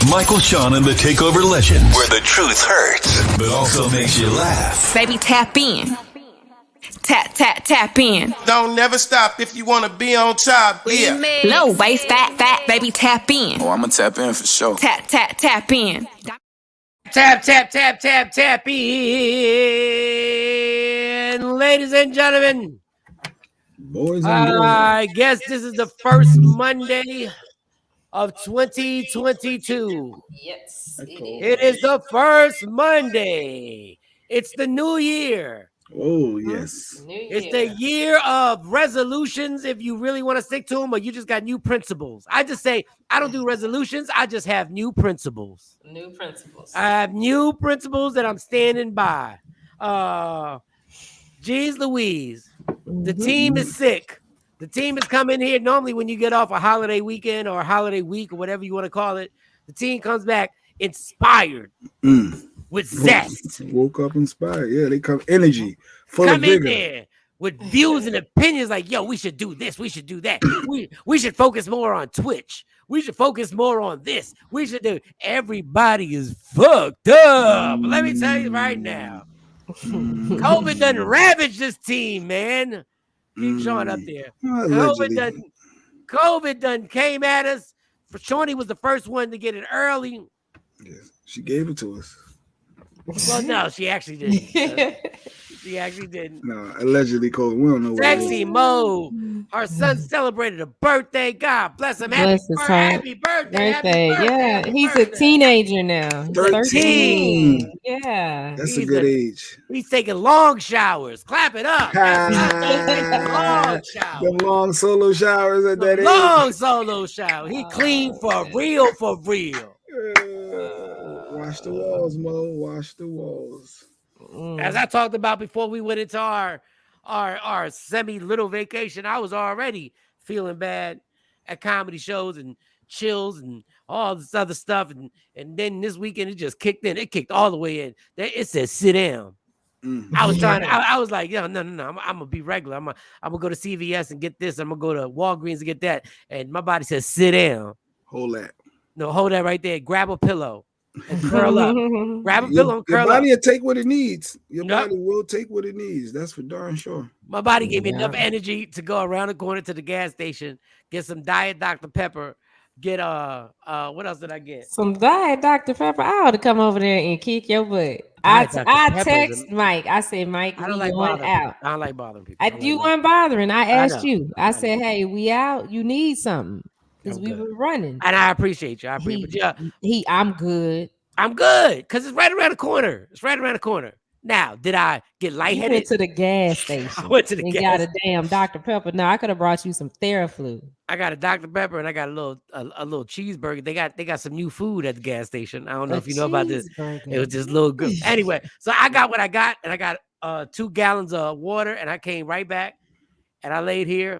Michael, Shawn, and the Takeover Legends, where the truth hurts, but also makes you laugh. Baby, tap in. Tap, tap, tap in. Don't never stop if you want to be on top. Yeah. Low waist, fat, baby, tap in. Oh, I'm going to tap in for sure. Tap, tap, tap in. Tap, tap, tap, tap, tap in. Ladies and gentlemen, boys and girls. I guess this is the first Monday of 2022. Yes, It is the first Monday. It's the new year. Oh, yes. It's the year of resolutions if you really want to stick to them, or you just got new principles. I just say, I don't do resolutions. I just have new principles. New principles. I have new principles that I'm standing by. Geez Louise, the team is sick. The team is coming here. Normally when you get off a holiday weekend or a holiday week or whatever you want to call it, the team comes back inspired. With zest. Woke up inspired. Yeah, they come energy. Full come of vigor. in there with views and opinions like, yo, we should do this. We should do that. we should focus more on Twitch. We should focus more on this. We should do. Everybody is fucked up. Let me tell you right now. COVID done ravaged this team, man. Keep Shawn up there. COVID done came at us. For Shawnee was the first one to get it early. Yes, she gave it to us. Well, no, she actually didn't. She actually didn't. No, allegedly, Cole. We don't know what Sexy Mo. Our son celebrated a birthday. God bless him. Bless his heart. Happy birthday. Happy birthday. Yeah, he's a teenager now. He's 13. Yeah. That's a good age. He's taking long showers. Clap it up. Long showers. Them long solo showers at that age. Long solo shower. He clean for real, for real. Wash the walls, Mo. Wash the walls. As I talked about before we went into our semi-little vacation, I was already feeling bad at comedy shows and chills and all this other stuff. And then this weekend, it just kicked in. It kicked all the way in. It said, sit down. I was trying to, I was like, no. I'm going to be regular. I'm going to go to CVS and get this. I'm going to go to Walgreens and get that. And my body says, sit down. Hold that. No, hold that right there. Grab a pillow. And curl up. Grab a pillow and curl up. Your body will take what it needs. Your body will take what it needs. That's for darn sure. My body gave me enough energy to go around the corner to the gas station, get some Diet Dr. Pepper, get what else did I get? Some Diet Dr. Pepper. I ought to come over there and kick your butt. I text Mike. I said, Mike, I don't like bothering out. I don't like bothering people. You weren't bothering. I asked you. I said, hey, we out. You need something. Because we were running. And I appreciate you. I'm good. I'm good. Because it's right around the corner. It's right around the corner. Now, did I get lightheaded? Went to the gas station. I went to the gas got a damn Dr. Pepper. No, I could have brought you some Theraflu. I got a Dr. Pepper and I got a little cheeseburger. They got some new food at the gas station. I don't know if you know about this. It was just a little good. Anyway, so I got what I got, and I got 2 gallons of water, and I came right back, and I laid here,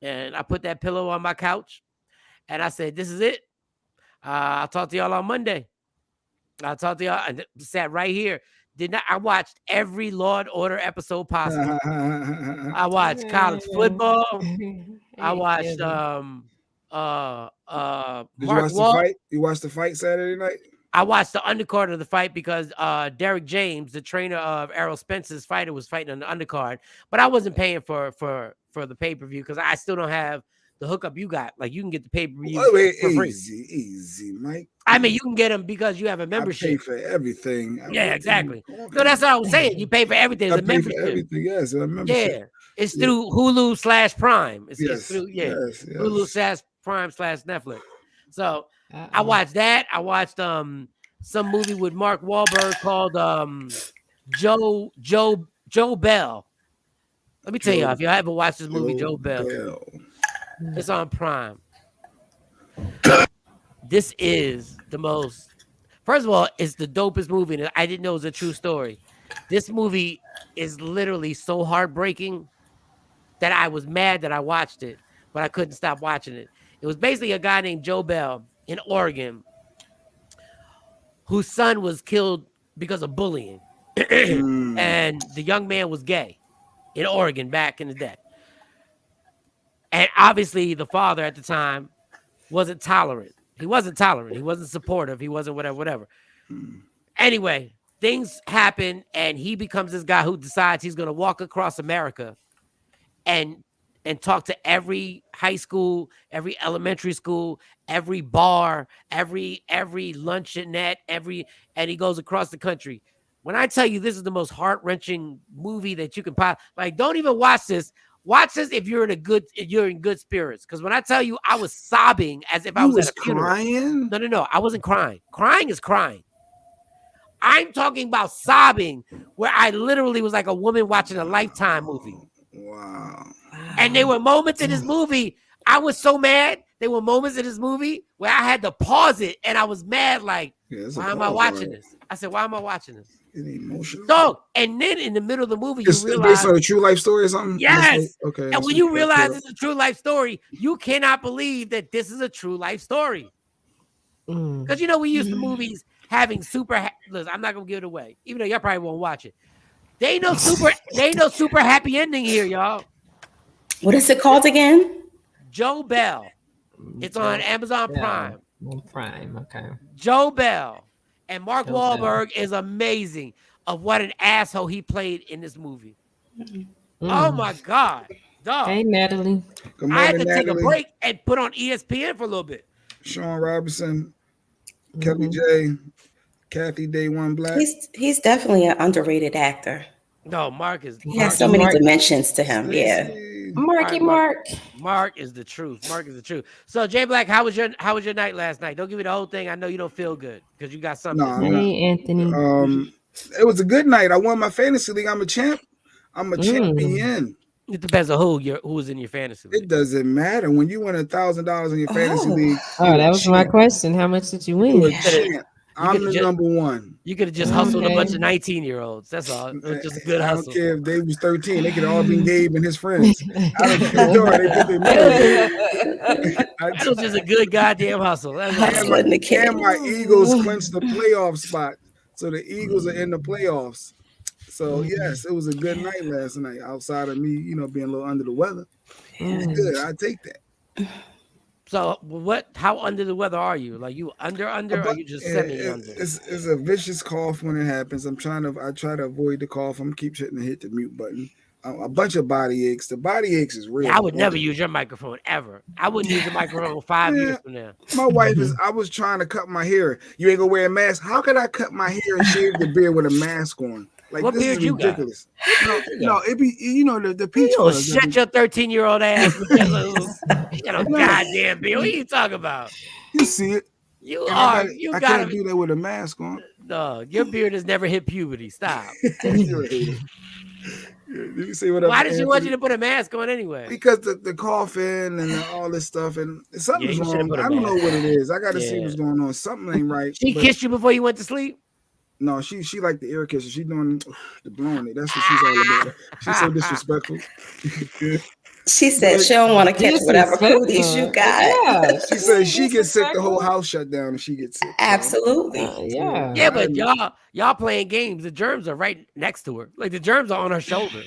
and I put that pillow on my couch. And I said, this is it. I'll talk to y'all on Monday. I'll talk to y'all. And sat right here. I watched every Law and Order episode possible. I watched college football. I watched Mark Wall. You watched the fight Saturday night? I watched the undercard of the fight because Derek James, the trainer of Errol Spence's fighter, was fighting on the undercard. But I wasn't paying for the pay-per-view because I still don't have the hookup you got. Like, you can get the pay-per-view for free. Easy, Mike. I mean, you can get them because you have a membership. I pay for everything. Yeah, exactly. So that's what I was saying. You pay for everything. I pay for everything, yes. A membership. Yeah. It's through Hulu/Prime. It's through, yes. Hulu/Prime/Netflix. So I watched that. I watched some movie with Mark Wahlberg called Joe Bell. Let me tell y'all, if y'all ever watched this movie, Joe Bell. It's on Prime. This is the most. First of all, it's the dopest movie, and I didn't know it was a true story. This movie is literally so heartbreaking that I was mad that I watched it, but I couldn't stop watching it. It was basically a guy named Joe Bell in Oregon whose son was killed because of bullying, and the young man was gay in Oregon back in the day. And obviously, the father at the time wasn't tolerant. He wasn't tolerant. He wasn't supportive. He wasn't whatever. Anyway, things happen, and he becomes this guy who decides he's going to walk across America and talk to every high school, every elementary school, every bar, every luncheonette, and he goes across the country. When I tell you this is the most heart-wrenching movie that you can like, don't even watch this. Watch this if you're in good spirits. Because when I tell you, I was sobbing as if I was at a funeral. Crying? No, I wasn't crying. Crying is crying. I'm talking about sobbing, where I literally was like a woman watching a Lifetime movie. Wow. And there were moments in this movie, I was so mad. There were moments in this movie where I had to pause it, and I was mad, like, why am I watching this? I said, why am I watching this? Emotional. So, and then in the middle of the movie, it's based on a true life story or something? Yes. Okay. And when you realize it's a true life story, you cannot believe that this is a true life story. Because, we used to movies having listen, I'm not going to give it away, even though y'all probably won't watch it. They ain't no super happy ending here, y'all. What is it called again? Joe Bell. It's on Amazon Prime. Prime, okay. Joe Bell. And Mark Wahlberg is amazing of what an asshole he played in this movie. Oh, my God. Dog. Hey, Natalie. I had to take a break and put on ESPN for a little bit. Shawn Robinson, Kelly J, Kathy Day One Black. He's definitely an underrated actor. No, Mark is. He has so many dimensions to him. Yeah. Mark is the truth. Mark is the truth. So Jay Black, how was your night last night? Don't give me the whole thing. I know you don't feel good because you got something. Hey, Anthony. It was a good night. I won my fantasy league. I'm a champ. I'm a champion. It depends on who was in your fantasy league. It doesn't matter when you win $1,000 in your fantasy league. Oh, that was my question. How much did you win? I'm the number one. You could have just hustled a bunch of 19-year-olds. That's all. It was just a good hustle. I don't care if they was 13. They could all been Gabe and his friends. I don't care. That was just a good goddamn hustle. And my Eagles clinched the playoff spot. So the Eagles are in the playoffs. So yes, it was a good night last night. Outside of me, being a little under the weather. It was good. I take that. So how under the weather are you? Like you under, or you just semi-under? It's a vicious cough when it happens. I try to avoid the cough. I'm keep hitting the mute button. A bunch of body aches. The body aches is real. Yeah, I would never use your microphone ever. I wouldn't use the microphone 5 years from now. My wife I was trying to cut my hair. You ain't gonna wear a mask. How could I cut my hair and shave the beard with a mask on? Like, what this beard is ridiculous. No, it be the peach. Shut your 13-year-old ass with that little goddamn beard. What are you talking about? You see it. I can't do that with a mask on. No, your beard has never hit puberty. Stop. You see what? Why did she want you to put a mask on anyway? Because the coughing and all this stuff and something's wrong. I don't know what it is. I got to see what's going on. Something ain't right. She kissed you before you went to sleep? No, she like the ear kisser. She doing the blowing it. That's what she's all about. She's so disrespectful. She said she don't want to catch whatever cooties you got. Yeah, she said she gets sick, the whole house shut down, and she gets sick. Absolutely. Yeah, but y'all playing games. The germs are right next to her. Like the germs are on her shoulder.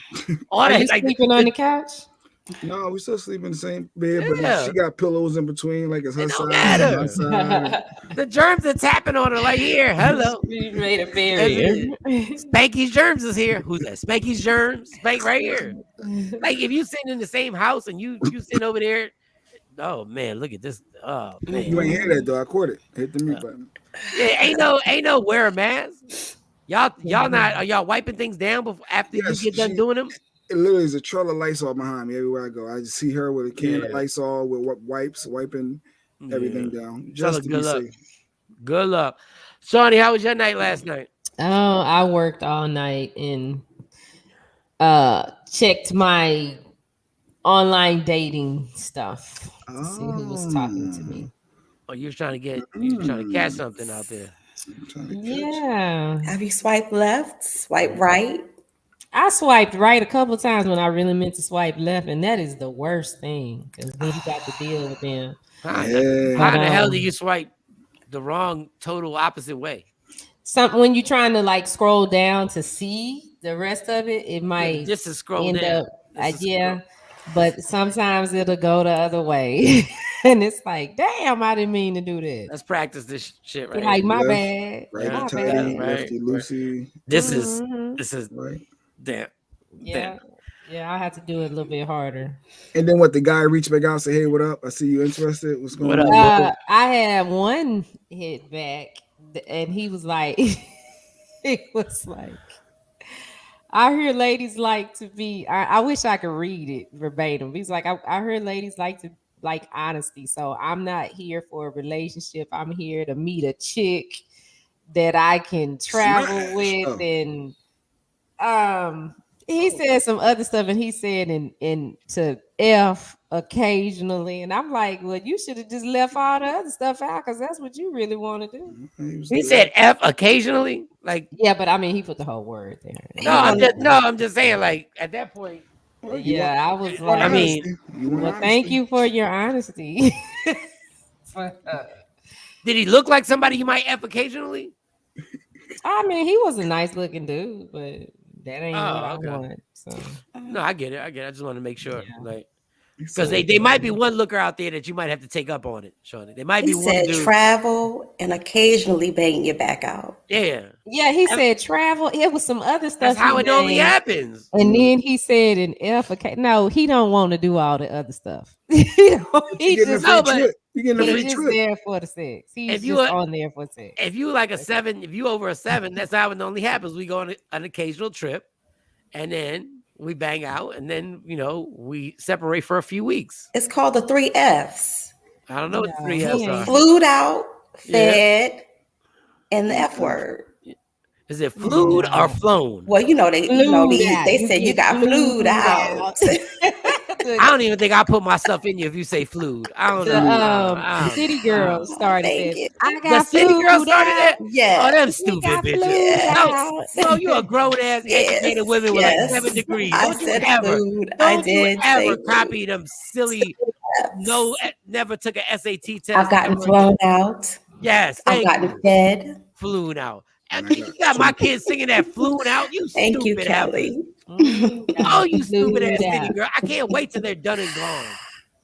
Are you sleeping on the couch? No, we still sleep in the same bed, but she got pillows in between, like it's her side. The germs are tapping on her, like, here, hello. You made a barrier. Spanky's germs is here. Who's that? Spanky's germs, Spank right here. Like if you sitting in the same house and you sitting over there. Oh man, look at this. Oh man, you ain't hear that though. I caught it. Hit the mute button. Yeah, ain't no wear a mask. Y'all not are y'all wiping things down before after you get done doing them? It literally is a trail of Lysol behind me everywhere I go. I just see her with a can of Lysol with wipes, wiping everything down. Just to be safe. Good luck. Shawnee, how was your night last night? Oh, I worked all night and checked my online dating stuff to see who was talking to me. Oh, you're trying to catch something out there. Yeah. Have you swiped left, swipe right? I swiped right a couple of times when I really meant to swipe left, and that is the worst thing because then you got to deal with them. How in the hell do you swipe the wrong total opposite way? When you're trying to like scroll down to see the rest of it, it might just to scroll down. But sometimes it'll go the other way. And it's like, damn, I didn't mean to do that. Let's practice this shit right Like, here. my Left, bad. Righty My tighty, bad. right, lefty loosey. This Mhm. is Right. damn. Yeah. Yeah, I had to do it a little bit harder. And then what? The guy reached back out and said, "Hey, what up? I see you interested. What's going What on?" up? I had one hit back, and he was like, he was like, I hear ladies like to be. I wish I could read it verbatim. He's like, I heard ladies like to like honesty, so I'm not here for a relationship. I'm here to meet a chick that I can travel Smash. with, Oh. and he said some other stuff, and he said in to F occasionally, and I'm like, well, you should have just left all the other stuff out because that's what you really want to do. He said F occasionally, like Yeah, but I mean, he put the whole word there. I'm just saying, like at that point. Yeah, I was like, I mean, well, thank you for your honesty. Did he look like somebody you might F occasionally? I mean, he was a nice looking dude, but that ain't what I okay. want. So No, I get it. I just want to make sure, like, because they might be one looker out there that you might have to take up on it, Shawnee. They might He be one said dude. travel and occasionally bang your back out. Yeah. Yeah, he said travel. It was some other stuff. That's how it normally happens. And then he said in F, okay, no, he don't want to do all the other stuff. He just You getting a free just trip. there for the sex. He's If you just are- on there for sex. If you like a 7, if you over a 7, that's how it normally happens. We go on an occasional trip, and then we bang out, and then we separate for a few weeks. It's called the 3 F's. I don't know what the 3 F's are. Flued out, fed, and the F word. Is it flued or flown? Well, they said you got flued out. I don't even think I put myself in you if you say flued. I don't know. City girl started it. I The got city girl started out. it? Yeah. Oh, them stupid bitches. No, you a grown ass educated women with like 7 degrees. I Don't you said ever, flued. don't I you did ever say copy them silly, never took an SAT test. I've gotten flown out. Yes, I've gotten fed. Flown out. You got my kids singing that flown out. You Thank you, stupid Kelly. Oh, you stupid ass Flued city out. girl. I can't wait till they're done and gone.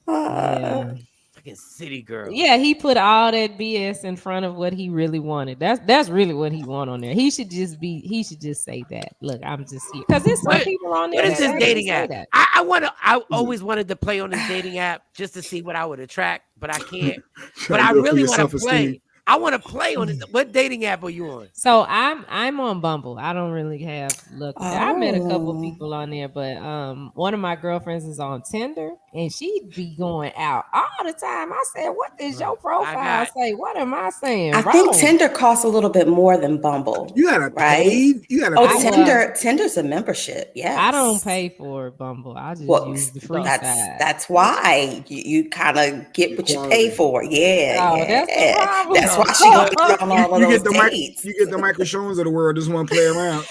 Yeah. Fucking city girl. Yeah, he put all that BS in front of what he really wanted. That's really what he want on there. He should just say that. Look, I'm just here. Because there's some people on there. What is this that actually dating say app? that. I always wanted to play on this dating app just to see what I would attract, but I can't. But I really want to play. I want to play on it. What dating app are you on? So I'm on Bumble. I don't really have look. I met a couple people on there, but one of my girlfriends is on Tinder, and she'd be going out all the time. I said, "What does your profile say? What am I saying?" I think Tinder costs a little bit more than Bumble. You gotta pay. You gotta. Pay. Tinder's a membership. Yeah, I don't pay for Bumble. I just use the free side. That's why you kind of get what you pay for. Yeah, that's the problem. That's why she goes on all of those dates. You get the Michael Shones of the world. Just want to play around.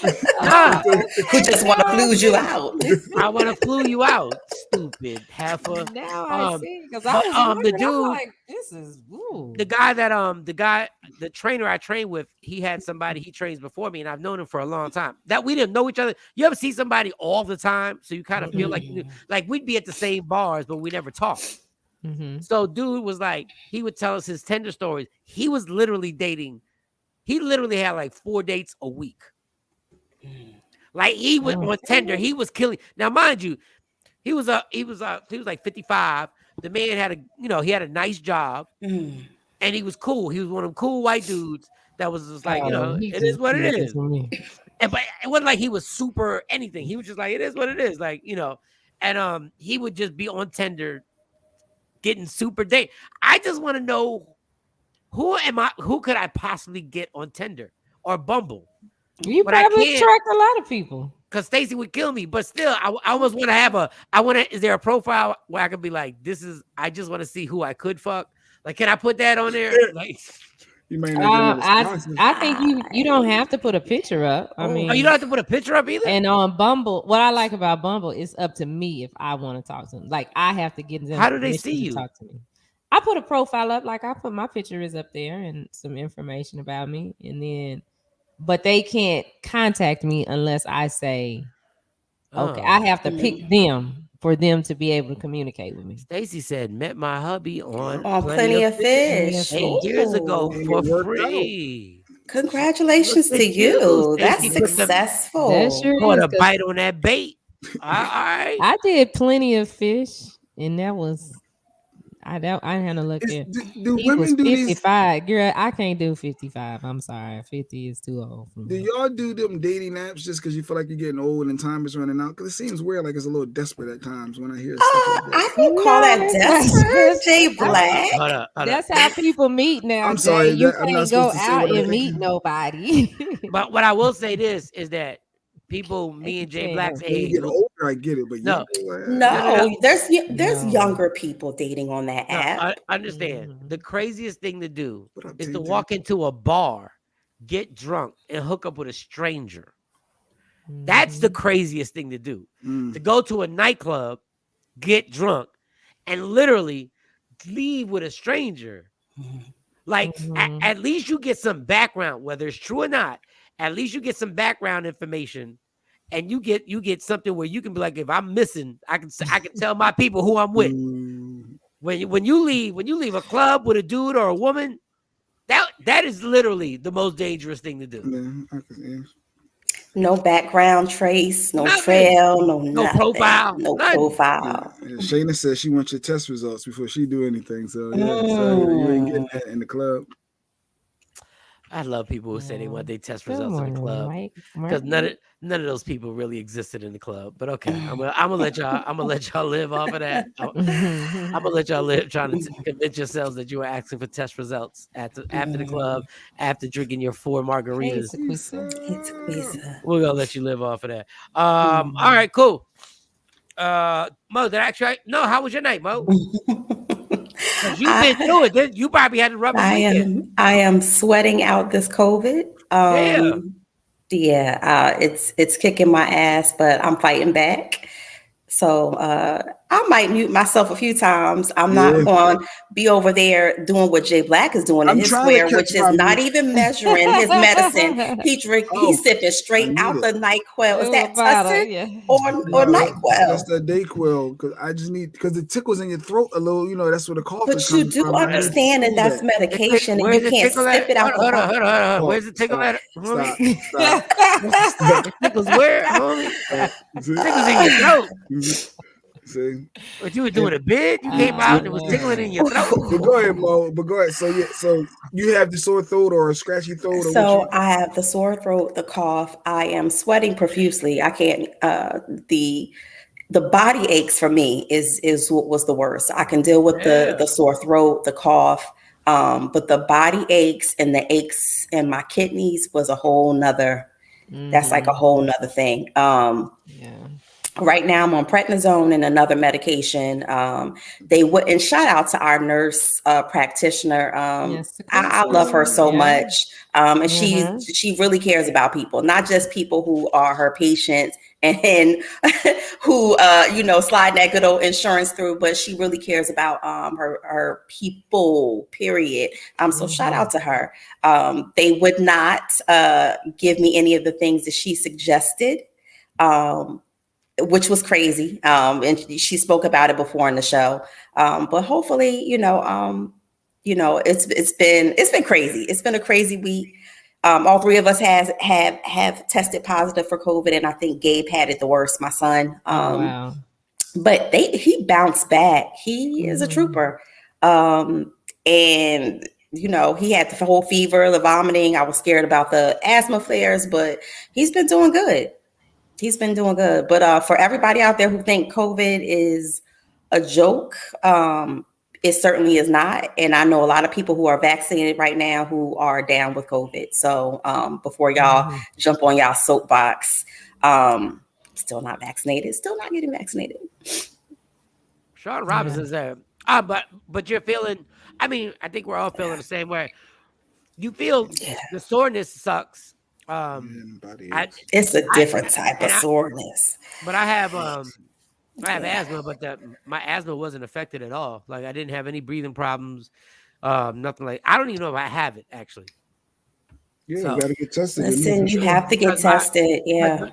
Who just want to flew you out? I want to flew you out, stupid heifer. Now I see, because I was the dude, like, this is the trainer I trained with, he had somebody he trains before me, and I've known him for a long time. That we didn't know each other. You ever see somebody all the time, so you kind of feel like we'd be at the same bars, but we never talked. So dude was like, he would tell us his Tinder stories. He was literally dating. He literally had like 4 dates a week. Like he was on Tinder. He was killing. Now, mind you, he was like 55. The man had he had a nice job, and he was cool. He was one of them cool white dudes that was just like, it is what it is. But it wasn't like he was super anything. He was just like, it is what it is. Like, and he would just be on Tinder getting super date. I just want to know who could I possibly get on Tinder or Bumble? You probably attract a lot of people. Because Stacy would kill me, but still, I almost want to have is there a profile where I could be like, I just want to see who I could fuck? Like, can I put that on there? Like, you may not I think you don't have to put a picture up. I mean, you don't have to put a picture up either. And on Bumble, what I like about Bumble is up to me if I want to talk to them. Like, I have to get them. How do they see you? Talk to me. I put a profile up, like I put my picture is up there and some information about me, and then, but they can't contact me unless I say, okay, I have to pick them for them to be able to communicate with me. Stacy said, met my hubby on Plenty of Fish. 8 years ago Ooh. for It worked free. Congratulations to you. That's Stacy successful. That sure Caught is, a 'cause bite on that bait. All right. I did Plenty of Fish, and that was I had to look at. Do He was women do these? 55. Girl, I can't do 55. I'm sorry. 50 is too old for Do me. y'all do them dating apps just because you feel like you're getting old and time is running out? Because it seems weird, like it's a little desperate at times when I hear stuff like that. I don't call that No, that's desperate, Jay Black. Hold up. That's how people meet now. I'm sorry, Jay. You I'm not can't go supposed to say out what I'm and meet thinking. nobody. But what I will say this is that people, me and Jay Black's When you age. get older, I get it, but No. No, there's No. younger people dating on that No, app. I understand. Mhm. The craziest thing to do What up, is to Ting Ting? walk into a bar, get drunk, and hook up with a stranger. That's the craziest thing to do. To go to a nightclub, get drunk, and literally leave with a stranger. Like, at least you get some background, whether it's true or not. At least you get some background information, and you get something where you can be like, if I'm missing, I can tell my people who I'm with. When you leave a club with a dude or a woman, that is literally the most dangerous thing to do. No background trace, no Nothing. trail, no nothing. Profile, no nothing. profile. Shayna says she wants your test results before she do anything. So yeah, so you ain't getting that in the club. I love people who say they want their test Good results in the morning, club Mike. because none of those people really existed in the club. But okay, I'm gonna let y'all live off of that. I'm gonna let y'all live trying to convince yourselves that you were asking for test results after the club, after drinking your 4 margaritas. We're gonna let you live off of that. All right, cool. Mo, did I actually? No, how was your night, Mo? You've been through it. You probably had to rub I am sweating out this COVID. It's kicking my ass, but I'm fighting back. So I might mute myself a few times. I'm not going to be over there doing what Jay Black is doing in his square, which is not even measuring his medicine. He's sipping straight out the NyQuil. Is that Tussin or NyQuil? That's the Dayquil, because I just need, because it tickles in your throat a little. You know, that's where the cough is But you coming do from. understand that that's medication, and you can't sip it out. Hold on. Where's the tickle at? Stop. It tickles where, homie? Tickles in your throat. See, but you were doing a bid. You came out and it was tickling in your throat. But go ahead, Mo. But go ahead. So you have the sore throat or a scratchy throat? Or so I have the sore throat, the cough. I am sweating profusely. I can't. The body aches for me is what was the worst. I can deal with the sore throat, the cough, but the body aches and the aches in my kidneys was a whole nother. That's like a whole nother thing. Right now I'm on prednisone and another medication. They would, and shout out to our nurse practitioner. I love her so much. And she really cares about people, not just people who are her patients and who slide that good old insurance through, but she really cares about her people, period. So shout out to her. They would not give me any of the things that she suggested. Which was crazy. And she spoke about it before in the show. But hopefully, it's been crazy. It's been a crazy week. All three of us have tested positive for COVID, and I think Gabe had it the worst, my son. Wow. But he bounced back. He is a trooper. And he had the whole fever, the vomiting. I was scared about the asthma flares, but he's been doing good. He's been doing good. But for everybody out there who think COVID is a joke, it certainly is not. And I know a lot of people who are vaccinated right now who are down with COVID. So before y'all jump on y'all soapbox, still not vaccinated, still not getting vaccinated. Shawn Robinson's there. But you're feeling, I think we're all feeling the same way. You feel the soreness sucks. It's a different type of soreness. But I have asthma, but my asthma wasn't affected at all. Like I didn't have any breathing problems, nothing like. I don't even know if I have it actually. Yeah, you gotta get tested. Listen, you have to get tested.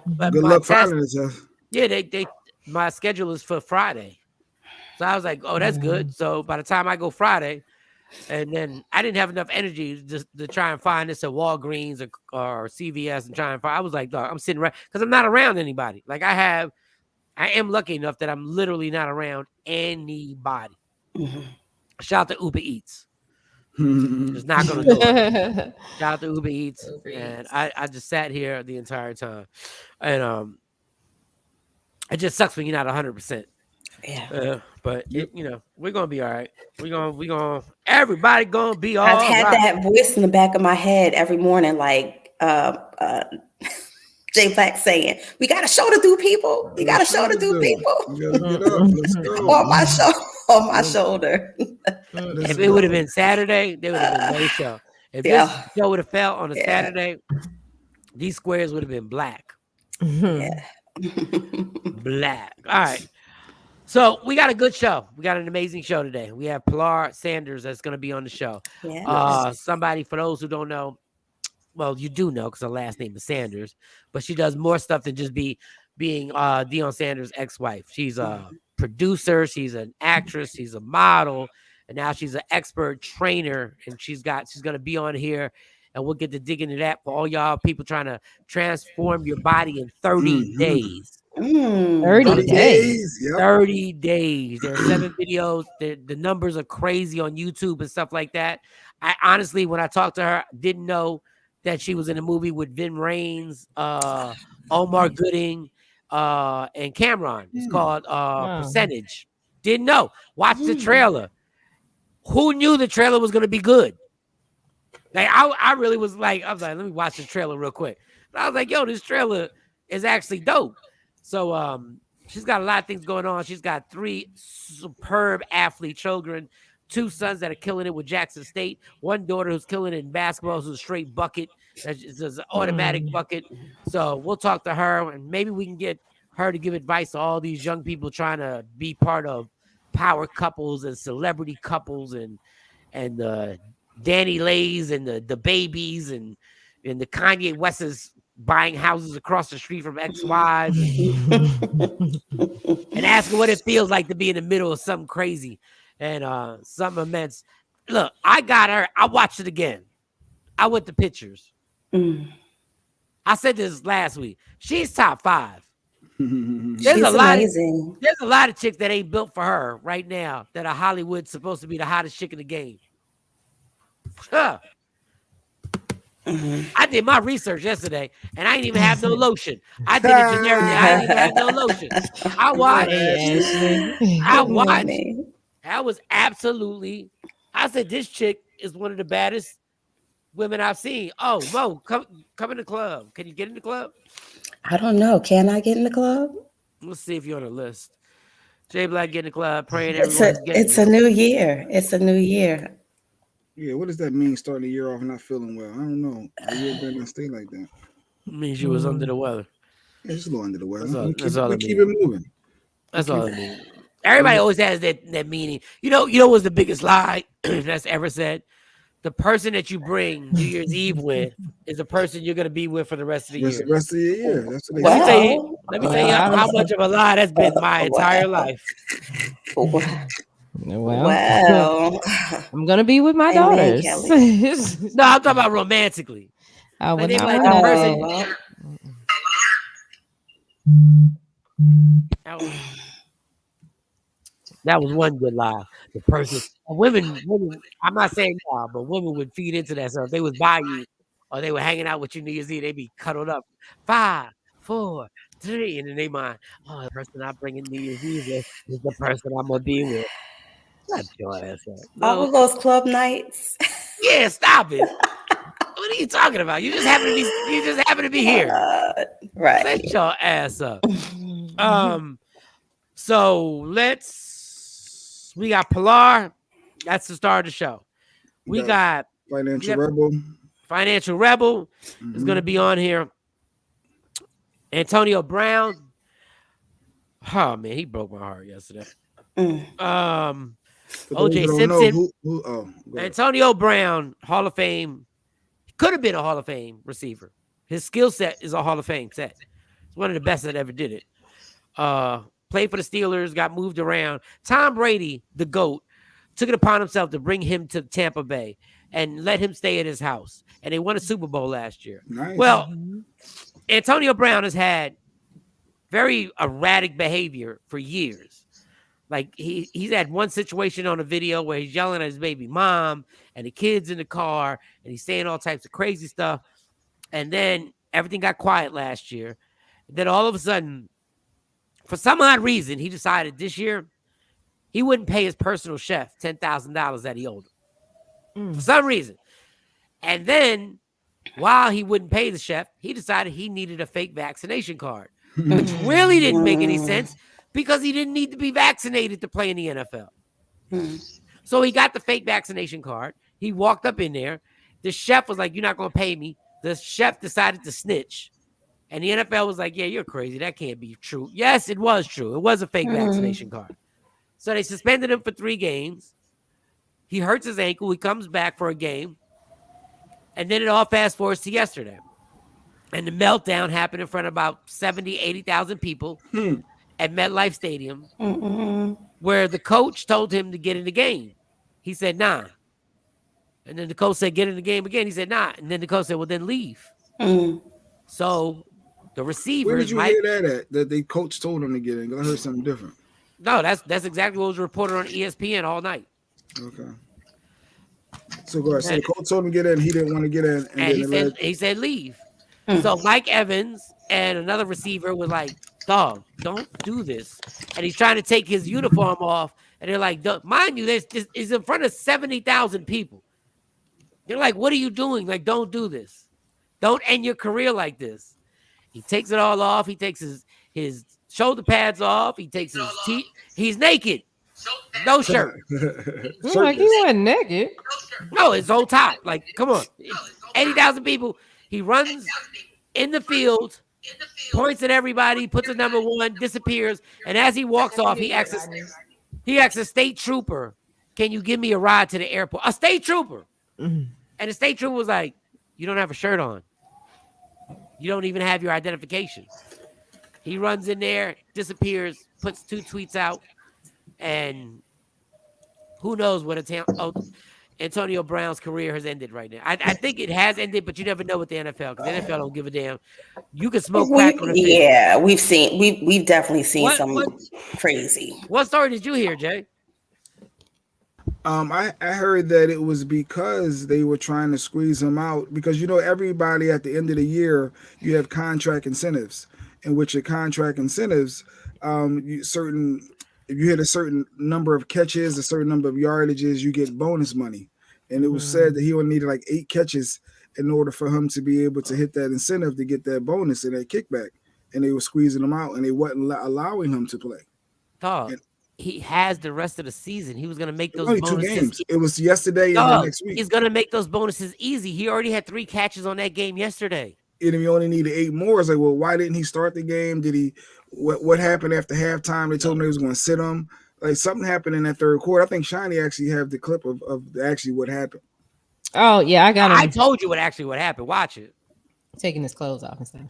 But good luck finding it. Yeah, they my schedule is for Friday. So I was like, oh, that's good. So by the time I go Friday, and then I didn't have enough energy just to try and find this at Walgreens or CVS and try and find. I was like, dog, I'm sitting right because I'm not around anybody. Like I am lucky enough that I'm literally not around anybody. Mm-hmm. Shout out to Uber Eats. Just knock on the door. Shout out to Uber Eats. And I just sat here the entire time. And it just sucks when you're not 100%. Yeah. But we're gonna be all right. We're gonna everybody gonna be all I've had right. that voice in the back of my head every morning, like Jay Black saying, "We got a show to do, people. We got a show to do, people." You gotta get up. Let's go. on my shoulder. If it would have been Saturday, there would have been no show. If this show would have fell on a Saturday, these squares would have been black. Yeah. Black. All right. So we got a good show. We got an amazing show today. We have Pilar Sanders that's going to be on the show. Yes. Somebody, for those who don't know, well, you do know because her last name is Sanders, but she does more stuff than just being Deion Sanders' ex-wife. She's a producer. She's an actress. She's a model. And now she's an expert trainer. And she's going to be on here. And we'll get to dig into that for all y'all people trying to transform your body in 30 days. 30 days. Yep. 30 days. There are 7 videos. The numbers are crazy on YouTube and stuff like that. I honestly, when I talked to her, didn't know that she was in a movie with Vin Raines, Omar Gooding, and Cameron. It's called Percentage. Didn't know. Watch the trailer. Who knew the trailer was going to be good? Like I really was like, I was like, let me watch the trailer real quick. And I was like, yo, this trailer is actually dope. So she's got a lot of things going on. She's got 3 superb athlete children, 2 sons that are killing it with Jackson State, 1 daughter who's killing it in basketball, who's a straight bucket. That's just an automatic bucket. So we'll talk to her and maybe we can get her to give advice to all these young people trying to be part of power couples and celebrity couples and Danny Lays and the babies and the Kanye West's buying houses across the street from ex-wives and asking what it feels like to be in the middle of something crazy and something immense. Look, I got her. I watched it again. I went to pictures. I said this last week. She's top 5. There's a lot of chicks that ain't built for her right now that are Hollywood supposed to be the hottest chick in the game. Huh. I did my research yesterday, and I didn't even have no lotion. I did it generically. I didn't even have no lotion. I watched. I was absolutely. I said this chick is one of the baddest women I've seen. Oh, Mo, come in the club. Can you get in the club? I don't know. Can I get in the club? Let's see if you're on the list. Jay Black get in the club. Praying It's a new year. It's a new year. Yeah, what does that mean? Starting the year off not feeling well? I don't know. The year better not stay like that. It means you was under the weather. Yeah, just a little under the weather. That's all we keep it moving. That's all it means. Everybody always has that meaning. You know what's the biggest lie that's ever said? The person that you bring New Year's Eve with is the person you're gonna be with for the rest of the year. The rest of the year. That's what Let me tell you how much of a lie that's been my entire life. Well, I'm gonna be with my daughters. No, I'm talking about romantically. That was one good lie. The person, women. I'm not saying y'all, but women would feed into that stuff. They was by you, or they were hanging out with you New Year's Eve. They'd be cuddled up. 5, 4, 3, and in their mind, the person I bring in New Year's Eve with is the person I'm gonna be with. Shut your ass up. All of those club nights. Yeah, stop it. What are you talking about? You just happen to be here. Right. Shut your ass up. So we got Pilar. That's the start of the show. We got Financial Rebel is going to be on here. Antonio Brown. Oh man, he broke my heart yesterday. OJ Simpson. Antonio Brown, Hall of Fame. He could have been a Hall of Fame receiver. His skill set is a Hall of Fame set. He's one of the best that ever did it. played for the Steelers, got moved around. Tom Brady, the GOAT, took it upon himself to bring him to Tampa Bay and let him stay at his house. And they won a Super Bowl last year. Nice. Well, Antonio Brown has had very erratic behavior for years. Like he's had one situation on a video where he's yelling at his baby mom and the kids in the car, and he's saying all types of crazy stuff. And then everything got quiet last year. Then all of a sudden, for some odd reason, he decided this year he wouldn't pay his personal chef $10,000 that he owed him. For some reason. And then while he wouldn't pay the chef, he decided he needed a fake vaccination card, which really didn't make any sense because he didn't need to be vaccinated to play in the NFL. So he got the fake vaccination card. He walked up in there. The chef was like, "You're not going to pay me." The chef decided to snitch. And the NFL was like, "Yeah, you're crazy. That can't be true." Yes, it was true. It was a fake vaccination card. So they suspended him for 3 games. He hurts his ankle. He comes back for a game. And then it all fast forwards to yesterday. And the meltdown happened in front of about 70, 80,000 people at MetLife Stadium, where the coach told him to get in the game. He said, "Nah." And then the coach said, "Get in the game again." He said, "Nah." And then the coach said, "Well, then leave." So the receivers. Where did you hear that at? That the coach told him to get in? Because I heard something different. No, that's exactly what was reported on ESPN all night. Okay. So go ahead. So the coach told him to get in. He didn't want to get in. And he said leave. So Mike Evans and another receiver was like, "Dog, don't do this." And he's trying to take his uniform off. And they're like, mind you, this is in front of 70,000 people. They're like, "What are you doing? Like, don't do this. Don't end your career like this." He takes it all off. He takes his shoulder pads off. He takes his teeth. He's naked. No shirt. Like he wasn't naked. No, it's on top. Like, come on. 80,000 people. He runs in the field, points at everybody, puts a number 1, disappears. And as he walks off, he asks a state trooper, "Can you give me a ride to the airport?" A state trooper. And the state trooper was like, "You don't have a shirt on. You don't even have your identification." He runs in there, disappears, puts 2 tweets out, and who knows what Antonio Brown's career has ended right now. I think it has ended, but you never know with the NFL because the NFL don't give a damn. You can smoke crack on the field. Yeah, we've definitely seen some crazy. What story did you hear, Jay? I heard that it was because they were trying to squeeze him out because everybody at the end of the year you have contract incentives, in which your contract incentives if you hit a certain number of catches, a certain number of yardages, you get bonus money. And it was said that he only needed like 8 catches in order for him to be able to hit that incentive to get that bonus and that kickback. And they were squeezing him out and they wasn't allowing him to play. He has the rest of the season. He was going to make those only bonuses. 2 games. It was yesterday and the next week. He's going to make those bonuses easy. He already had 3 catches on that game yesterday. And if he only needed 8 more, it's like, well, why didn't he start the game? Did he? What happened after halftime? They told him they was going to sit him. Like something happened in that third quarter. I think Shiny actually have the clip of actually what happened. Oh yeah, I got it. I told you what happened. Watch it. Taking his clothes off and stuff.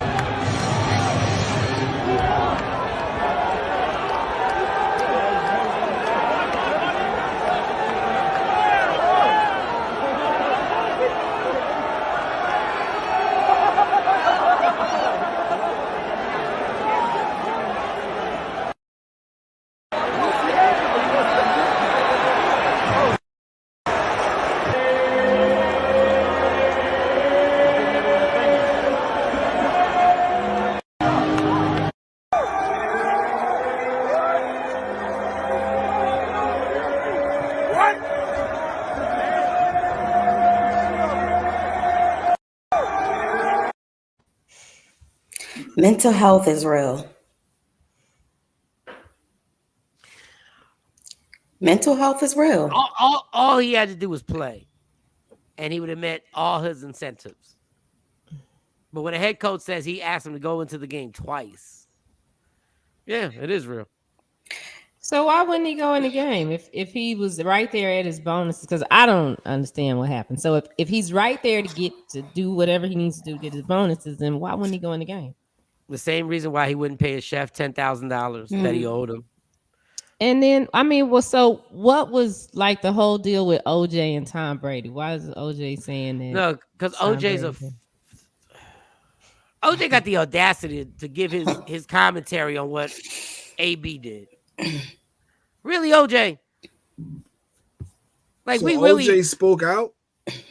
Mental health is real. Mental health is real. All he had to do was play, and he would have met all his incentives. But when a head coach says he asked him to go into the game twice, yeah, it is real. So why wouldn't he go in the game if he was right there at his bonuses? Because I don't understand what happened. So if he's right there to do whatever he needs to do to get his bonuses, then why wouldn't he go in the game? The same reason why he wouldn't pay his chef $10,000 that he owed him. And then, I mean, well, so what was like the whole deal with OJ and Tom Brady? Why is OJ saying that? No, because OJ got the audacity to give his commentary on what AB did. Really, OJ? Like, so we really OJ spoke out.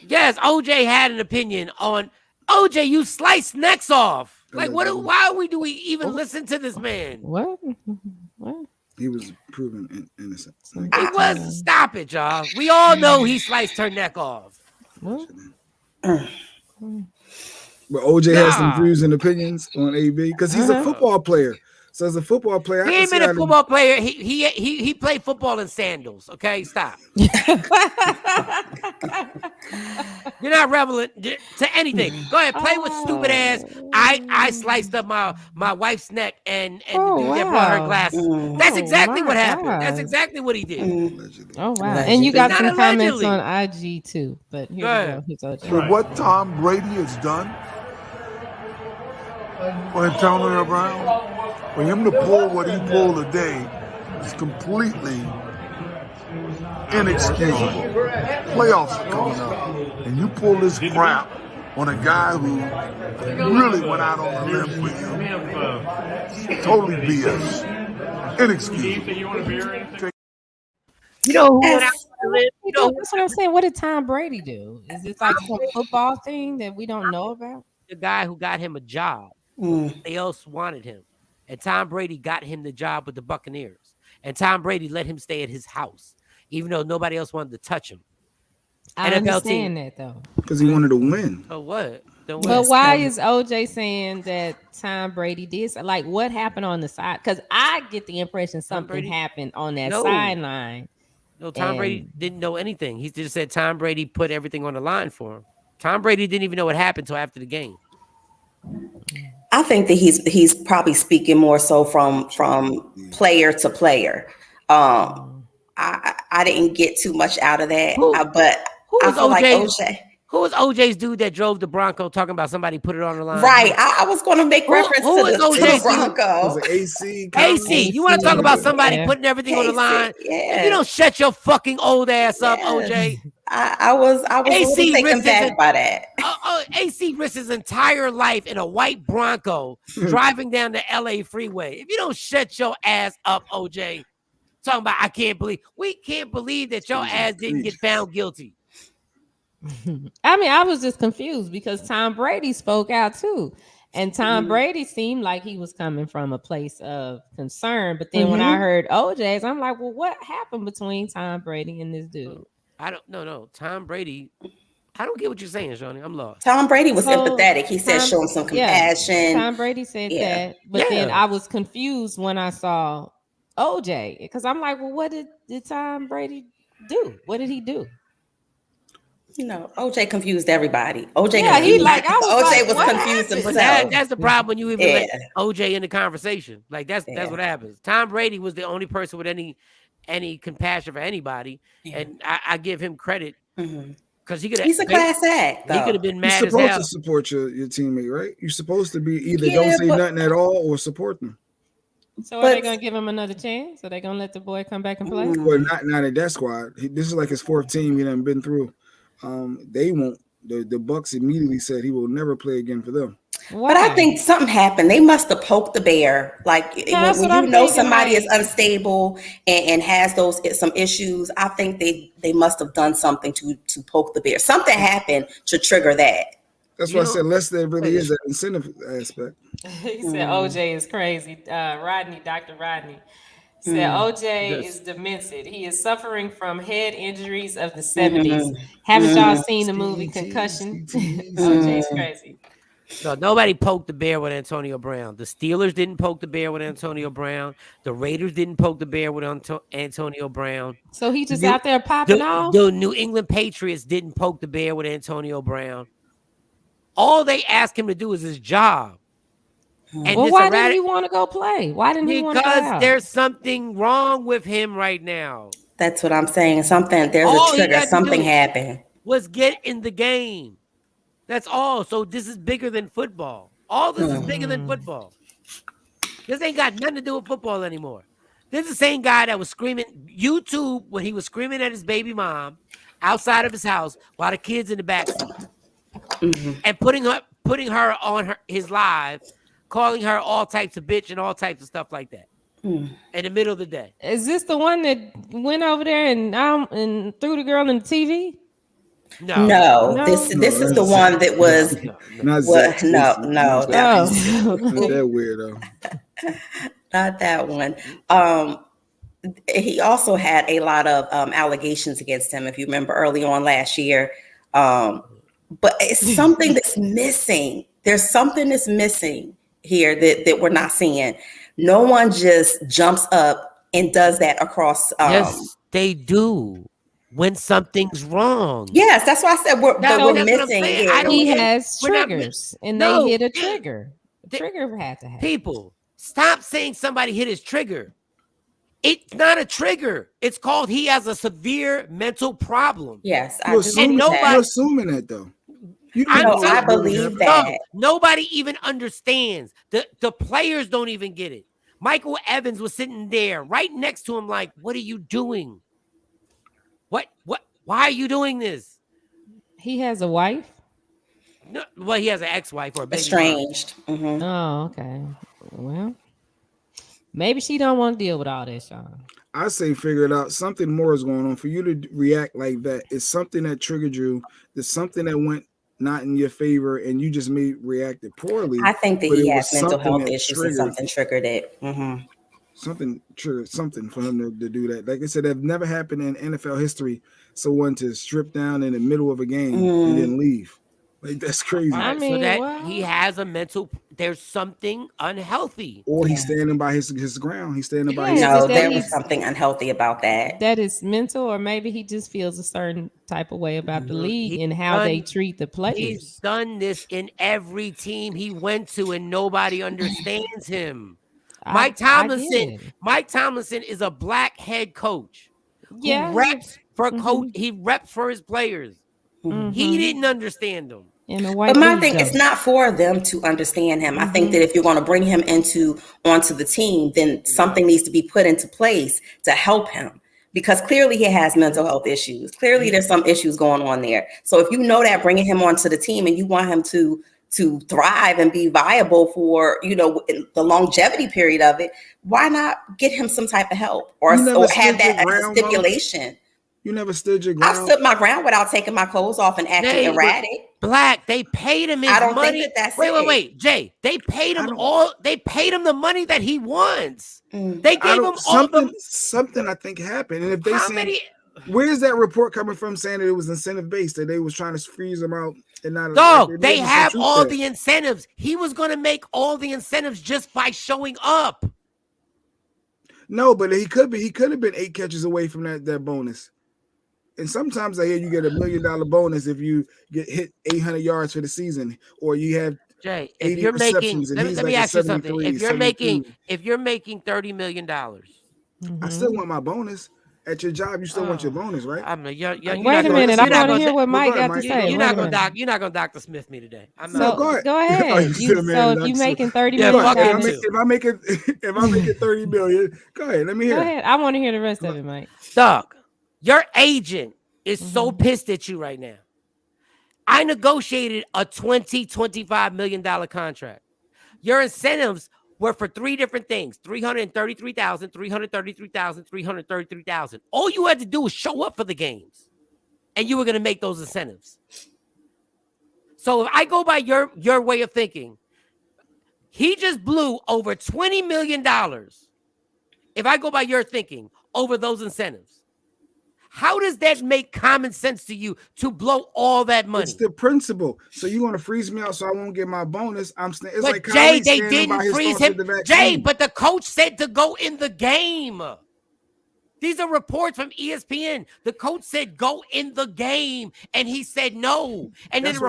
Yes, OJ had an opinion on OJ. You slice necks off. Like, what? Why do we even listen to this man? What? He was proven innocent. He was. Stop it, y'all. We all know he sliced her neck off. But OJ has some views and opinions on AB because he's a football player. So as a football player, he ain't been a football player. He played football in sandals. Okay, stop. You're not relevant to anything. Go ahead, play with stupid ass. I sliced up my wife's neck and the dude that brought her glasses. That's exactly what happened. That's exactly what he did. Oh wow! And you got some comments on IG too. But here we go. For what Tom Brady has done for Antonio Brown, for him to pull what he pulled today is completely inexcusable. Playoffs are coming up, and you pull this crap on a guy who really went out on a limb with you. Totally BS. Inexcusable. You know who went out on a limb? That's what I'm saying. What did Tom Brady do? Is this like some football thing that we don't know about? The guy who got him a job. They else wanted him. And Tom Brady got him the job with the Buccaneers. And Tom Brady let him stay at his house, even though nobody else wanted to touch him. I understand that, though. Because he wanted to win. Oh, what? But why is OJ saying that Tom Brady did? Like, what happened on the side? Because I get the impression something happened on that sideline. No, Tom Brady didn't know anything. He just said Tom Brady put everything on the line for him. Tom Brady didn't even know what happened until after the game. I think that he's probably speaking more so from player to player. I didn't get too much out of that, but I feel like OJ. Who was OJ's dude that drove the Bronco talking about somebody put it on the line? Right. I was going to make reference to the Bronco. AC. You want to talk about somebody putting everything on the line? Yeah. If you don't shut your fucking old ass up, OJ. I was AC taken back by that. AC risked his entire life in a white Bronco driving down the LA freeway. If you don't shut your ass up, OJ, talking about we can't believe that your ass didn't get found guilty. I mean, I was just confused because Tom Brady spoke out too. And Tom Brady seemed like he was coming from a place of concern. But then when I heard OJ's, I'm like, well, what happened between Tom Brady and this dude? I don't know. Tom Brady, I don't get what you're saying, Shawnee. I'm lost. Tom Brady was empathetic. He said showing some compassion. Yeah, Tom Brady said that. But then I was confused when I saw OJ because I'm like, well, what did Tom Brady do? What did he do? You know, OJ confused everybody. OJ was confused himself. That's the problem when you even let OJ in the conversation. Like that's what happens. Tom Brady was the only person with any compassion for anybody, and I give him credit because he's a class act. He could have been mad. You're supposed to support your teammate, right? You're supposed to be either don't say nothing at all or support them. So are they gonna give him another chance? Are they gonna let the boy come back and play? Well, not at that squad. This is like his fourth team he done been through. They won't. The Bucks immediately said he will never play again for them. Why? But I think something happened. They must have poked the bear. Like when you know somebody is unstable and has some issues, I think they must have done something to poke the bear. Something happened to trigger that. That's why I said unless there really is that incentive aspect. He said OJ is crazy. Dr. Rodney said OJ is demented. He is suffering from head injuries of the 70s. Haven't y'all seen the movie Concussion? OJ is crazy. No, nobody poked the bear with Antonio Brown. The Steelers didn't poke the bear with Antonio Brown. The Raiders didn't poke the bear with Antonio Brown. So he just out there popping off? The New England Patriots didn't poke the bear with Antonio Brown. All they asked him to do is his job. And why didn't he want to go play? Why didn't he want to go out? Because there's something wrong with him right now. That's what I'm saying. There's a trigger. Something happened. Was get in the game. That's all. So this is bigger than football. All this is bigger than football. This ain't got nothing to do with football anymore. This is the same guy that was screaming YouTube when he was screaming at his baby mom outside of his house while the kid's in the backseat. And putting her on his live, calling her all types of bitch and all types of stuff like that in the middle of the day. Is this the one that went over there and threw the girl in the TV? No. This is the one that was not that weirdo. Not that one. He also had a lot of allegations against him, if you remember early on last year. But it's something that's missing. There's something that's missing here that we're not seeing. No one just jumps up and does that across. Yes, they do. When something's wrong. Yes, that's why I said we're missing. He has triggers, and they hit a trigger. The trigger had to happen. People, stop saying somebody hit his trigger. It's not a trigger. It's called he has a severe mental problem. Yes, you're assuming that though. I believe that. Nobody even understands. The players don't even get it. Michael Evans was sitting there right next to him like, what are you doing? What? Why are you doing this? He has a wife? No, well, he has an ex-wife or a baby. Estranged. Oh, okay. Well, maybe she don't want to deal with all that, Shawn. I say figure it out. Something more is going on for you to react like that. It's something that triggered you. There's something that went not in your favor, and you just reacted poorly. I think that he has mental health issues and something triggered it. Something triggered something for him to do that. Like I said, that never happened in NFL history. Someone to strip down in the middle of a game and then leave. Like, that's crazy. I mean, so that he has a mental. There's something unhealthy. Or he's standing by his ground. He's standing by his. No, there was something unhealthy about that. That is mental, or maybe he just feels a certain type of way about the league and how they treat the players. He's done this in every team he went to, and nobody understands him. Mike Tomlinson is a black head coach. Yeah, who reps for coach. He reps for his players. He didn't understand them. But my thing, it's not for them to understand him. I think that if you're going to bring him onto the team, then something needs to be put into place to help him, because clearly he has mental health issues. Clearly there's some issues going on there. So if you know that, bringing him onto the team and you want him to thrive and be viable for, the longevity period of it, why not get him some type of help or have that as a stipulation? You never stood your ground. I stood my ground without taking my clothes off and acting erratic. Black, they paid him his money. I don't think that's wait, Jay. They paid him They paid him the money that he wants. They gave him something. I think happened. And if they where's that report coming from saying that it was incentive based, that they was trying to freeze him out and not? Dog, they have all the incentives. He was going to make all the incentives just by showing up. No, but he could have been 8 catches away from that bonus. And sometimes I hear you get $1 million bonus if you get hit 800 yards for the season, or you have Jay. If you're making, let me ask you something. If you're making $30 million, I still want my bonus. At your job, you still want your bonus, right? Wait a minute, I want to hear what Mike got to say. You're not gonna Dr. Smith me today. Go ahead. So if you making $30 million, if I make it 30 million, go ahead. Let me hear. Go ahead. I want to hear the rest of it, Mike. Doug, your agent is so pissed at you right now. I negotiated a $25 million contract. Your incentives were for 3 different things: 333,000, 333,000, 333,000. All you had to do was show up for the games, and you were going to make those incentives. So if I go by your way of thinking, he just blew over $20 million. If I go by your thinking, over those incentives. How does that make common sense to you to blow all that money? It's the principle. So you want to freeze me out so I won't get my bonus? It's but like Jay, they didn't freeze him. Jay, but the coach said to go in the game. These are reports from ESPN. The coach said go in the game, and he said no. And then the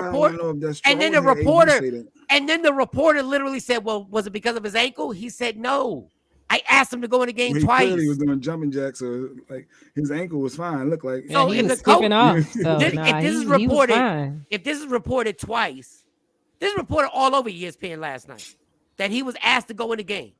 reporter literally said, "Well, was it because of his ankle?" He said no. I asked him to go in the game twice. He was doing jumping jacks, so like his ankle was fine. Looked like so. If the coach, if this is reported twice, this is reported all over ESPN last night that he was asked to go in the game.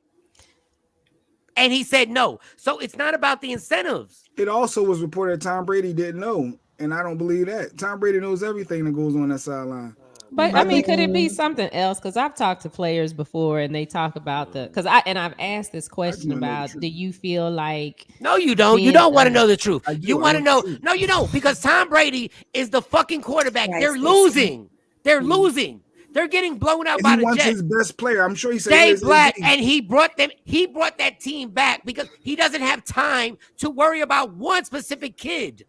And he said no. So it's not about the incentives. It also was reported that Tom Brady didn't know, and I don't believe that. Tom Brady knows everything that goes on that sideline. But I mean, could it be something else? Because I've talked to players before, and they talk about I've asked this question about, do you feel like? No, you don't. You don't want to know the truth. You want to know? No, you don't, because Tom Brady is the fucking quarterback. They're losing. They're losing. They're getting blown out by the Jets. His best player. I'm sure he said Jay Black, and he brought that team back because he doesn't have time to worry about one specific kid.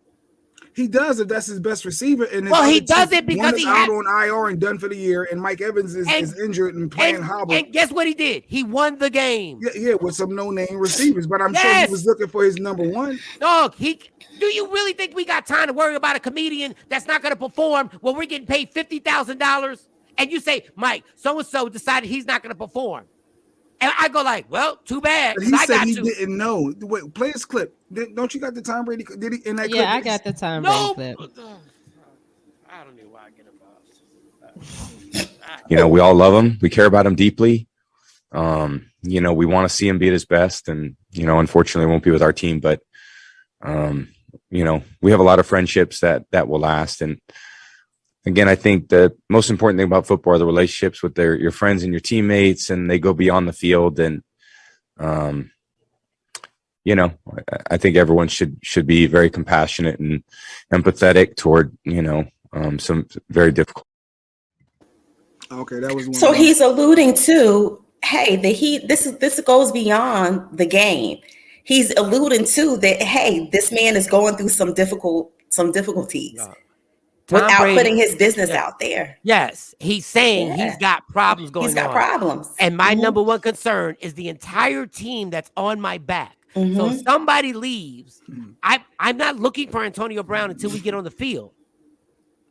He does if that's his best receiver. And he does it because he's out on IR and done for the year, and Mike Evans is injured and playing hobble. And guess what he did? He won the game. Yeah, with some no-name receivers. But I'm sure he was looking for his number one. Dog, do you really think we got time to worry about a comedian that's not going to perform when we're getting paid $50,000? And you say, Mike, so-and-so decided he's not going to perform. And I go like, well, too bad. But he said he didn't know. Wait, play his clip. Don't you got the Tom Brady? Did he in that clip? Yeah, I got the Tom Brady clip. I don't know why I get involved. You know, we all love him. We care about him deeply. You know, we want to see him be at his best. And, you know, unfortunately, it won't be with our team. But, you know, we have a lot of friendships that will last. And, again, I think the most important thing about football are the relationships with your friends and your teammates, and they go beyond the field. And, you know, I think everyone should be very compassionate and empathetic toward, you know, some very difficult. Okay, that was one. So he's alluding to, hey, this goes beyond the game. He's alluding to that, hey, this man is going through some difficulties. No. Without putting his business out there. Yes. He's saying he's got problems going on. He's got problems. And my number one concern is the entire team that's on my back. So if somebody leaves, I'm not looking for Antonio Brown until we get on the field.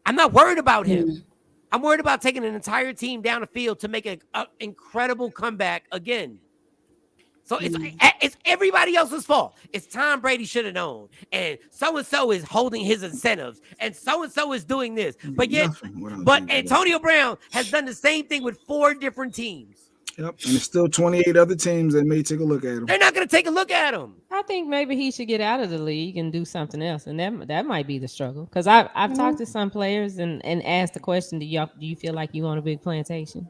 I'm not worried about him. I'm worried about taking an entire team down the field to make an incredible comeback again. So it's everybody else's fault. It's Tom Brady should have known. And so-and-so is holding his incentives. And so-and-so is doing this. But Antonio Brown has done the same thing with 4 different teams. Yep. And there's still 28 other teams that may take a look at him. They're not going to take a look at him. I think maybe he should get out of the league and do something else. And that might be the struggle. Because I've talked to some players and asked the question, do you feel like you on a big plantation?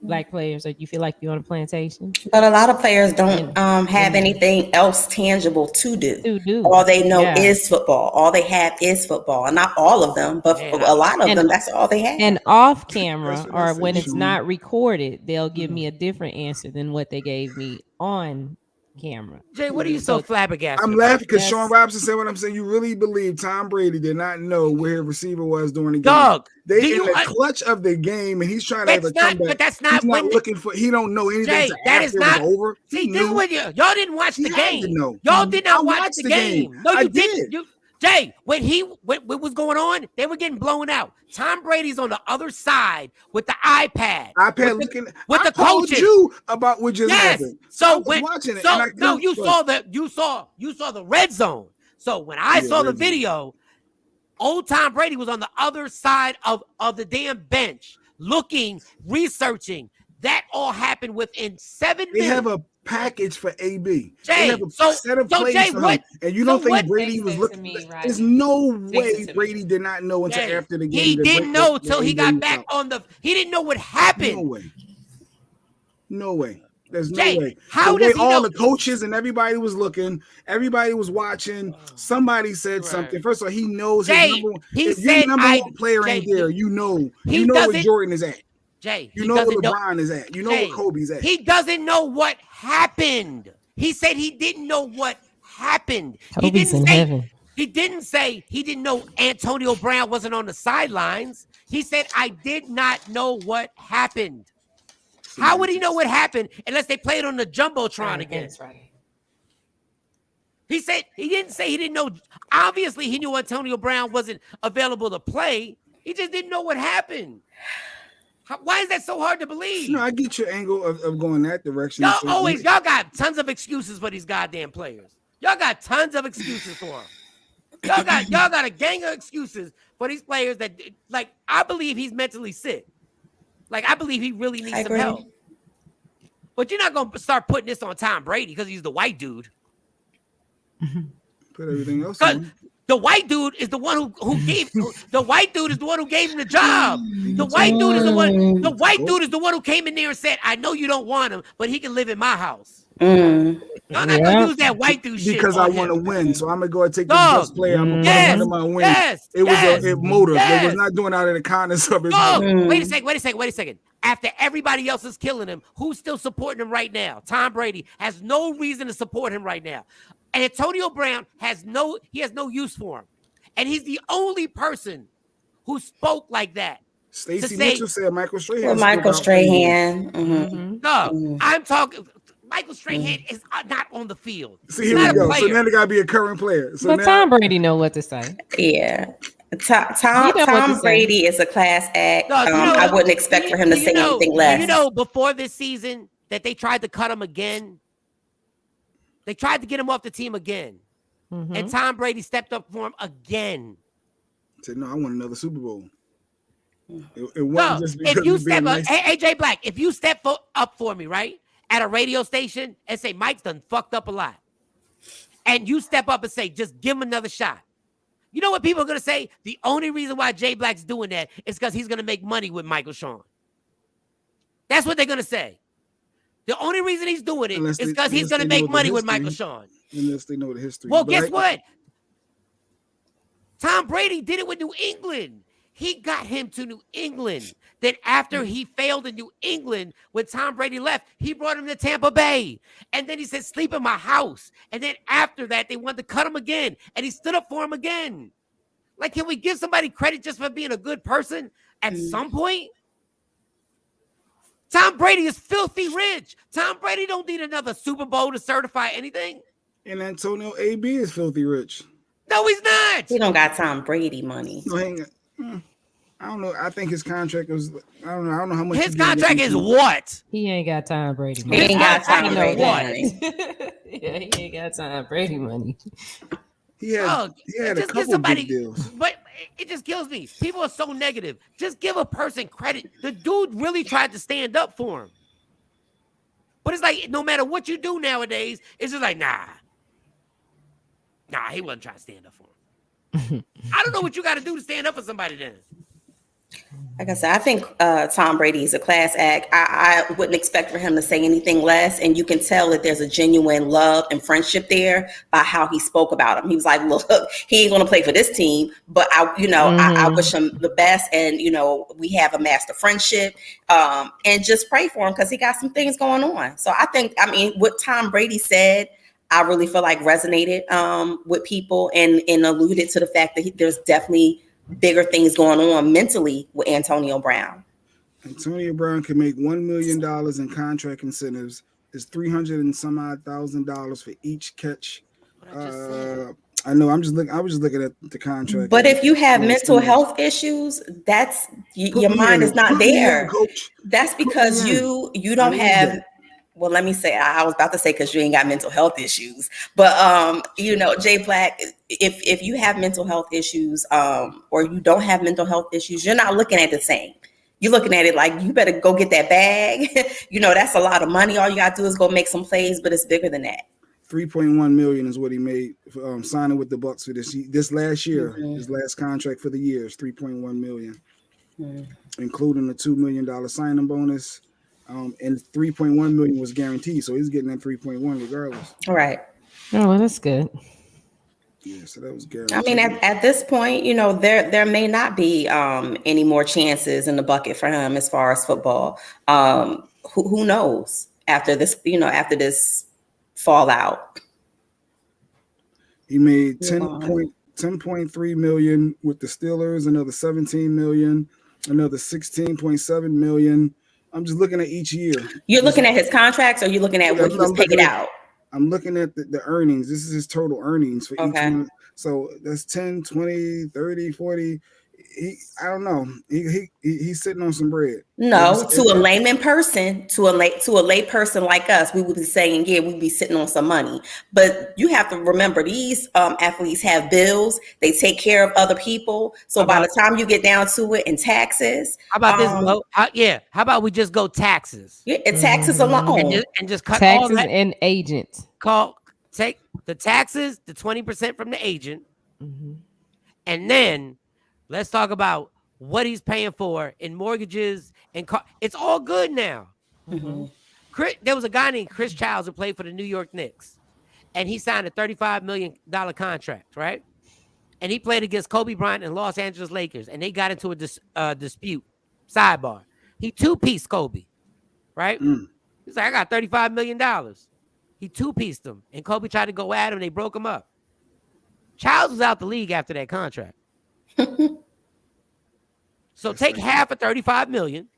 Black players, or you feel like you're on a plantation? But a lot of players don't have anything else tangible to do. All they know is football. All they have is football. And not all of them, but a lot of them, that's all they have. And off camera, or when it's not recorded, they'll give me a different answer than what they gave me on camera. Jay, what are you so flabbergasted? I'm laughing because Sean Robinson said what I'm saying. You really believe Tom Brady did not know where his receiver was during the game? Dog, they in the clutch of the game, and he's trying to have a comeback. But that's not he's not looking for. He don't know anything. Jay, that is not over. See, this is what y'all didn't watch the game. Y'all did not watch the game. No, you didn't. Jay, when what was going on, they were getting blown out. Tom Brady's on the other side with the iPad looking with the coaches. You about what just happened. So when watching it, you saw the red zone. So when I saw the video, old Tom Brady was on the other side of the damn bench, looking, researching. That all happened within 7 minutes. They have a package for AB. Jay, they have a set of plays for him. And you don't think Brady was looking? There's no way Brady did not know until after the game. He didn't know until he got back on the. He didn't know what happened. No way. There's no way. How does he know? All the coaches and everybody was looking. Everybody was watching. Somebody said something. First of all, he knows his number one. If your number one player ain't there, you know where Jordan is at. Jay, you know where LeBron is at. You know where Kobe's at. He doesn't know what happened. He said he didn't know what happened. Kobe's in heaven. He didn't say he didn't know Antonio Brown wasn't on the sidelines. He said, I did not know what happened. How would he know what happened unless they played on the Jumbotron again? That's right. He said he didn't say he didn't know. Obviously, he knew Antonio Brown wasn't available to play. He just didn't know what happened. Why is that so hard to believe? No, I get your angle of going that direction. Y'all got tons of excuses for these goddamn players. Y'all got tons of excuses for them. Y'all got a gang of excuses for these players that, like, I believe he's mentally sick. Like, I believe he really needs some help. But you're not gonna start putting this on Tom Brady because he's the white dude. Put everything else on. The white dude is the one who gave the white dude is the one who gave him the job. The white dude is the one. The white dude is the one who came in there and said, "I know you don't want him, but he can live in my house." Y'all not gonna use that white dude shit because I want to win. So I'm gonna go and take the best player. I'm gonna put him under my wing. It was a motive. It was not doing out of the kindness of his heart. Wait a second. After everybody else is killing him, who's still supporting him right now? Tom Brady has no reason to support him right now. Antonio Brown has no use for him. And he's the only person who spoke like that. Stacey Mitchell said Michael Strahan. Michael Strahan. No, I'm talking. Michael Strahan is not on the field. See, here we go. So now they gotta be a current player. So but Tom Brady know what to say. Yeah. Tom Brady is a class act. No, I wouldn't expect for him to say anything less. You know, before this season that they tried to cut him again. They tried to get him off the team again. And Tom Brady stepped up for him again. Said, no, I want another Super Bowl. It wasn't just because if you step up, hey, AJ Black, if you step up for me, right, at a radio station and say, Mike's done fucked up a lot, and you step up and say, just give him another shot. You know what people are going to say? The only reason why Jay Black's doing that is because he's going to make money with Michael Shawn. That's what they're going to say. The only reason he's doing it is because he's going to make money with Michael Shawn. Unless they know the history. Well, guess what? Tom Brady did it with New England. He got him to New England. Then after he failed in New England, when Tom Brady left, he brought him to Tampa Bay. And then he said, sleep in my house. And then after that, they wanted to cut him again. And he stood up for him again. Like, can we give somebody credit just for being a good person at some point? Tom Brady is filthy rich. Tom Brady don't need another Super Bowl to certify anything. And Antonio AB is filthy rich. No, he's not. He don't got Tom Brady money. No, I don't know. I think his contract was. I don't know how much. His contract is what? He ain't got Tom Brady money. He ain't got Tom Brady money. Yeah, he ain't got Tom Brady money. He had a couple big deals. But it just kills me. People are so negative. Just give a person credit. The dude really tried to stand up for him. But it's like, no matter what you do nowadays, it's just like, nah, he wasn't trying to stand up for him. I don't know what you got to do to stand up for somebody then. Like I said, I think Tom Brady is a class act. I wouldn't expect for him to say anything less. And you can tell that there's a genuine love and friendship there by how he spoke about him. He was like, look, he ain't going to play for this team, but I wish him the best. And, we have a master friendship and just pray for him because he got some things going on. So what Tom Brady said, I really feel like resonated with people and alluded to the fact that there's definitely bigger things going on mentally with Antonio Brown. Antonio Brown can make $1 million in contract incentives. It's $300 and some odd $1,000 for each catch. I know. I was just looking at the contract. But if you have mental health issues, that's your mind is not there. That's because you don't have. Well, let me say, I was about to say because you ain't got mental health issues, but Jay Black, if you have mental health issues or you don't have mental health issues, you're not looking at it the same. You're looking at it like you better go get that bag. That's a lot of money. All you got to do is go make some plays, but it's bigger than that. $3.1 million is what he made signing with the Bucs for this last year. Mm-hmm. His last contract for the year is $3.1 million, including a $2 million signing bonus. And $3.1 million was guaranteed, so he's getting that 3.1 regardless. All right. Oh, well, that's good. Yeah, so that was guaranteed. I mean, at this point, there may not be any more chances in the bucket for him as far as football. Who knows after this? After this fallout, he made $10.3 million with the Steelers, another $17 million, another $16.7 million. I'm just looking at each year. You're looking at his contracts, or you're looking at what he was paid out? I'm looking at the earnings. This is his total earnings for each one. So that's 10, 20, 30, 40. I don't know. He's sitting on some bread. No, to a layman person, to a lay person like us, we would be saying, yeah, we'd be sitting on some money. But you have to remember, these athletes have bills. They take care of other people. So by the time you get down to it, and taxes. How about this, Mo? How about we just go taxes? Yeah, taxes alone, and just cut taxes all that and agents. Take the taxes, the 20% from the agent, Mm-hmm. and then let's talk about what he's paying for in mortgages and car. It's all good now. Mm-hmm. There was a guy named Chris Childs who played for the New York Knicks, and he signed a $35 million contract, right? And he played against Kobe Bryant and Los Angeles Lakers, and they got into a dispute. Sidebar. He two-pieced Kobe, right? He's like, I got $35 million. He two-pieced him, and Kobe tried to go at him. They broke him up. Childs was out the league after that contract. So take half of $35 million,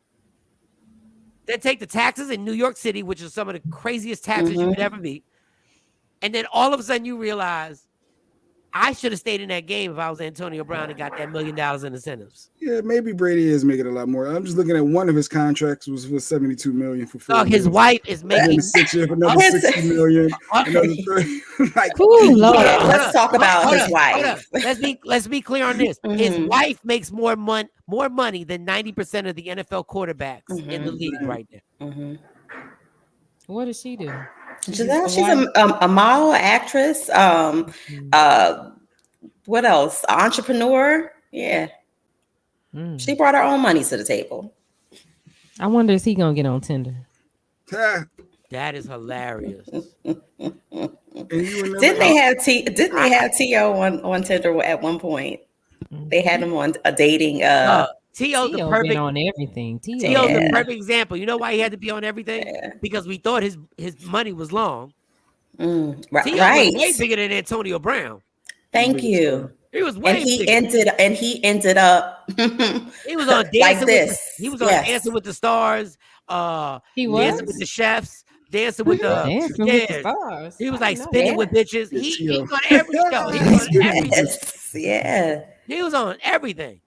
then take the taxes in New York City, which is some of the craziest taxes you could ever meet, and then all of a sudden you realize, I should have stayed in that game if I was Antonio Brown and got that $1 million in incentives. Yeah, maybe Brady is making a lot more. I'm just looking at one of his contracts was for $72 million for 4 years. His wife is making 6 years for another $60 million. Another 30. Like, let's talk about his wife. Let's be clear on this. His wife makes more money than 90% of the NFL quarterbacks in the league right now. What does she do? She's a model, actress. What else? Entrepreneur. Yeah. She brought her own money to the table. I wonder is he gonna get on Tinder? That is hilarious. Didn't they have T.O. on Tinder at one point? They had him on a dating. T.O.'s the perfect on everything. T.O.'s the perfect example. You know why he had to be on everything? Yeah. Because we thought his money was long. Right. T.O. was way bigger than Antonio Brown. Thank you. He was way he ended up he was on Dancing like this. He was on Dancing with the Stars. He was Dancing with the Chefs. Dancing with the Stars. He was like spinning with bitches. He was on every show. He was on everything. Yeah. He was on everything.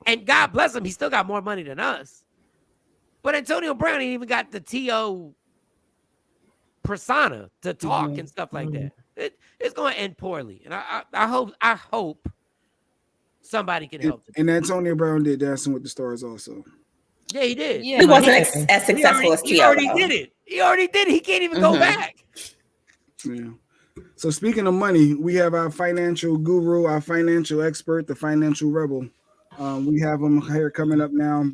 And God bless him, he still got more money than us. But Antonio Brown ain't even got the T.O. persona to talk and stuff like that. It's going to end poorly. And I hope somebody can help him. And Antonio Brown did Dancing with the Stars also. Yeah, he did. Yeah, he wasn't as successful as T.O. He already did it. He can't even go back. Yeah. So speaking of money, we have our financial guru, our financial expert, the financial rebel. We have him here coming up now,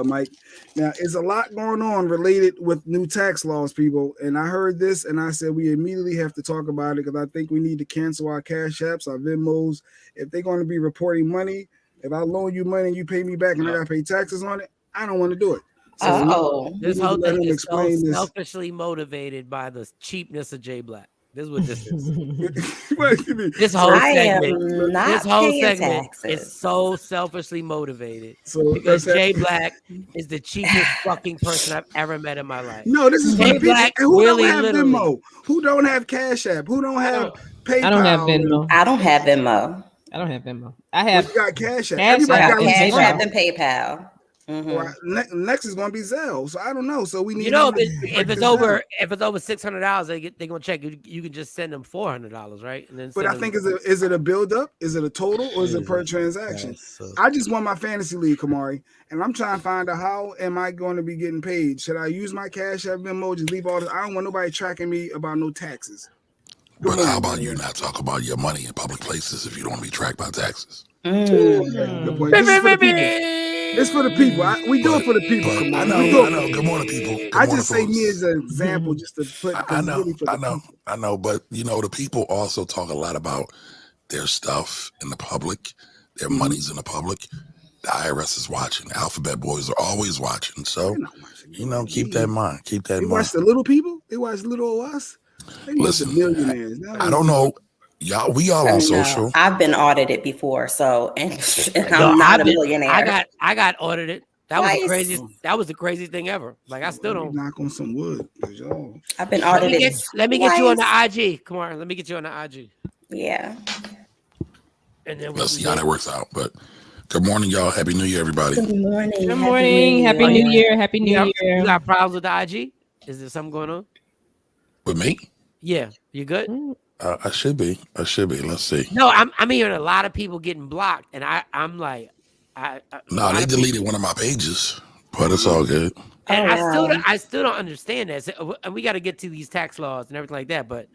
Mike. Now, there's a lot going on related with new tax laws, people. And I heard this and I said we immediately have to talk about it because I think we need to cancel our Cash Apps, our Venmos. If they're going to be reporting money, if I loan you money and you pay me back and I got to pay taxes on it, I don't want to do it. So this whole thing is so selfishly motivated by the cheapness of Jay Black. This is what this is. This whole segment is so selfishly motivated because Jay Black is the cheapest fucking person I've ever met in my life. No, this is Jay Black. Who don't have Venmo? Who don't have Cash App? Who don't have PayPal? I don't have Venmo. I don't have Venmo. I have. You got Cash App. Everybody got Cash App and PayPal. Next is going to be Zelle, so I don't know. So we need, if it's over $600, they're gonna check. You can just send them $400, right? And then, but I think is it a build up? Is it a total or is it per transaction? I just won my fantasy league, Kamari, and I'm trying to find out how am I going to be getting paid? Should I use my Cash App, Venmo, just leave all this? I don't want nobody tracking me about no taxes. But how about you not talk about your money in public places if you don't want to be tracked by taxes? Good point. It's for the people. We do it for the people. I know. Good morning, people. I just say me as an example, just to put. I know. But the people also talk a lot about their stuff in the public. Their money's in the public. The IRS is watching. The Alphabet Boys are always watching. So, keep that in mind. They watch the little people. They watch little us. Listen, I don't know. Y'all, we all on social. I've been audited before, so and I'm not a millionaire. I got audited. That was the craziest. That was the craziest thing ever. Like I still don't knock on some wood. I've been audited. Let me get you on the IG. Come on, let me get you on the IG. Yeah. And then let's see how that works out. But good morning, y'all. Happy New Year, everybody. Good morning. Good morning. Happy New Year. Happy New Year. You got problems with the IG? Is there something going on? With me? Yeah. You good? I should be. Let's see. No, I'm hearing a lot of people getting blocked, and I'm like, no, they deleted one of my pages, but it's all good. And I still don't understand that. So, and we got to get to these tax laws and everything like that. But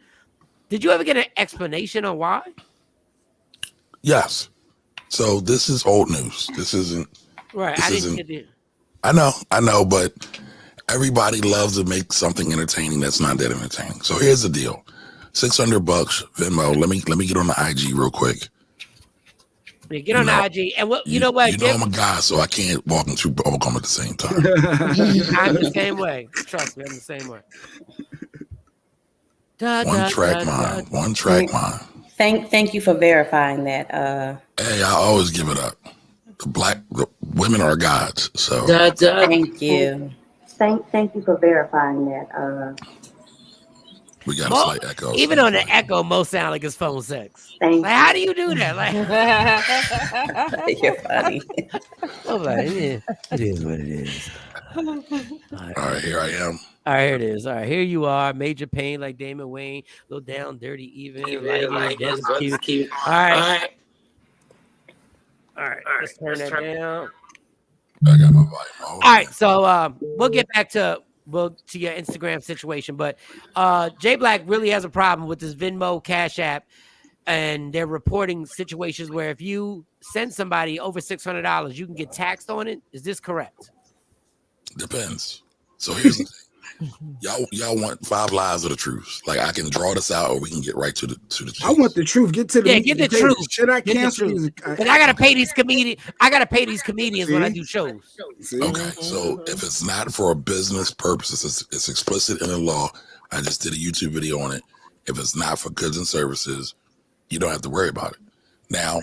did you ever get an explanation on why? Yes. So this is old news. This isn't right. This I didn't isn't, get it. I know, but everybody loves to make something entertaining that's not that entertaining. So here's the deal: $600 Venmo. Let me get on the IG real quick. Yeah, get on the IG, and you know what? You know I'm a guy, so I can't walk and chew bubblegum at the same time. I'm the same way. Trust me, I'm the same way. One track mind. Thank you for verifying that. Hey, I always give it up. The women are gods. So thank you. Thank you for verifying that. We got a slight echo. Even on the echo, most sound like it's phone sex. Like, how do you do that? Like, you're funny. I'm like, yeah, it is what it is. All right, here I am. All right, here it is. All right, here you are. Major pain like Damon Wayne. Little down, dirty, even. Like cute. All right. Let's turn that down. I got my volume. All right, so we'll get back to your Instagram situation, but J Black really has a problem with this Venmo Cash App, and they're reporting situations where if you send somebody over $600, you can get taxed on it. Is this correct? Depends. So here's the thing. Y'all want 5 lies or the truth? Like, I can draw this out, or we can get right to the truth. I want the truth. Get to the get the truth. Should I cancel these? Because I gotta pay these comedians. I gotta pay these comedians when I do shows. Okay, so if it's not for a business purpose, it's explicit in the law. I just did a YouTube video on it. If it's not for goods and services, you don't have to worry about it. Now,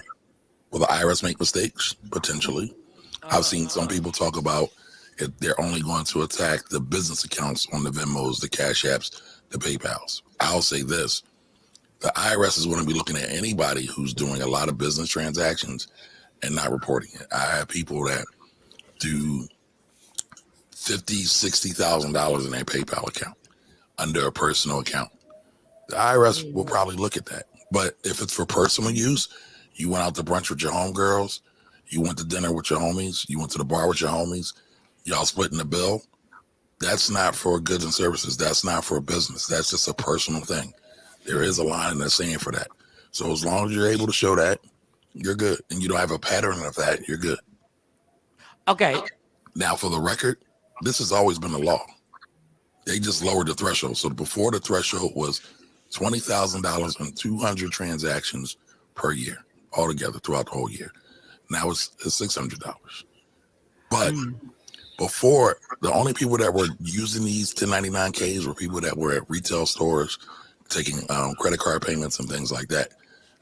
will the IRS make mistakes? Potentially. I've seen some people talk about if they're only going to attack the business accounts on the Venmos, the Cash Apps, the PayPals. I'll say this: the IRS is going to be looking at anybody who's doing a lot of business transactions and not reporting it. I have people that do $50,000, $60,000 in their PayPal account under a personal account. The IRS will probably look at that. But if it's for personal use, you went out to brunch with your homegirls, you went to dinner with your homies, you went to the bar with your homies, y'all splitting the bill, that's not for goods and services. That's not for a business. That's just a personal thing. There is a line that's saying for that. So as long as you're able to show that, you're good. And you don't have a pattern of that, you're good. Okay. Now, for the record, this has always been the law. They just lowered the threshold. So before, the threshold was $20,000 and 200 transactions per year, altogether throughout the whole year. Now it's $600. But before, the only people that were using these 1099Ks were people that were at retail stores taking credit card payments and things like that.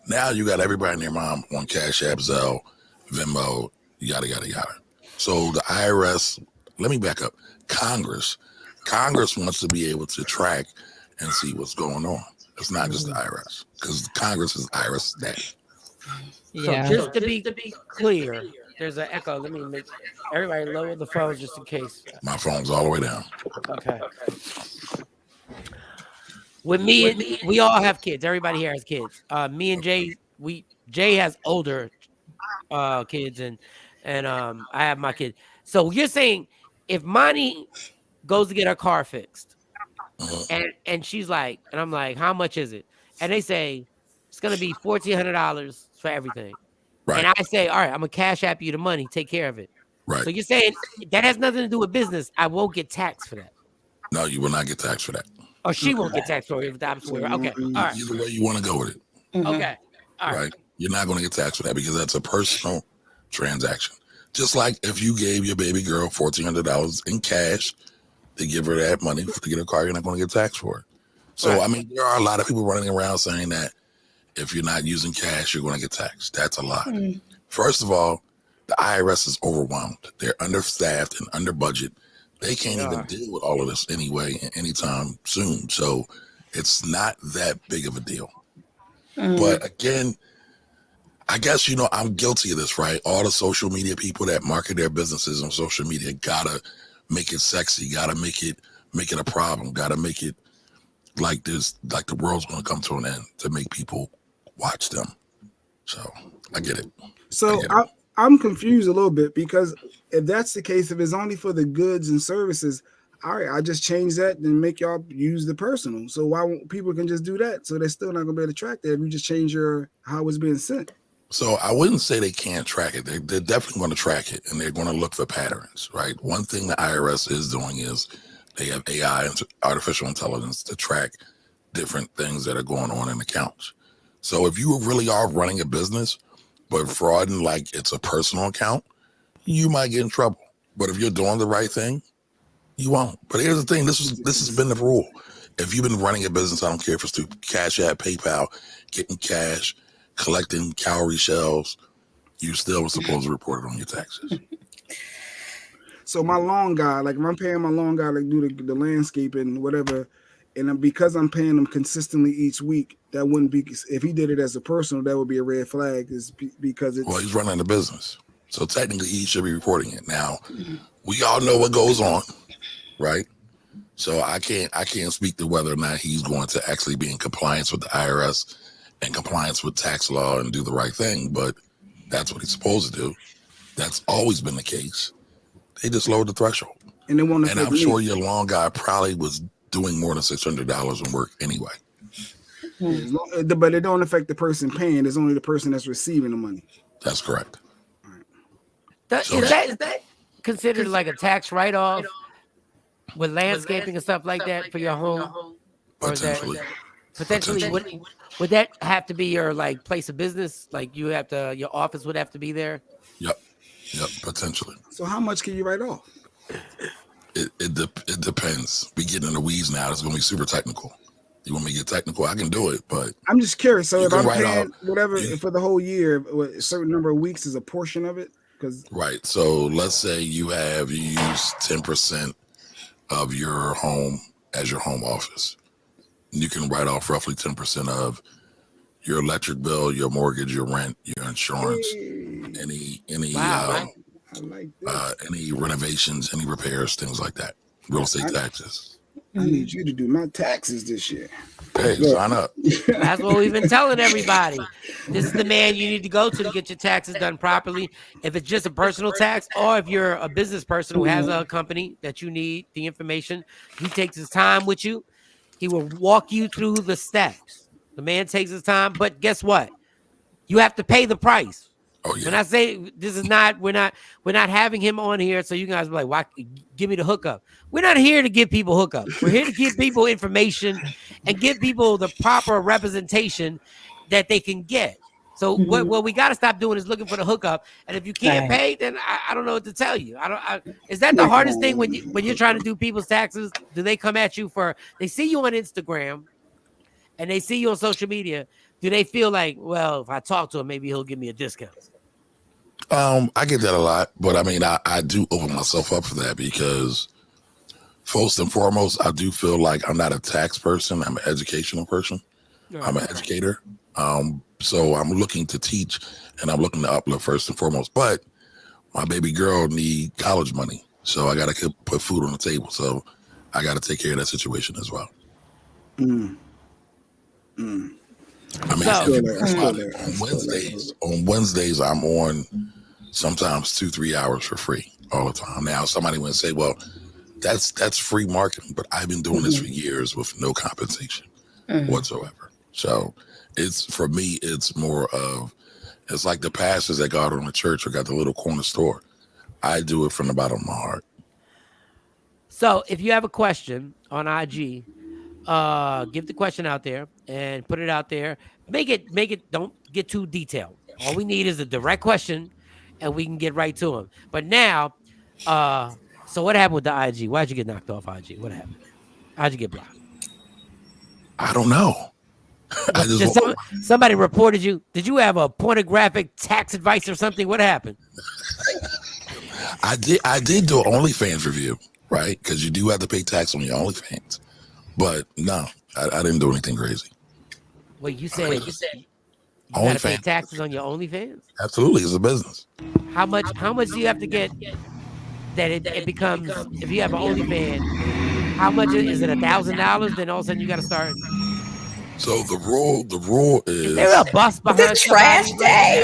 Now you got everybody and their mom on Cash App, Zelle, Venmo, yada, yada, yada. So the IRS, let me back up. Congress wants to be able to track and see what's going on. It's not just the IRS, because Congress is IRS daddy. Yeah. So just to be clear, there's an echo. Let me make everybody lower the phone just in case. My phone's all the way down. Okay. With me, we all have kids. Everybody here has kids. Me and Jay, Jay has older kids, and I have my kids. So you're saying if Monty goes to get her car fixed, and she's like, and I'm like, how much is it? And they say it's gonna be $1,400 for everything. Right. And I say, all right, I'm gonna Cash App you the money, take care of it. Right. So you're saying that has nothing to do with business. I won't get taxed for that. No, you will not get taxed for that. Or she won't get taxed for it if that's where. Okay. All right. Either way you want to go with it. Okay. All right. You're not going to get taxed for that because that's a personal transaction. Just like if you gave your baby girl $1,400 in cash to give her that money to get a car, you're not going to get taxed for it. So, right. I mean, there are a lot of people running around saying that if you're not using cash, you're going to get taxed. That's a lie. First of all, the IRS is overwhelmed. They're understaffed and under budget. They can't even deal with all of this anyway, anytime soon. So it's not that big of a deal. But again, I guess, I'm guilty of this, right? All the social media people that market their businesses on social media gotta make it sexy, gotta make it a problem, gotta make it like the world's gonna come to an end to make people watch them. So I get it. So I'm confused a little bit, because if that's the case, if it's only for the goods and services, all right, I just change that and make y'all use the personal. So why won't people can just do that? So they're still not gonna be able to track that if you just change how it's being sent. So I wouldn't say they can't track it. They're definitely going to track it, and they're going to look for patterns, right? One thing the IRS is doing is they have AI, artificial intelligence, to track different things that are going on in accounts. So if you really are running a business, but frauding like it's a personal account, you might get in trouble. But if you're doing the right thing, you won't. But here's the thing: this has been the rule. If you've been running a business, I don't care if it's through Cash App, PayPal, getting cash, collecting cowrie shells, you still were supposed to report it on your taxes. So my lawn guy, like if I'm paying my lawn guy to do the landscaping, whatever, and because I'm paying him consistently each week, that wouldn't be, if he did it as a personal, that would be a red flag, because it's... Well, he's running a business. So technically he should be reporting it. Now, we all know what goes on, right? So I can't speak to whether or not he's going to actually be in compliance with the IRS and compliance with tax law and do the right thing, but that's what he's supposed to do. That's always been the case. They just lowered the threshold. And they want to. And I'm sure your lawn guy probably was doing more than $600 in work anyway. But it don't affect the person paying. It's only the person that's receiving the money. That's correct. Is that considered like a tax write-off with landscaping and stuff like that for your home? Potentially. Potentially, would that have to be your like place of business? Like your office would have to be there? Yep, potentially. So how much can you write off? It depends. We get in the weeds now. It's going to be super technical. You want me to get technical? I can do it, but I'm just curious. So if I'm paying off, for the whole year, a certain number of weeks is a portion of it? Right. So let's say you use 10% of your home as your home office. You can write off roughly 10% of your electric bill, your mortgage, your rent, your insurance, any renovations, any repairs, things like that. Real estate taxes. I need you to do my taxes this year. Hey, sign up. That's what we've been telling everybody. This is the man you need to go to get your taxes done properly. If it's just a personal tax, or if you're a business person who has a company that you need the information, he takes his time with you. He will walk you through the steps. The man takes his time, but guess what? You have to pay the price. Oh, yeah. When I say this is not, we're not having him on here so you guys be like, why give me the hookup? We're not here to give people hookups. We're here to give people information and give people the proper representation that they can get. So what we got to stop doing is looking for the hookup. And if you can't pay, then I don't know what to tell you. Is that the hardest thing when you're trying to do people's taxes? Do they come at you they see you on Instagram and they see you on social media? Do they feel like, well, if I talk to him, maybe he'll give me a discount? I get that a lot, but I mean, I do open myself up for that because first and foremost, I do feel like I'm not a tax person. I'm an educational person. Right. I'm an educator. So I'm looking to teach and I'm looking to uplift first and foremost, but my baby girl need college money. So I got to put food on the table. So I got to take care of that situation as well. I mean, on Wednesdays, I'm on sometimes 2-3 hours for free all the time. Now, somebody would say, well, that's free marketing, but I've been doing this for years with no compensation whatsoever. So for me, it's more of, it's like the pastors that got on the church or got the little corner store. I do it from the bottom of my heart. So if you have a question on IG, give the question out there and put it out there. Make it, don't get too detailed. All we need is a direct question and we can get right to them. But now, so what happened with the IG? Why'd you get knocked off IG? What happened? How'd you get blocked? I don't know. Somebody reported you. Did you have a pornographic tax advice or something? What happened? I did do an OnlyFans review, right? Because you do have to pay tax on your OnlyFans. But no, I didn't do anything crazy. Wait, you said You got to pay taxes on your OnlyFans? Absolutely, it's a business. How much do you have to get that it becomes, if you have an OnlyFans, how much is it, $1,000? Then all of a sudden you got to start. So the rule is there a bus behind Is it trash day?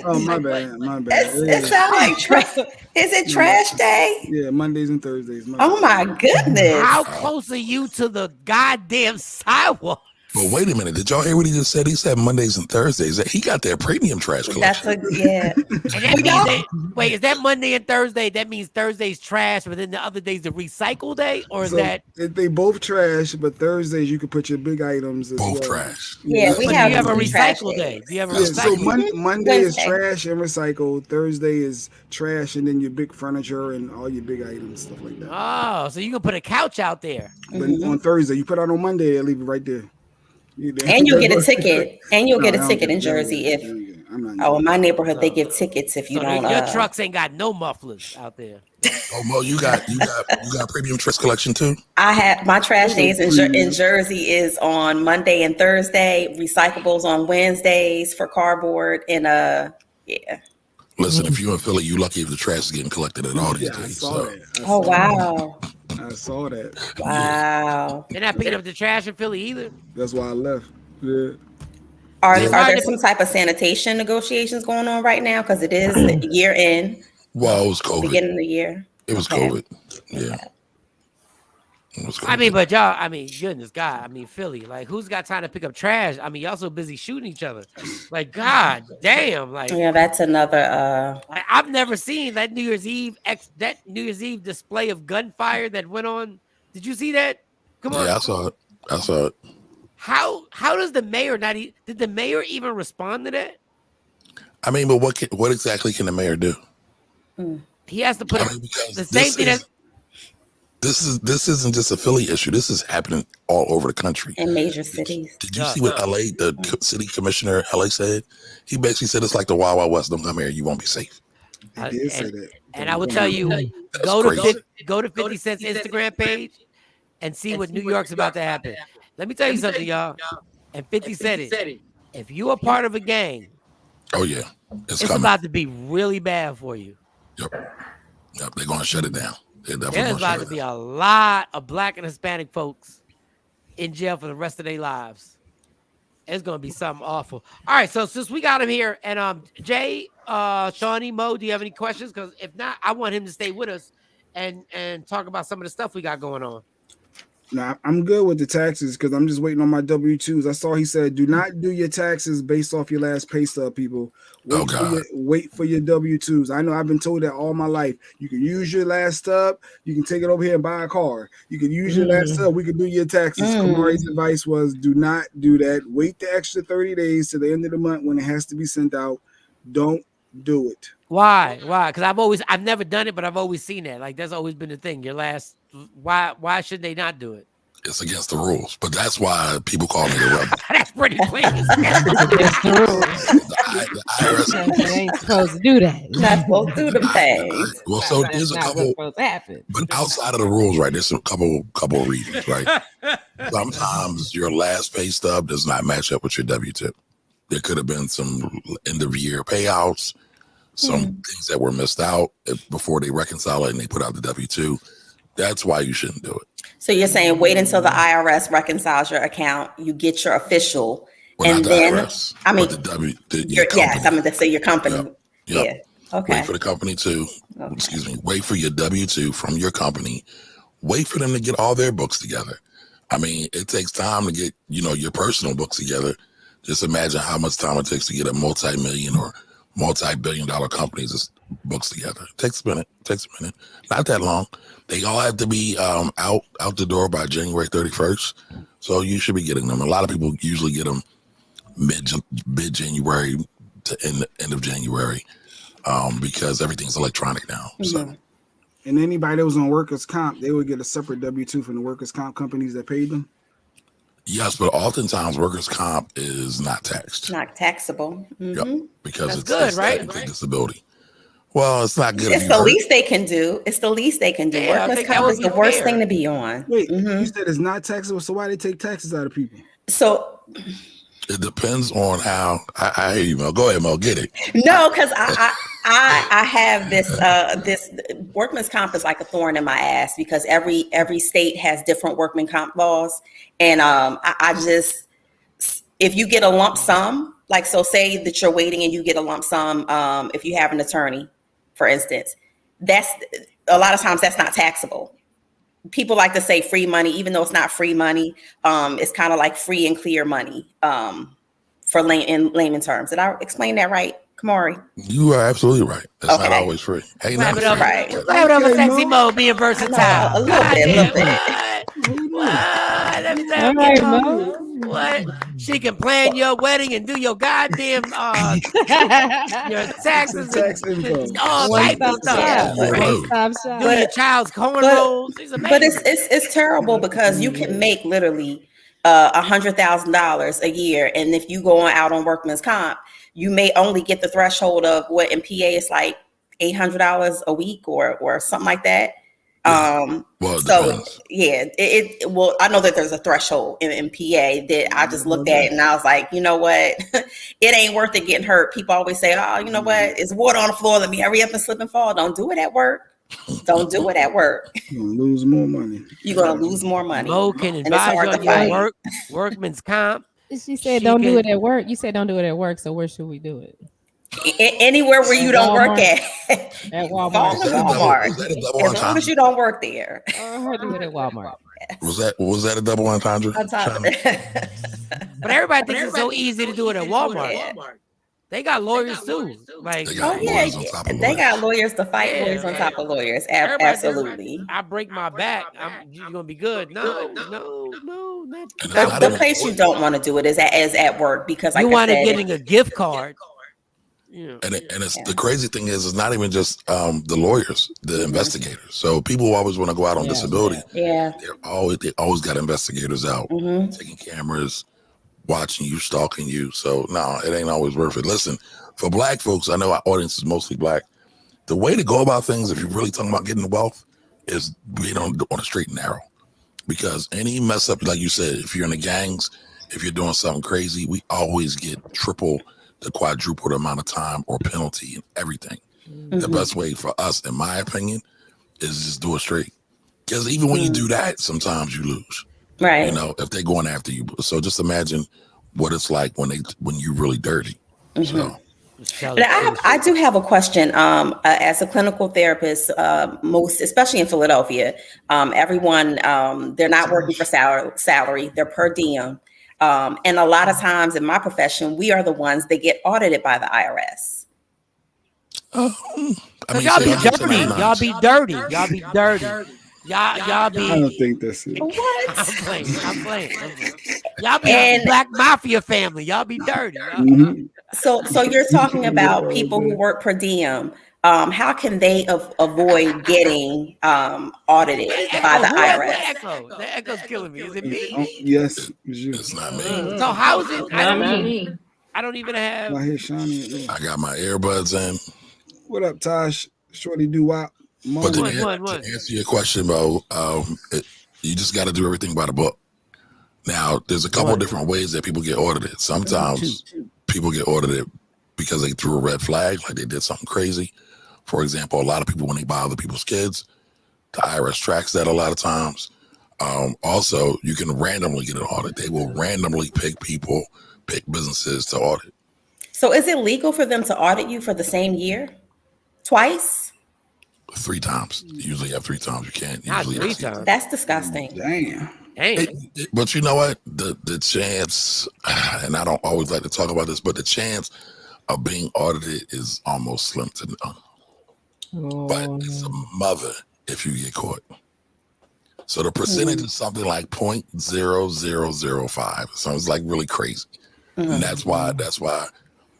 Oh, my bad. It sounds like trash. Is it trash day? Yeah, Mondays and Thursdays. Oh my goodness! How close are you to the goddamn sidewalk? But wait a minute, did y'all hear what he just said? He said Mondays and Thursdays. He got their premium trash collection. Yeah. And that means wait, is that Monday and Thursday? That means Thursday's trash, but then the other day's the recycle day, or is that they both trash? But Thursdays you can put your big items as both well. Trash. Yeah, you have a recycle day. You have a recycle. So Monday is trash and recycle. Thursday is trash, and then your big furniture and all your big items, stuff like that. Oh, so you can put a couch out there. But on Thursday, you put it out on Monday, they leave it right there. And you'll get a ticket. And you'll get a ticket in Jersey if. In my neighborhood, they give tickets if you don't. Your trucks ain't got no mufflers out there. Oh, Mo, you got premium trash collection too? I have my trash days in Jersey is on Monday and Thursday. Recyclables on Wednesdays for cardboard and yeah. Listen, if you're in Philly, you lucky if the trash is getting collected at all these days. Oh wow. I saw that. Wow. They're not picking up the trash in Philly either. That's why I left. Yeah. Are there some type of sanitation negotiations going on right now? Because it is year end. Well, it was COVID. Beginning of the year. It was COVID. Yeah. I mean, but y'all, goodness God, Philly, like, who's got time to pick up trash? Y'all so busy shooting each other. Like, God damn. Like, yeah, that's another. I've never seen that New Year's Eve display of gunfire that went on. Did you see that? Come on. Yeah, I saw it. How does the mayor did the mayor even respond to that? I mean, but what exactly can the mayor do? He has to put the same thing as. This isn't just a Philly issue. This is happening all over the country. In major cities. Did you see what LA, the city commissioner LA said? He basically said it's like the Wild Wild West. Don't come here, you won't be safe. He did say that. And I will tell you, go to 50 Cent's Instagram page and see what New York's about to happen. Let me tell you something, y'all. And 50 said it. If you are part of a gang, oh yeah, it's about to be really bad for you. Yep, they're gonna shut it down. There's about to be a lot of Black and Hispanic folks in jail for the rest of their lives. It's gonna be something awful. All right, so since we got him here, and Jay, Shawnee, Mo, do you have any questions? Because if not, I want him to stay with us and talk about some of the stuff we got going on. Nah, I'm good with the taxes because I'm just waiting on my W-2s. I saw he said, do not do your taxes based off your last pay stub, people. Wait for your W-2s. I know I've been told that all my life. You can use your last stub. You can take it over here and buy a car. You can use your last stub. We can do your taxes. Kamari's advice was do not do that. Wait the extra 30 days to the end of the month when it has to be sent out. Don't do it. Why? Because I've never done it, but I've always seen that. Like, that's always been the thing. Your last, why should they not do it? It's against the rules, but that's why people call me the rebel. That's pretty clear. Against the rules. They ain't supposed to do that. Not supposed to do them things. Well, so there's a couple. But outside of the rules, right? There's a couple of reasons, right? Sometimes your last pay stub does not match up with your W-2. There could have been some end of year payouts, some things that were missed out before they reconcile it and they put out the W-2. That's why you shouldn't do it. So you're saying wait until the IRS reconciles your account, you get your official, and then IRS, I mean, yes, I'm going to say your company. Yep. Yeah. Okay. Wait for the company to, excuse me, wait for your W-2 from your company. Wait for them to get all their books together. I mean, it takes time to get, your personal books together. Just imagine how much time it takes to get a multi-million or multi-billion-dollar company's books together. It takes a minute. Not that long. They all have to be out the door by January 31st. So you should be getting them. A lot of people usually get them mid-January to end of January because everything's electronic now. So. And anybody that was on workers' comp, they would get a separate W-2 from the workers' comp companies that paid them? Yes, but oftentimes workers' comp is not taxed. Not taxable. Yep, because it's good, right? Disability. Well, it's not good. It's the least they can do. Yeah, workers' comp is the worst thing to be on. Wait, you said it's not taxable, so why they take taxes out of people? So It depends on how. I hear you, Mo. Go ahead, Mo. Get it. No, because I have this workman's comp is like a thorn in my ass because every state has different workman comp laws, and I just, if you get a lump sum, like, so say that you're waiting and you get a lump sum, if you have an attorney, for instance, that's a lot of times that's not taxable. People like to say free money, even though it's not free money. It's kind of like free and clear money, in layman terms. Did I explain that right, Kamari? You are absolutely right. That's not always free. Hey, Clap it not up, free. right? Clap it up for Sexy Mo being versatile. A little bit. What? Let me tell All you, right, Mo. Mo. What? She can plan your wedding and do your goddamn your taxes Tax info. and all types of stuff. One-stop Do your child's cornrows. It's amazing. But it's terrible because you can make literally $100,000 a year, and if you go out on workman's comp, you may only get the threshold of what in PA is like $800 a week or something like that. Well, it so depends. yeah, well, I know that there's a threshold in PA that I just looked at and I was like, you know what, it ain't worth it getting hurt. People always say, oh, you know what, it's water on the floor. Let me hurry up and slip and fall. Don't do it at work. Don't do it at work. You're gonna lose more money. You're gonna lose more money. Mo can advise you on your workman's comp. She said, "Don't do it at work." You said, "Don't do it at work." So where should we do it? Anywhere where you don't work at. At Walmart. As long as you don't work there. I do it at Walmart. Was that a double entendre? But everybody thinks it's so easy to do it at Walmart. They got lawyers too. Like, they got lawyers to fight lawyers on top of lawyers. Absolutely. I break my back. You're gonna be good. No. The place you don't want to do it is at work because you want to getting a gift card. Yeah. And it's the crazy thing is it's not even just the lawyers, the investigators. So people who always want to go out on disability. Yeah. They always got investigators out taking cameras, watching you, stalking you. So no, it ain't always worth it. Listen, for Black folks, I know our audience is mostly Black. The way to go about things, if you're really talking about getting the wealth, is being on a straight and narrow. Because any mess up, like you said, if you're in the gangs, if you're doing something crazy, we always get triple the quadruple amount of time or penalty and everything. The best way for us, in my opinion, is just do it straight. Because even when you do that, sometimes you lose. Right. You know, if they're going after you. So just imagine what it's like when you're really dirty. So. But I do have a question. As a clinical therapist, especially in Philadelphia, everyone, they're not working for salary, they're per diem. And a lot of times in my profession, we are the ones that get audited by the IRS. Y'all be dirty. Y'all be I don't think that's it. What? I'm playing. Y'all be a Black Mafia family. Y'all be dirty. So you're talking about people who work per diem. How can they avoid getting audited by the IRS? The echo's killing me. Is it me? Yes, it's not me. So how is it? I don't even have. I hear Shawnee. I got my earbuds in. What up, Tosh? Shorty do wop. But to answer your question, Mo, you just got to do everything by the book. Now, there's a couple of different ways that people get audited. Sometimes people get audited because they threw a red flag, like they did something crazy. For example, a lot of people, when they buy other people's kids, the IRS tracks that a lot of times. Also, you can randomly get an audit. They will randomly pick businesses to audit. So is it legal for them to audit you for the same year? Twice? 3 times. You usually have 3 times. You can't. Not 3 times. That's disgusting. Damn. But you know what? The chance, and I don't always like to talk about this, but the chance of being audited is almost slim to none. But it's a mother if you get caught. So the percentage is something like 0.0005. So it's like really crazy. And that's why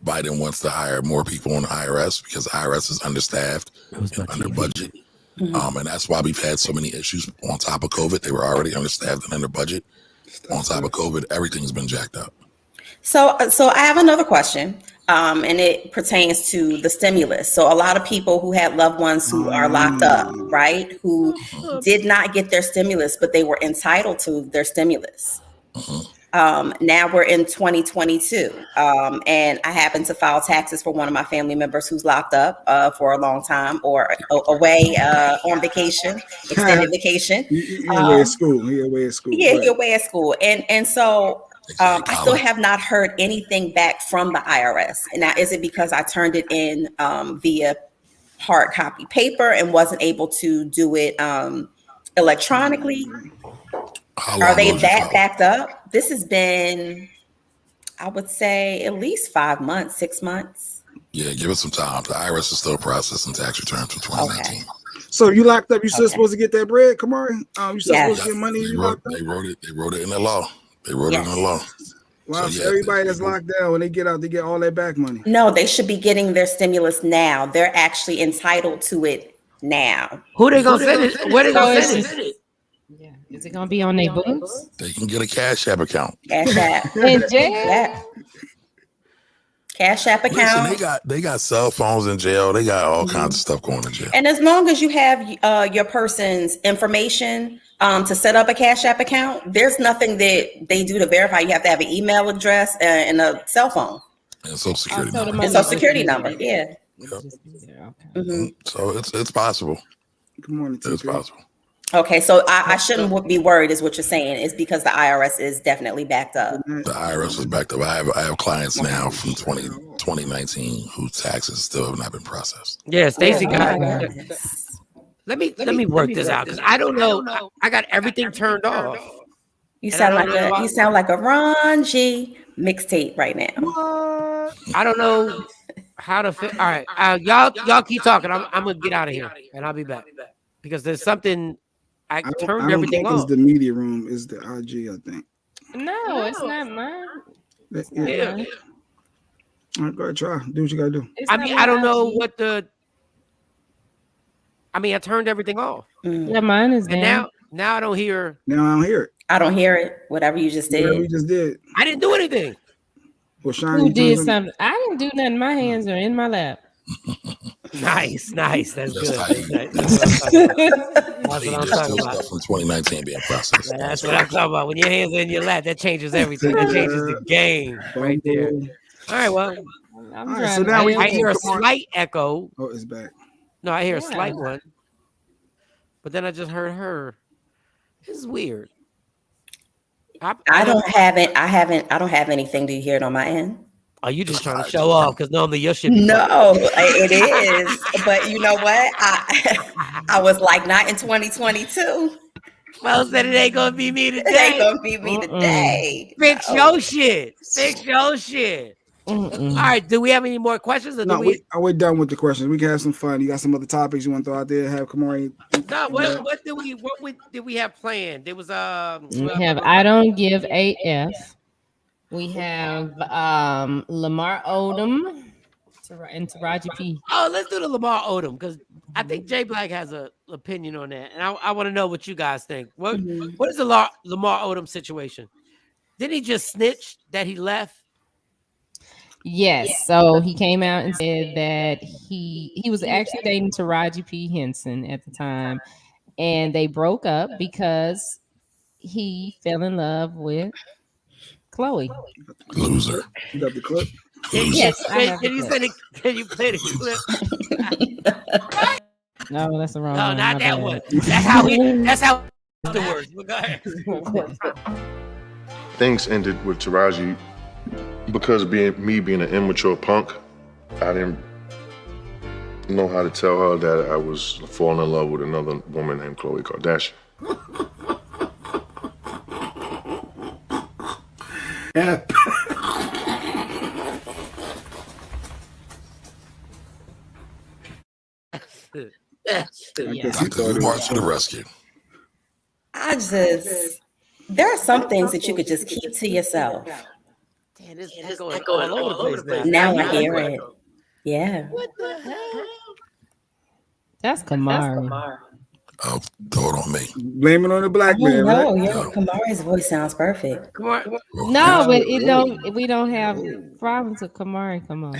Biden wants to hire more people on the IRS, because the IRS is understaffed and under budget. And that's why we've had so many issues on top of COVID. They were already understaffed and under budget. On top of COVID, everything's been jacked up. So I have another question, and it pertains to the stimulus. So a lot of people who had loved ones who are locked up, right, who did not get their stimulus, but they were entitled to their stimulus. Now we're in 2022, and I happen to file taxes for one of my family members who's locked up for a long time or away on vacation, extended vacation. He away at school. He away at school. Yeah, Right. he away at school, and so I still have not heard anything back from the IRS. And now, is it because I turned it in via hard copy paper and wasn't able to do it electronically? Are they that backed up? This has been, I would say, at least 5 months, 6 months. Yeah, give it some time. The IRS is still processing tax returns for 2019. Okay. So you locked up. You still supposed to get that bread, Kamari? You still supposed to get money? They wrote it in the law. They wrote it in the law. Wow, so everybody that's locked down, when they get out, they get all that back money. No, they should be getting their stimulus now. They're actually entitled to it now. Who they gonna send it? Where they gonna send it? Yeah, is it gonna be on their books? They can get a Cash App account. Cash App. In jail? Yeah. Cash App account. Listen, they got cell phones in jail. They got all kinds of stuff going in jail. And as long as you have your person's information to set up a Cash App account, there's nothing that they do to verify. You have to have an email address and a cell phone. And Social Security number. And Social Security number, yeah. Yep. So it's possible. Good morning, it's possible. Okay, so I shouldn't be worried, is what you're saying, is because the IRS is definitely backed up. The IRS is backed up. I have clients now from 2019 whose taxes still have not been processed. Yeah, Stacy got it. Let me work this out because I don't know. I got everything turned off. You sound like a Ron G mixtape right now. I don't know how to fit. All right, y'all keep talking. I'm gonna get out of here and I'll be back because there's something. I turned everything off. It's the media room. Is the IG, I think. No, it's not mine. Yeah. All right, go ahead, try. Do what you gotta do. I don't know what the. I turned everything off. Yeah, mine is. And now I don't hear. Now I don't hear it. I don't hear it. Whatever you just did. Whatever we just did. I didn't do anything. Well, Shawn, who did something? I didn't do nothing. My hands are in my lap. Nice. That's good. That's what I'm talking about. From 2019 being processed. That's what I'm talking about. When your hands are in your lap, that changes everything. That changes the game right there. All right, well. So now I hear a slight echo. Oh, it's back. No, I hear a slight one. But then I just heard her. This is weird. I don't have anything. Do you hear it on my end? Are you just trying to show off? Because normally your shit. No, it is. But you know what? I was like, not in 2022. Well, said it ain't gonna be me today. It ain't gonna be me today. Fix your shit. Fix your shit. All right. Do we have any more questions? Or we're done with the questions. We can have some fun. You got some other topics you want to throw out there? Have Kamari. No. What did we have planned? There was We have I Don't Give AF. We have Lamar Odom and Taraji P. Oh, let's do the Lamar Odom because I think Jay Black has an opinion on that, and I want to know what you guys think. What is the Lamar Odom situation? Didn't he just snitch that he left? Yes. So he came out and said that he was actually dating Taraji P. Henson at the time, and they broke up because he fell in love with Chloe. Loser. You got the clip? Yes. Can you play the clip? No, that's the wrong No, one. not My that bad. one. That's how afterwards. But go ahead. Things ended with Taraji because me being an immature punk. I didn't know how to tell her that I was falling in love with another woman named Khloe Kardashian. Yeah. March to the rescue. There are some things that you could just keep to yourself. Damn, this is going all over the place now. I hear it. Yeah. What the hell? That's Kamari. Oh, throw it on me. Blame it on the black man, right? Kamari's voice sounds perfect. No, but we don't have problems with Kamari. Come on.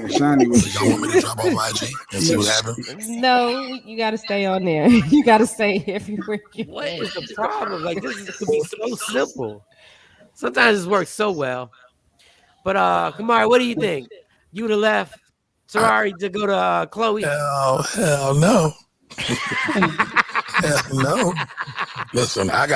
Shiny was. Y'all want me to drop off IG and see what happens? No, you got to stay on there. You got to stay everywhere. What is the problem? Like could be so simple. Sometimes it works so well. But Kamari, what do you think? You would have left Ferrari to go to Chloe? Hell no. Hell no. Listen, I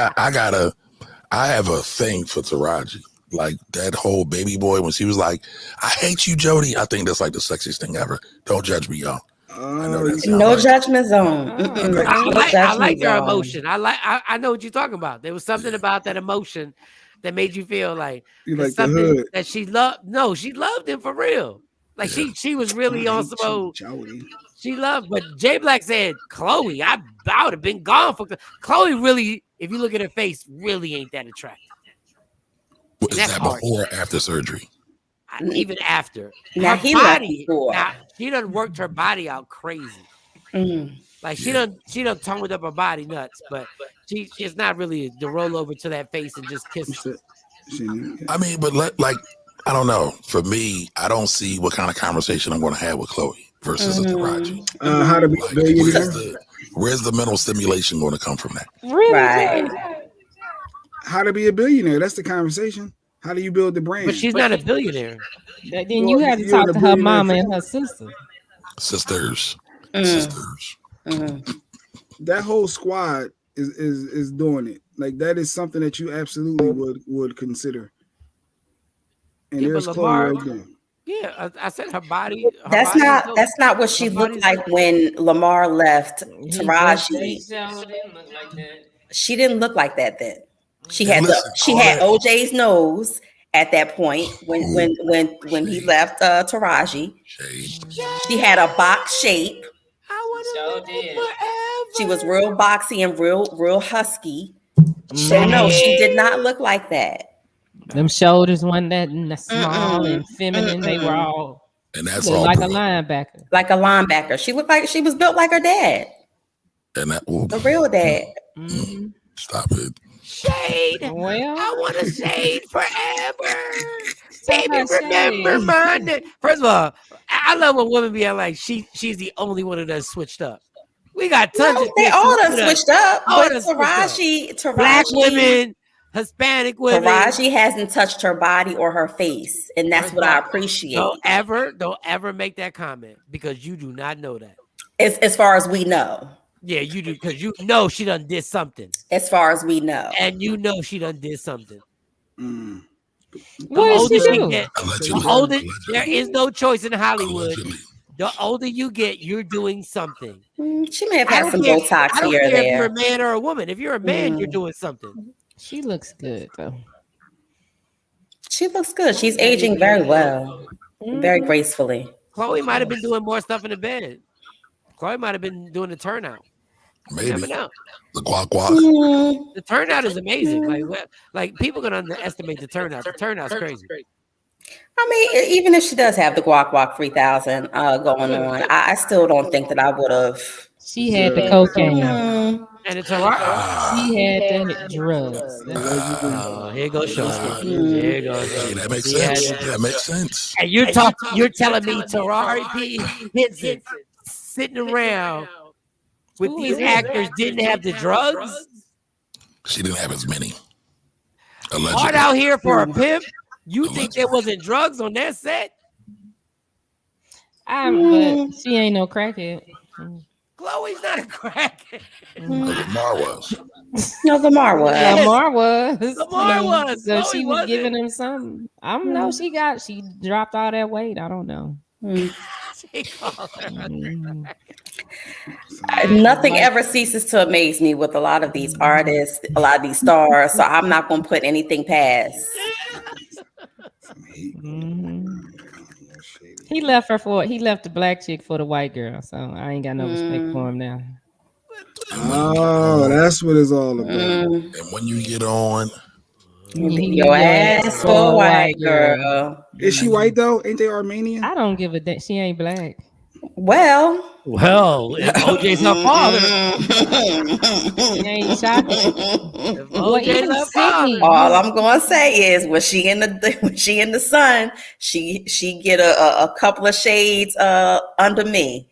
have a thing for Taraji. Like that whole baby boy when she was like, "I hate you, Jody." I think that's like the sexiest thing ever. Don't judge me, y'all. I know that's no judgment zone. I like their emotion. I know what you're talking about. There was something about that emotion that made you feel like something that she loved. No, she loved him for real. Like she was really on some old. She loved, but Jay Black said, "Chloe, I would have been gone for Chloe." Really, if you look at her face, really ain't that attractive. Is that before or after surgery? Even after. Now her body, she done worked her body out crazy. Like she done toned up her body nuts, but it's not really to roll over to that face and just kiss her. I mean, but I don't know. For me, I don't see what kind of conversation I'm going to have with Chloe versus a Taraji. How to be where's the mental stimulation going to come from that? Really? Right. How to be a billionaire? That's the conversation. How do you build the brand? But she's not a billionaire. Then you have to talk to her mama and her sister. Sisters. That whole squad is doing it. Like that is something that you absolutely would consider. And there's Chloe right there. Yeah, I said her body. That's not what she looked like when Lamar left Taraji. She didn't look like that then. She had OJ's nose at that point when he left Taraji. She had a box shape. She was real boxy and real husky. So no, she did not look like that. Them shoulders wasn't that small and feminine. They were all and that's all like a linebacker. Like a linebacker. She looked like she was built like her dad. And that the real dad. Stop it. Shade. Well, I want to shade forever. Baby, remember mine. First of all, I love when women be like she's the only one that's switched up. We got tons of they all done switched up. But Taraji, Black women, Hispanic women. Taraji hasn't touched her body or her face, and that's what I appreciate. Don't ever make that comment because you do not know that. As far as we know. Yeah, you do because you know she done did something. As far as we know, and you know she done did something. What did she do? There is no choice in Hollywood. The older you get, you're doing something. She may have had some Botox here or there. If you're a man or a woman. If you're a man, you're doing something. She looks good though. She looks good. She's aging very well, very gracefully. Chloe might have been doing more stuff in the bed. Chloe might have been doing the turnout. Maybe the guac. The turnout is amazing. Like people can underestimate the turnout. The turnout's crazy. I mean, even if she does have the guac 3000 going on, I still don't think that I would have. She had the cocaine. And it's a She had the drugs. Here goes Shawn. Here goes. That makes sense. That makes sense. And you're telling me Taraji P. Henson sitting around with these actors didn't have the drugs? She didn't have as many. Allegedly. Hard out here for a pimp? You think there wasn't drugs on that set? But she ain't no crackhead. Chloe's not a crackhead. Lamar was. No, Lamar was. Lamar was. Lamar was. So she was giving him something. I don't know. She dropped all that weight. I don't know. Nothing ever ceases to amaze me with a lot of these artists, a lot of these stars. So I'm not going to put anything past. He left the black chick for the white girl. So I ain't got no respect for him now. Oh, that's what it's all about. And when you get on, your ass for a white girl. Is she white though? Ain't they Armenian? I don't give a damn. She ain't black. Well, if OJ's her father, She ain't chocolate. if Well, OJ's even her Sydney, father, all I'm gonna say is when she in the sun, she get a couple of shades under me.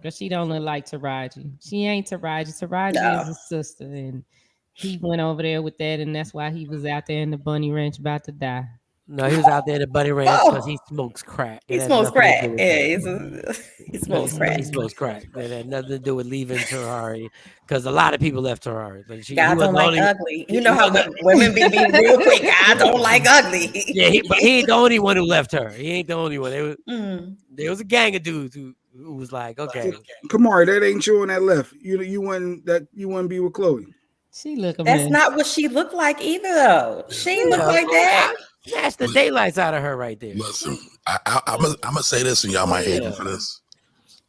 But she don't look like Taraji. She ain't Taraji. Taraji No. is a sister, and he went over there with that, and that's why he was out there in the bunny ranch about to die. no, he was out there at the Buddy Ranch because he smokes crack. He It has smokes nothing to crack. do with Yeah, that. he smokes crack. He smokes crack. That had nothing to do with leaving Terrari because a lot of people left Terrari. Like he God don't wasn't the like only. ugly. You know how women be real quick. God don't like ugly. Yeah, but he ain't the only one who left her. He ain't the only one. Mm. There was a gang of dudes who was like, okay, Kamari, that ain't you on that left. You wouldn't be with Chloe. She look a That's mess. not what she looked like either, though. She ain't look like that. Snatch the daylights out of her right there. Listen, I'm gonna say this, and y'all might hate me for this.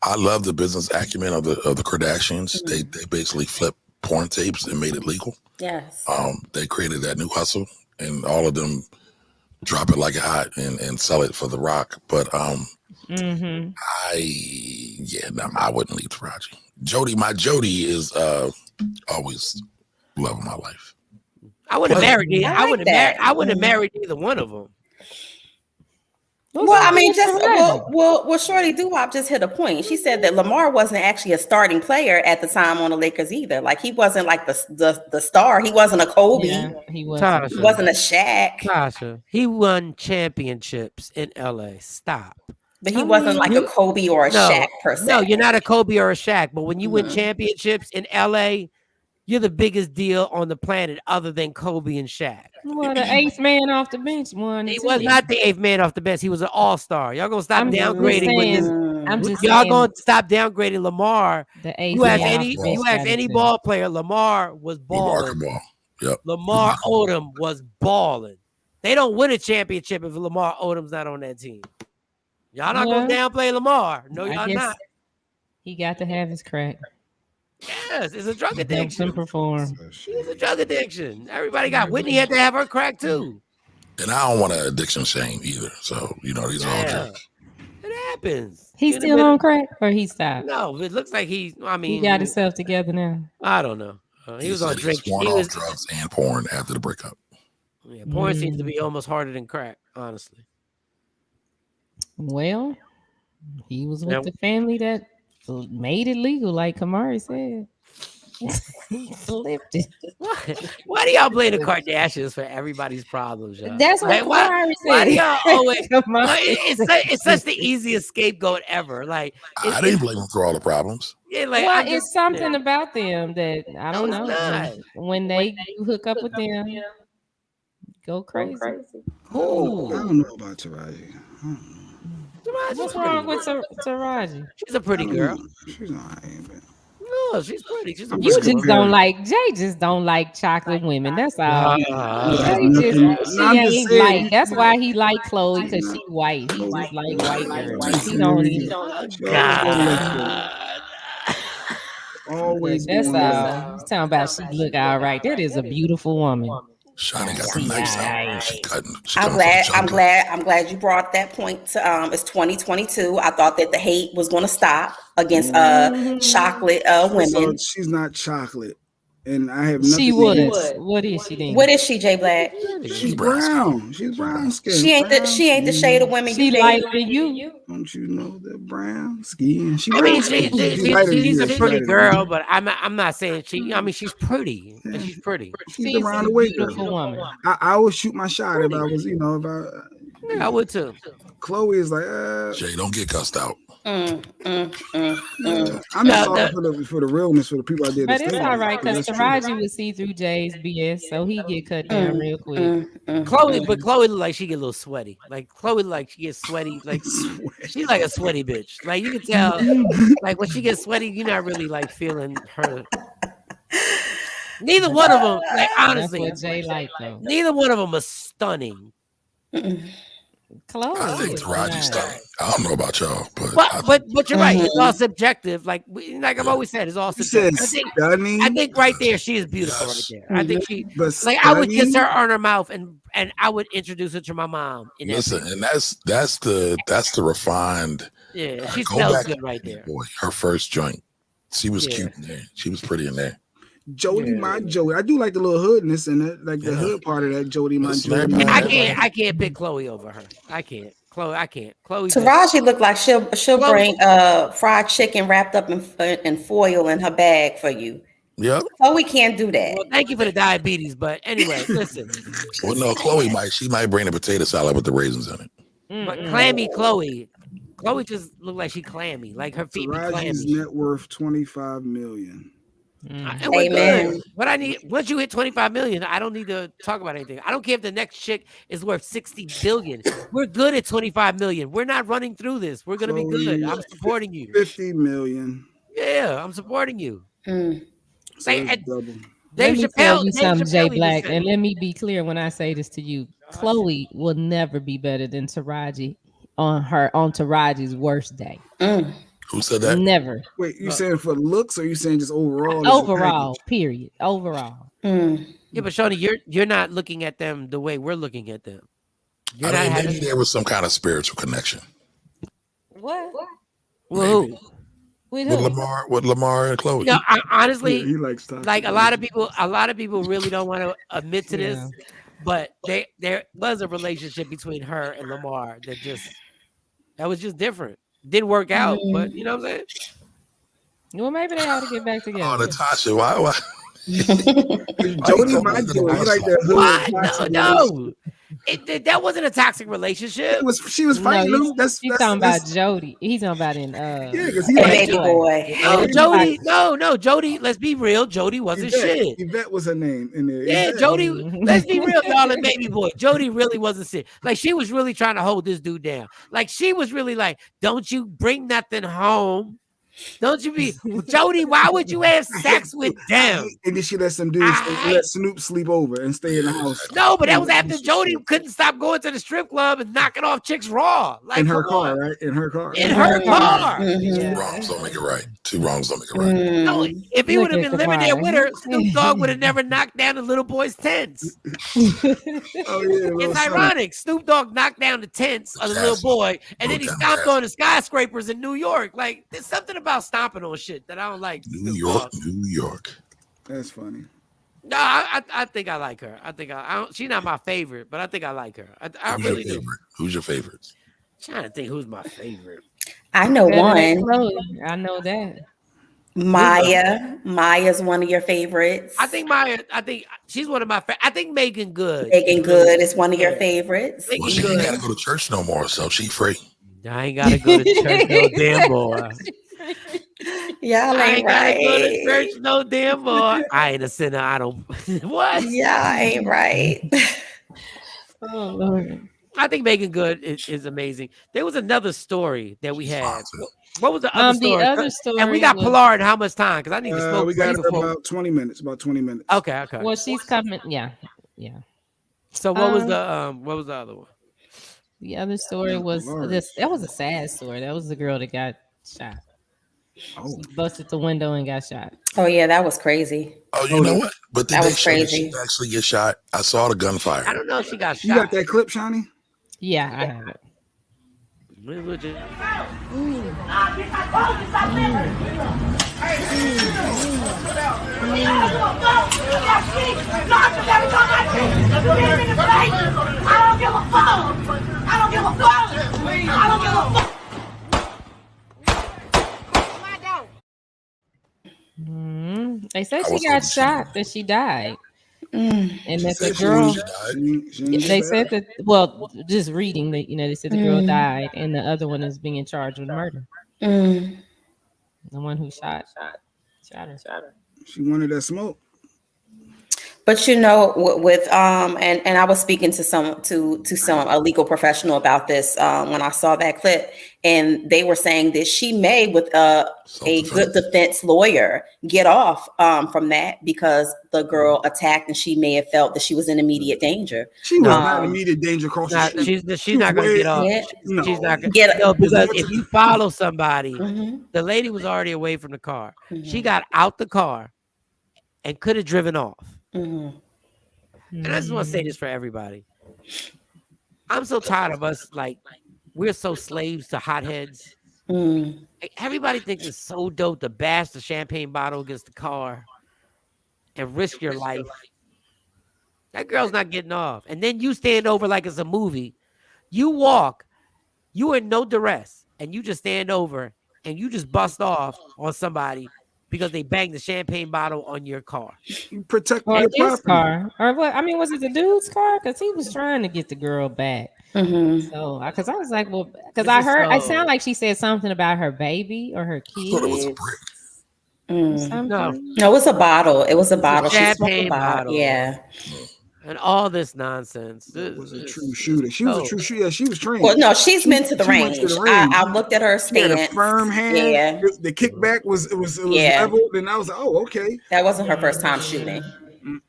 I love the business acumen of the Kardashians. They basically flipped porn tapes and made it legal. Yes. They created that new hustle, and all of them drop it like it hot and sell it for the rock. But I wouldn't leave Taraji. My Jody is always love of my life. I wouldn't have married either. I wouldn't have married either one of them. Well, I mean, Shorty Doo-Wop just hit a point. She said that Lamar wasn't actually a starting player at the time on the Lakers either. Like he wasn't like the star. He wasn't a Kobe. Yeah, he wasn't. He wasn't a Shaq. Tasha, he won championships in LA. Stop. But he wasn't like a Kobe or a Shaq per se. No, you're not a Kobe or a Shaq. But when you win championships in LA, you're the biggest deal on the planet other than Kobe and Shaq. Well, the eighth man off the bench won. He was not the eighth man off the bench. He was an all-star. Y'all gonna stop downgrading y'all gonna stop downgrading Lamar. The eighth you ask any ball player, Lamar was balling. Lamar Odom was balling. They don't win a championship if Lamar Odom's not on that team. Y'all not gonna downplay Lamar. No, y'all not. He got to have his crack. Yes, it's a drug addiction. Perform. It's a drug addiction. Everybody got Whitney had to have her crack too. And I don't want to addiction shame either. So these are all drugs. It happens. He's still on crack or he stopped? No, it looks like he got himself together now. I don't know. He was on drink. He was drugs and porn after the breakup. Yeah, porn seems to be almost harder than crack, honestly. Well, he was with the family that made it legal, like Kamari said. He flipped it. Why do y'all blame the Kardashians for everybody's problems, y'all? That's what Kamari said. Why do y'all always? It's such the easiest scapegoat ever. Like I didn't blame them for all the problems. Yeah, like it's something about them that I don't know. When they hook up with them, go crazy. Who? I don't know about Taraji. What's wrong with Taraji? She's a pretty girl. She's not. No, she's pretty. She's you just don't like Jay. Just don't like chocolate women. That's all. She ain't like. That's why he like Chloe because she white. He just like white girls. He don't even. Always. That's all. He's talking about she look all right. That is a beautiful woman. Shawty got the knives out. She cutting. I'm glad you brought that point to it's 2022. I thought that the hate was going to stop against chocolate women. So she's not chocolate. And I have nothing. She was. What is she then? What is she, Jay Black? She's brown. She's brown skin. She ain't the shade of women she you lighter than you. Don't you know the brown skin? She's a pretty girl, but I'm not saying she. I mean, she's pretty. Yeah. She's pretty. She's the roundaway girl. I would shoot my shot if I was, I would too. Chloe is like, Jay, don't get cussed out. I'm just talking for the realness for the people I did. But it's all right because Taraji would see through Jay's BS, so he get cut down real quick. Chloe look like she get a little sweaty. Like Chloe, like she gets sweaty. Like she's like a sweaty bitch. Like you can tell, like when she gets sweaty, you're not really like feeling her. Neither one of them, like honestly, that's what Jay like though. Neither one of them is stunning. Chloe, I think Taraji's stunning. I don't know about y'all, but you're right. It's all subjective. Like I've always said, it's all subjective. I think right there she is beautiful right there. I think she I would kiss her on her mouth and I would introduce her to my mom. Listen, and that's the refined Yeah, she Go smells back good to right there. Boy, her first joint. She was Yeah. cute in there. She was pretty in there. Jody, my Jody. I do like the little hoodness in it, like the hood part of that. Jody, my Jody. I can't pick Chloe over her. I can't. I can't. Chloe. Taraji looked like she'll bring fried chicken wrapped up in foil in her bag for you. Yep. Chloe can't do that. Well, thank you for the diabetes, but anyway, listen. Well, no, Chloe might bring a potato salad with the raisins in it. But clammy Chloe just looked like she clammy, like her feet be Taraji's clammy. net worth $25 million. And we're good. What I need, once you hit 25 million, I don't need to talk about anything. I don't care if the next chick is worth 60 billion. We're good at 25 million. We're not running through this. We're gonna be good. I'm supporting you. 50 million. Yeah, I'm supporting you. So Dave Let me tell you something, Jay Chappelle Black, even and let me be clear when I say this to you. Chloe will never be better than Taraji on Taraji's worst day. Who said that? Never. Wait, you saying for looks, or you saying just overall? Overall, period. Overall. Yeah, but Shawnee, you're not looking at them the way we're looking at them. You're I not mean, maybe there was some kind of spiritual connection. What? Who? With Lamar and Chloe. No, honestly, he likes talking. like a lot of people really don't want to admit to this, but there was a relationship between her and Lamar that was just different. Didn't work out, but you know what I'm saying? Well, maybe they ought to get back together. Oh, Natasha, why? Jody, my Jody, like that hood. No. That wasn't a toxic relationship. She was fighting him. That's talking about Jody. He's talking about in because he like baby boy. No, Jody. No, Jody. Let's be real. Jody wasn't shit. Yvette was her name in there. Yeah, Yvette. Jody. Let's be real, y'all. And baby boy, Jody really wasn't shit. Like she was really trying to hold this dude down. Like she was really like, "Don't you bring nothing home." Don't you be Jody? Why would you have sex with them? And then she let some dudes let Snoop sleep over and stay in the house. No, but that was after Jody couldn't stop going to the strip club and knocking off chicks raw. Like in her car, right? In her car. In her car. Two wrongs don't make it right. Two wrongs don't make it right. No, if he would have been living there with her, Snoop Dogg would have never knocked down the little boy's tents. It's ironic. Snoop Dogg knocked down the tents of the little boy, and then he stomped on the skyscrapers in New York. Like there's something about stomping on shit that I don't like. New York. That's funny. No, I think I like her. I think I don't, she's not my favorite, but I think I like her. I really do. Who's your favorite? I'm trying to think who's my favorite. I know one. I know that. Maya's one of your favorites. I think she's one of my favorites. I think Megan Good. Megan Good is one of your favorites. Well, she ain't gotta go to church no more, so she free. I ain't gotta go to church no damn more. Y'all ain't right. Gotta go to church no damn more. I ain't a sinner. I don't. What? Y'all ain't right. Oh Lord. I think Megan Good is amazing. There was another story that we had. What was the other story? The other story, and we got Pilar in how much time? Because I need to smoke. We got about 20 minutes. About 20 minutes. Okay. Well, she's coming. Yeah. So what was the other one? The other story was this. That was a sad story. That was the girl that got shot. She busted the window and got shot. Oh yeah, that was crazy. Oh, you know what? But that was crazy. She actually get shot. I saw the gunfire. I don't know if she got shot. You got that clip, Shawnee? Yeah, I have it. They said she got shot, that she died. And that the girl, they said that, well, just reading that, they said the girl died and the other one is being charged with murder. The one who shot her. She wanted that smoke. But with and I was speaking to a legal professional about this when I saw that clip, and they were saying that she may, with a good defense lawyer, get off from that because the girl attacked and she may have felt that she was in immediate danger. She was not in immediate danger. She's not going to get off. No. She's not going to get off because if you follow somebody, the lady was already away from the car. She got out the car and could have driven off. And I just want to say this for everybody. I'm so tired of us, like, we're so slaves to hotheads. Everybody thinks it's so dope to bash the champagne bottle against the car and risk your life. That girl's not getting off. And then you stand over like it's a movie. You walk, you in no duress, and you just stand over and you just bust off on somebody because they banged the champagne bottle on your car. Protect or your his property. car, or what? I mean, was it the dude's car? Because he was trying to get the girl back. So, because I was like, well, because I heard, it sounded like she said something about her baby or her kids. I thought it was a brick. No, it was a bottle. It was a bottle. She smoked a champagne bottle. Yeah. And all this nonsense. It was a true shooter. She was a true shooter. Yeah, she was trained. Well, no, she's been to the range. I looked at her She had stance. a firm hand. Yeah. The kickback was leveled, and I was like, oh, okay. That wasn't her first time shooting.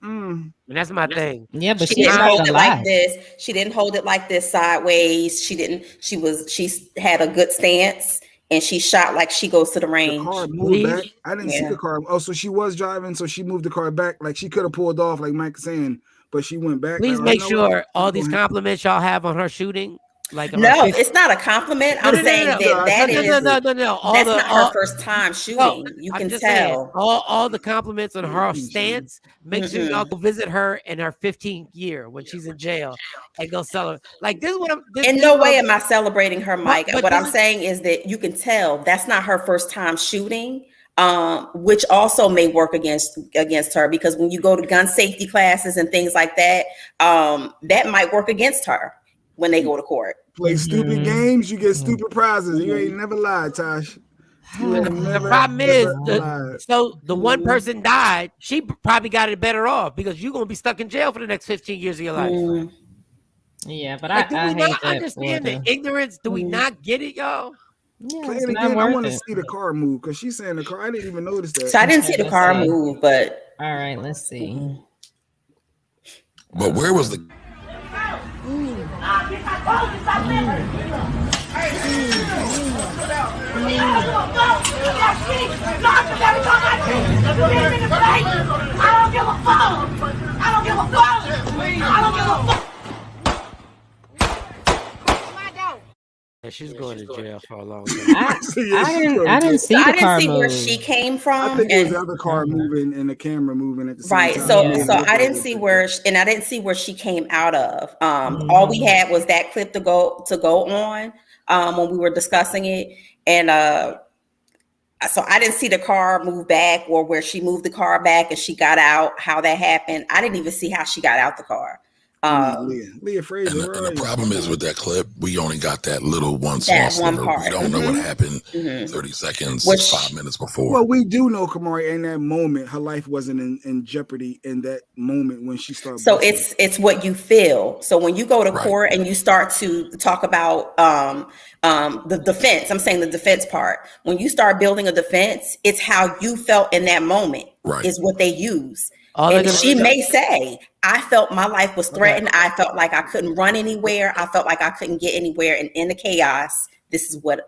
And that's my thing. Yeah, but she didn't hold it like this. She didn't hold it like this sideways. She didn't. She had a good stance, and she shot like she goes to the range. The car moved back. I didn't see the car. Oh, so she was driving, so she moved the car back. Like she could have pulled off, like Mike was saying, but she went back. Please make sure all these compliments y'all have on her shooting. Like no, it's not a compliment. I'm saying that is no. That's not her first time shooting. You can tell. Saying, all the compliments on her stance. Make sure y'all go visit her in her 15th year when she's in jail and go celebrate. Like this is what I'm. In no way am I celebrating her, Mike. What I'm saying is that you can tell that's not her first time shooting. Which also may work against her, because when you go to gun safety classes and things like that, that might work against her when they go to court. Play stupid games, you get stupid prizes. You ain't never lied, Tosh. The problem is, so the one person died. She probably got it better off because you're gonna be stuck in jail for the next 15 years of your life. Yeah, but like, I do we hate not that understand the ignorance? Do we not get it, y'all? Yeah, Play it again. I want to see the car move because she's saying the car. I didn't even notice that. So I didn't see the car move, but all right, let's see. But where was the? She's going to jail for a long time. I didn't see the car move. Where she came from. I think it was the other car moving and the camera moving at the same time. So I didn't see where, and I didn't see where she came out of. All we had was that clip to go on when we were discussing it, and so I didn't see the car move back or where she moved the car back and she got out. How that happened, I didn't even see how she got out the car. Leah Fraser. And the problem is with that clip, we only got that little one sliver. We don't know what happened 30 seconds, 5 minutes before. Well, we do know, Kamari, in that moment, her life wasn't in jeopardy in that moment when she started. So it's what you feel. So when you go to court and you start to talk about the defense, I'm saying the defense part. When you start building a defense, it's how you felt in that moment is what they use. And she may say, I felt my life was threatened. I felt like I couldn't run anywhere. I felt like I couldn't get anywhere. And in the chaos, this is what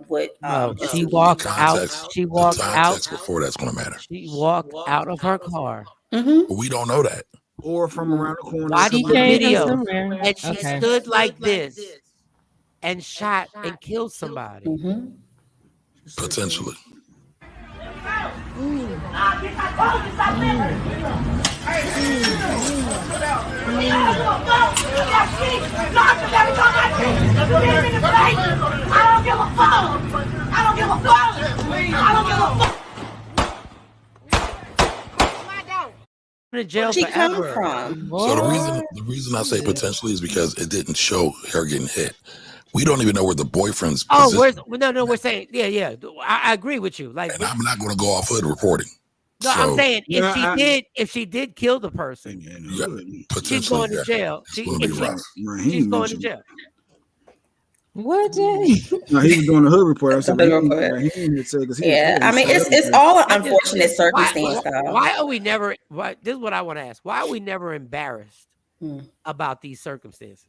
she walked out. She walked out before that's going to matter. She walked out of her car. But we don't know that. Or from around the corner. Watch the video. And she stood like this and shot and killed somebody. Potentially. In jail she come forever. from? So the reason I say potentially is because it didn't show her getting hit. We don't even know where the boyfriend's. We're saying, yeah. I agree with you. Like, and I'm not going to go off hood reporting. No, I'm saying if she did kill the person, she's going to jail. She's going to jail. What, Jay? No, he was doing the hood report. I said, I mean, it's all an unfortunate circumstance. Why are we never? This is what I want to ask. Why are we never embarrassed about these circumstances?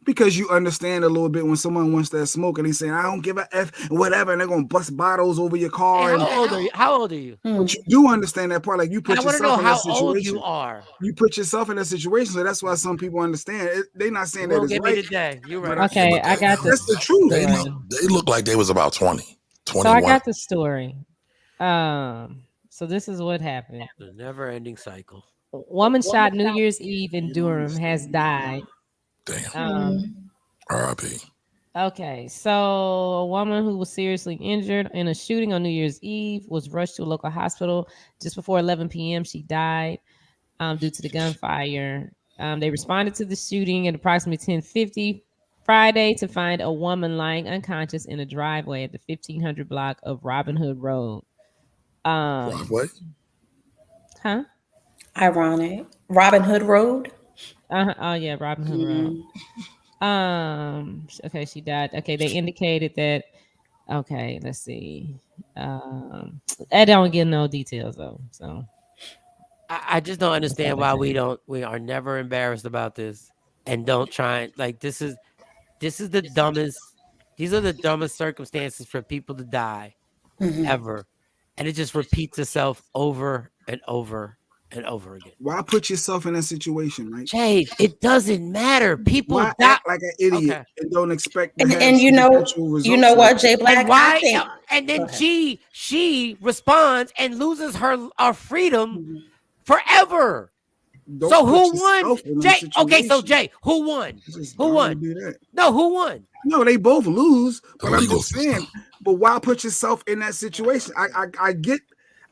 Because you understand a little bit when someone wants that smoke and he's saying, I don't give a F, whatever, and they're going to bust bottles over your car. Hey, how old are you? But you do understand that part. Like you put yourself in that situation. Old you are. You put yourself in that situation. So that's why some people understand. They're not saying that it's right. You're right. Okay, I got this. That's the truth. They look like they was about 20, So I got the story. So this is what happened. The never-ending cycle. Woman shot New Year's Eve in Durham has died. Damn. R.I.P. Okay, so a woman who was seriously injured in a shooting on New Year's Eve was rushed to a local hospital just before 11 p.m. She died due to the gunfire. They responded to the shooting at approximately 10:50 Friday to find a woman lying unconscious in a driveway at the 1500 block of Robin Hood Road. Driveway? Huh? Ironic. Robin Hood Road. Oh yeah, Robin Hood Road. Okay, she died. Okay, they indicated that. Okay, let's see. I don't get no details though. So I just don't understand why we are never embarrassed about this and don't try like this is the dumbest. These are the dumbest circumstances for people to die ever, and it just repeats itself over and over and over again. Why put yourself in that situation, right? Jay, it doesn't matter. People Why act like an idiot and don't expect and you know what, Jay Black? And why? I think, and then she responds and loses her freedom forever. Don't so put who yourself won? in that Jay. Okay, so situation. Jay, who won? Just Who don't won? do that. No, who won? No, they both lose. But I'm just saying. But why put yourself in that situation? I get.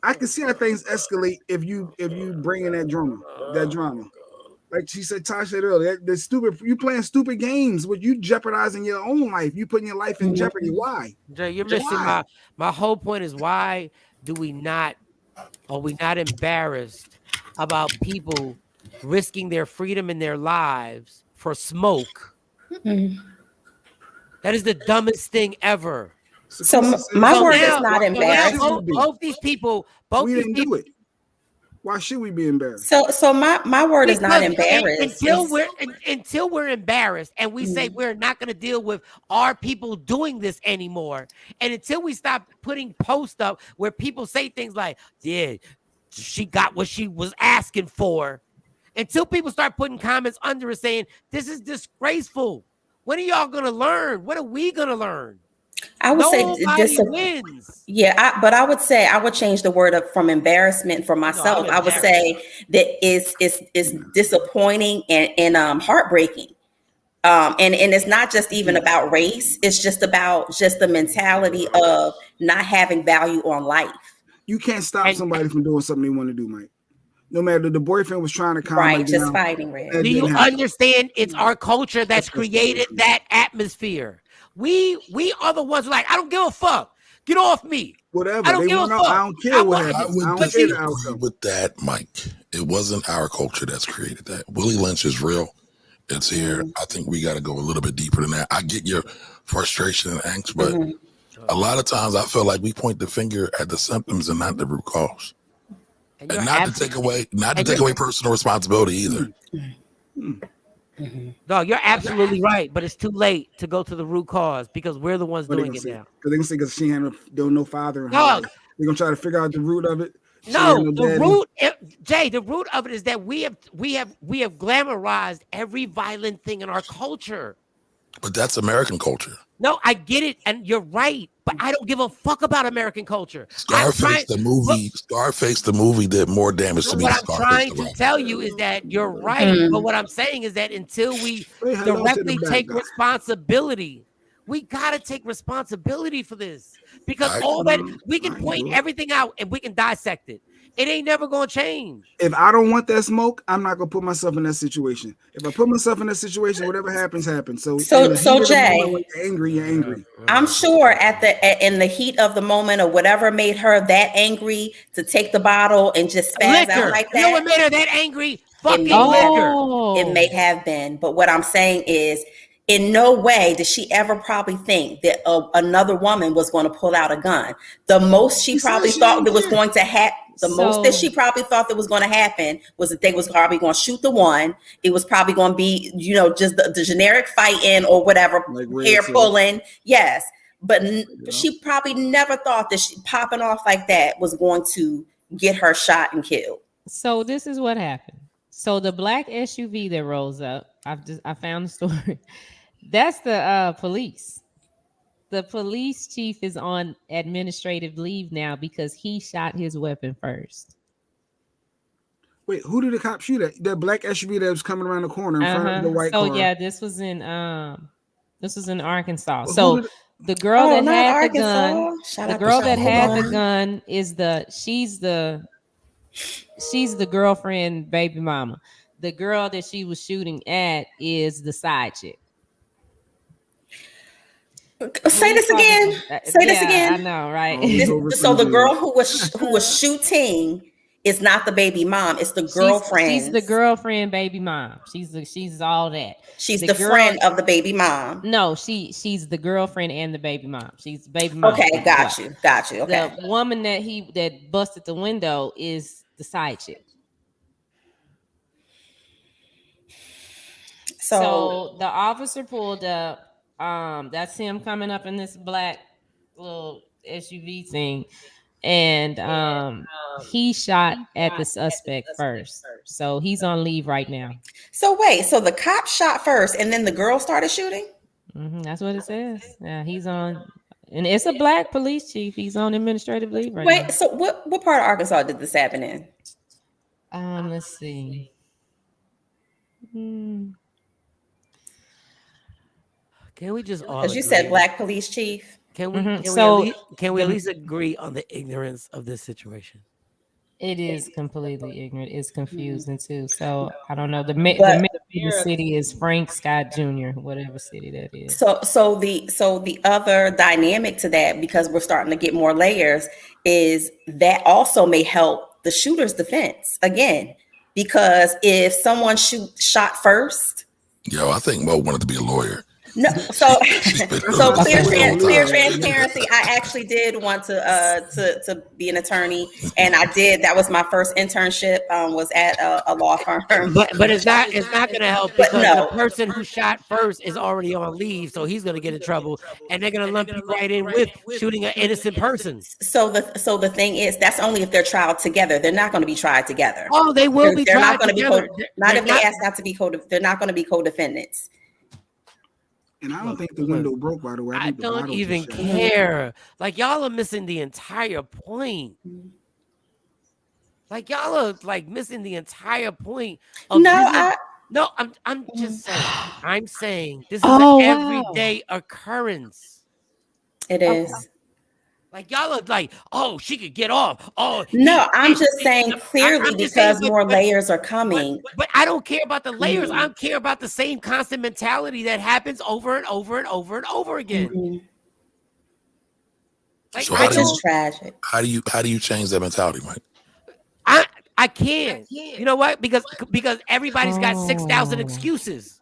I can see how things escalate if you bring in that drama. Like she said, Tasha said earlier, the stupid you playing stupid games, with you jeopardizing your own life. You putting your life in jeopardy. Why? Jay, you're missing my whole point is why are we not embarrassed about people risking their freedom and their lives for smoke? That is the dumbest thing ever. So my word is not embarrassed. Both these people do it. Why should we be embarrassed? So my word is not embarrassed. Until we're embarrassed and we say we're not going to deal with our people doing this anymore, and until we stop putting posts up where people say things like, "Yeah, she got what she was asking for," until people start putting comments under it saying this is disgraceful. When are y'all going to learn? When are we going to learn? I would say wins. Yeah, but I would say I would change the word up from embarrassment for myself. I would say that it's disappointing and heartbreaking. And it's not just even about race. It's just about the mentality of not having value on life. You can't stop somebody from doing something they want to do, Mike. No matter the boyfriend was trying to calm her down. Just fighting. Do you understand? It's our culture that's created that atmosphere. We are the ones who I don't give a fuck. Get off me. Whatever. I don't give a fuck. I don't care what happens. I would disagree with that, Mike. It wasn't our culture that's created that. Willie Lynch is real. It's here. I think we got to go a little bit deeper than that. I get your frustration and angst, but a lot of times I feel like we point the finger at the symptoms and not the root cause. And not to take away personal responsibility either. No, you're absolutely right, but it's too late to go to the root cause because we're the ones doing it now. Because they can say because she had no father. No, they're gonna try to figure out the root of it. No, the root, Jay. The root of it is that we have glamorized every violent thing in our culture. But that's American culture. No, I get it, and you're right. But I don't give a fuck about American culture. Scarface, the movie did more damage to me. What I'm trying to tell you is that you're right. But what I'm saying is that until we directly take responsibility, we gotta take responsibility for this. Because all that we can point everything out and we can dissect it. It ain't never gonna change. If I don't want that smoke, I'm not gonna put myself in that situation. If I put myself in that situation, whatever happens, happens. So Jay, when you're angry, you're angry. I'm sure in the heat of the moment or whatever made her that angry to take the bottle and just spaz out like that. You know what made her that angry? Fucking liquor. It may have been, but what I'm saying is, in no way did she ever probably think that another woman was going to pull out a gun. The most she probably thought that was going to happen. The most that she probably thought that was going to happen was that they was probably going to shoot the one. It was probably going to be, just the generic fighting or whatever, hair pulling. Yes. But she probably never thought that popping off like that was going to get her shot and killed. So this is what happened. So the black SUV that rolls up, I found the story. That's the police. The police chief is on administrative leave now because he shot his weapon first. Wait, who did the cop shoot at? That black SUV that was coming around the corner in front of the white car. So yeah, this was in Arkansas. So the girl that had the gun, is she's the girlfriend, baby mama. The girl that she was shooting at is the side chick. Say this again. Say this again. I know, right? So the girl who was shooting is not the baby mom. It's the girlfriend. She's the girlfriend, baby mom. She's all that. She's the friend of the baby mom. No, she's the girlfriend and the baby mom. She's the baby mom. Okay, got you. Okay. The woman that busted the window is the side chick. So the officer pulled up. That's him coming up in this black little SUV thing, and he shot at the suspect first. So he's on leave right now. So wait, so the cop shot first, and then the girl started shooting? That's what it says. Yeah, he's on, and it's a black police chief. He's on administrative leave right now. Wait, so what part of Arkansas did this happen in? Let's see. Can we just all? Because you said black police chief. Can we? Can we at least agree on the ignorance of this situation? It is completely ignorant. It's confusing too. So I don't know. The mayor of the city is Frank Scott Jr., whatever city that is. So the other dynamic to that, because we're starting to get more layers, is that also may help the shooter's defense again, because if someone shot first. Yo, I think Mo wanted to be a lawyer. No, so clear transparency. I actually did want to be an attorney, and I did. That was my first internship. Was at a law firm. But it's not going to help because the person who shot first is already on leave, so he's going to get in trouble, and they're going to lump you right in with shooting an innocent person. So the thing is, that's only if they're tried together. They're not going to be tried together. Oh, they will be. They're not going to be. Not if they ask not to be they're not going to be co-defendants. And I don't think the window broke, by the way. I don't even care. Like, y'all are missing the entire point. Like, y'all are like missing the entire point of I'm just saying. I'm saying this is an everyday occurrence. It is. Okay. Like, y'all are like, oh, she could get off. Oh, I'm just saying clearly because more layers are coming. But I don't care about the layers. I care about the same constant mentality that happens over and over and over and over again. Like, so which is tragic. How do you change that mentality, Mike? I can't. You know what? Because everybody's got 6,000 excuses.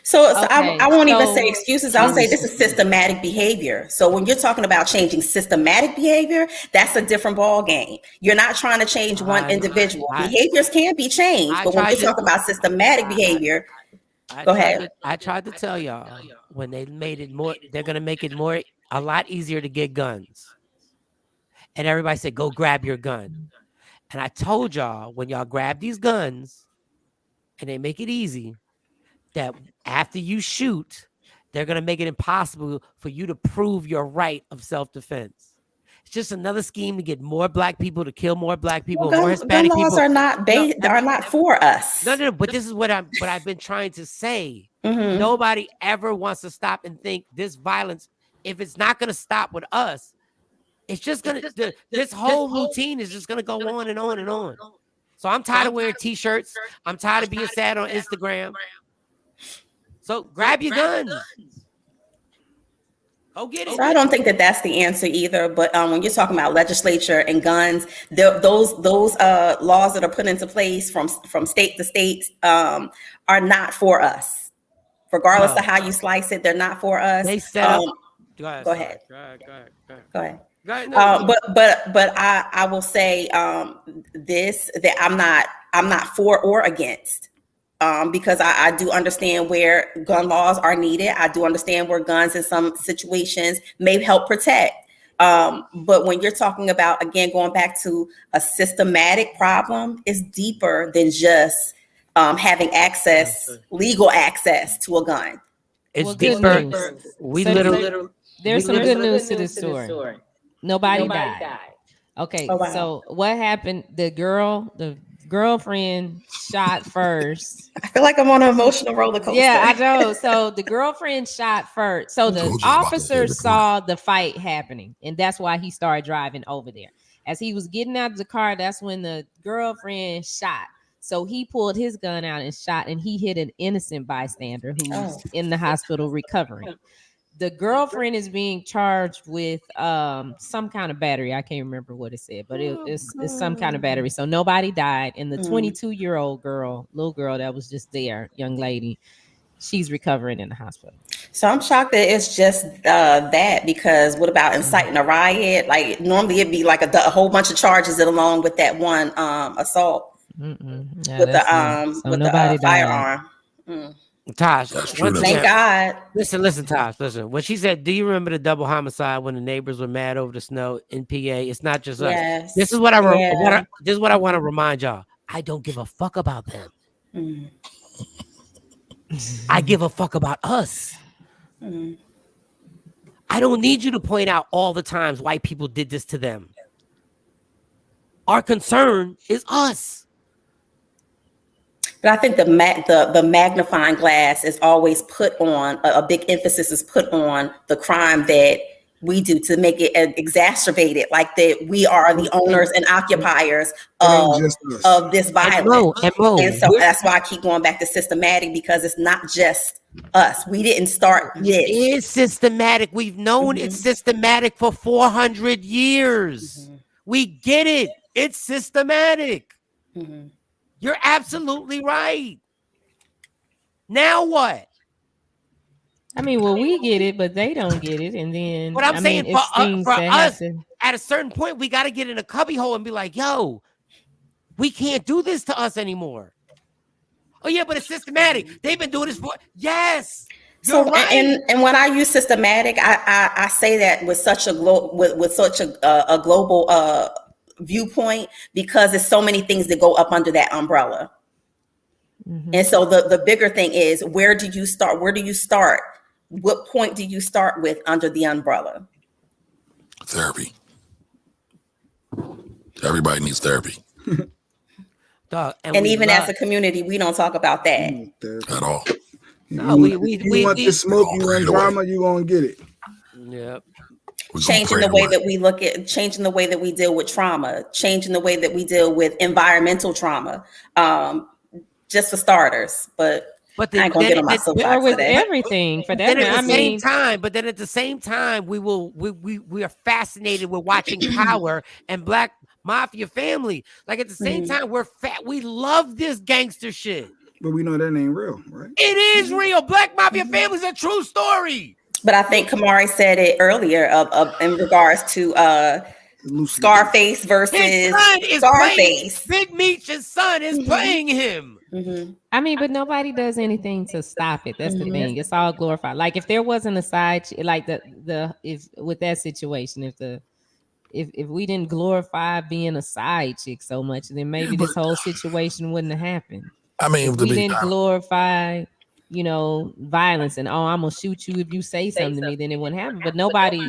So I won't even say excuses. I'll say this is systematic behavior. So when you're talking about changing systematic behavior, that's a different ball game. You're not trying to change one individual. Behaviors can be changed, but when you talk about systematic behavior, go ahead. I tried to tell y'all when they made it more, they're going to make it a lot easier to get guns. And everybody said, go grab your gun. And I told y'all, when y'all grab these guns and they make it easy, that after you shoot, they're going to make it impossible for you to prove your right of self-defense. It's just another scheme to get more black people, to kill more black people, more Hispanic people. Gun laws are not for us. No, but this is what I've been trying to say. Nobody ever wants to stop and think this violence, if it's not going to stop with us, it's just going to, this whole routine is just going to go on and on and on. So I'm tired of wearing t-shirts. I'm tired of being sad on Instagram. So grab your guns. Go get it. So I don't think that that's the answer either. But when you're talking about legislature and guns, those laws that are put into place from state to state are not for us. Regardless of how you slice it, they're not for us. They set up. Go ahead. Go ahead. No. But I will say that I'm not for or against. Because I do understand where gun laws are needed. I do understand where guns in some situations may help protect. But when you're talking about, again, going back to a systematic problem, it's deeper than just having legal access to a gun. It's deeper. We literally There's some good news to this story. Nobody died. Okay, Oh, wow. so what happened? The girlfriend shot first. I feel like I'm on an emotional roller coaster. Yeah, I know. So the girlfriend shot first. So the Told you about this officer before. saw the fight happening, and that's why he started driving over there. As he was getting out of the car, that's when the girlfriend shot. So he pulled his gun out and shot, and he hit an innocent bystander who's in the hospital recovering. The girlfriend is being charged with some kind of battery. I can't remember what it said, but it's some kind of battery. So nobody died. And the 22-year-old little girl that was just there, young lady, she's recovering in the hospital. So I'm shocked that it's just that, because what about inciting a riot? Like normally it'd be like a whole bunch of charges along with that one assault Yeah, with the firearm. Tosh, Thank God. Listen, Tosh, listen. When she said, "Do you remember the double homicide when the neighbors were mad over the snow in PA?" It's not just Yes. us. This is what I want to remind y'all. I don't give a fuck about them. I give a fuck about us. I don't need you to point out all the times white people did this to them. Our concern is us. But I think the magnifying glass is always put on, a big emphasis is put on the crime that we do to make it exacerbated, like that we are the owners and occupiers of this violence. And so that's why I keep going back to systematic, because it's not just us. We didn't start this. It is systematic. We've known it's systematic for 400 years. We get it. It's systematic. You're absolutely right. Now what? I mean, well, we get it, but they don't get it. And then, What I'm saying, for us, at a certain point, we got to get in a cubbyhole and be like, yo, we can't do this to us anymore. Oh, yeah, but it's systematic. They've been doing this for, yes. So, right. and when I use systematic, I say that with such a global viewpoint, because there's so many things that go up under that umbrella. And so the bigger thing is, where do you start? What point do you start with under the umbrella? Therapy. Everybody needs therapy. And even as a community, we don't talk about that at all. No, you want the smoke, you want drama, you gonna get it. Yep. Changing the way that we look at, changing the way that we deal with trauma, changing the way that we deal with environmental trauma, just for starters. But I ain't gonna get on my soapbox with everything for that. But then at the same time, we are fascinated with watching Power and Black Mafia Family. Like at the same time, we love this gangster shit. But we know that ain't real, right? It is real. Black Mafia Family is a true story. But I think Kamari said it earlier in regards to Scarface versus Scarface. Big Meech's son is playing him. I mean, but nobody does anything to stop it. That's the thing. It's all glorified. Like if there wasn't a side, like if with that situation, if we didn't glorify being a side chick so much, then maybe this whole situation wouldn't have happened. I mean, if we didn't glorify, violence and I'm gonna shoot you if you say something to me, then it wouldn't happen. But nobody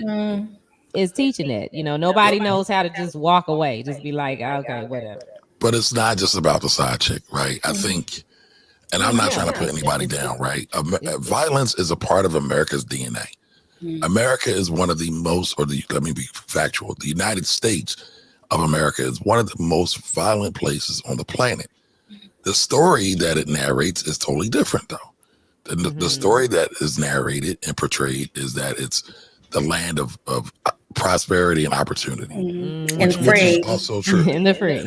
is teaching that. Nobody knows how to just walk away, just be like, okay, whatever. But it's not just about the side chick, right? I think, and I'm not trying to put anybody down, right? Violence is a part of America's DNA. America is one of the most, let me be factual, the United States of America is one of the most violent places on the planet. The story that it narrates is totally different, though. The story that is narrated and portrayed is that it's the land of prosperity and opportunity, which is also true. And the free.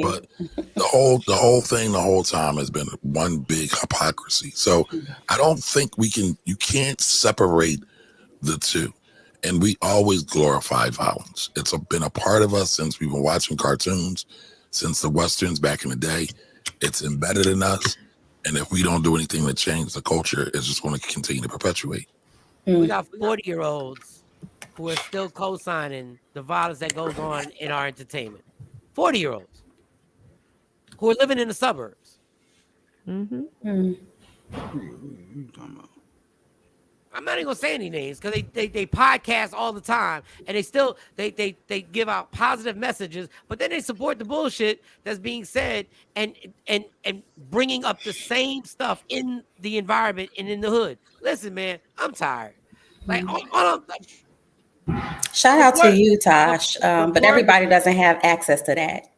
But the whole thing, the whole time has been one big hypocrisy. So I don't think you can't separate the two. And we always glorify violence. It's been a part of us since we've been watching cartoons, since the Westerns back in the day. It's embedded in us. And if we don't do anything to change the culture, it's just going to continue to perpetuate. We got 40-year-olds who are still co-signing the violence that goes on in our entertainment. 40-year-olds who are living in the suburbs. I'm not even gonna say any names because they podcast all the time, and they give out positive messages, but then they support the bullshit that's being said and bringing up the same stuff in the environment and in the hood. Listen, man, I'm tired. Like, shout out to you, Tosh. But everybody doesn't have access to that.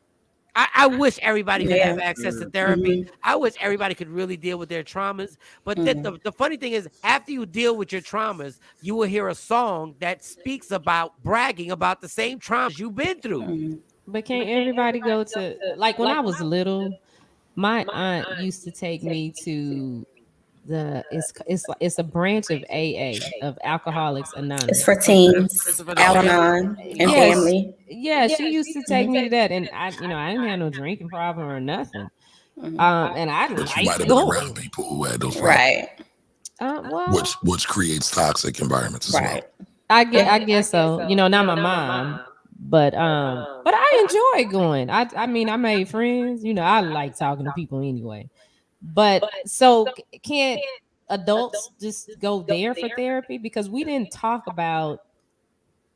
I wish everybody could have access to therapy. I wish everybody could really deal with their traumas. But the funny thing is, after you deal with your traumas, you will hear a song that speaks about bragging about the same traumas you've been through. But can't everybody go to, like when I was little, my aunt used to take me to it's a branch of AA, of Alcoholics Anonymous. It's for teens, Al-Anon, and family. Yeah, she used to take me to that, and I didn't have no drinking problem or nothing. And I But you liked might have been going. around people who had those problems, Well, which creates toxic environments as well. I guess so. Not my mom, but I enjoy going. I mean, I made friends. I like talking to people anyway. But so can't adults just go there for therapy? Because we didn't talk about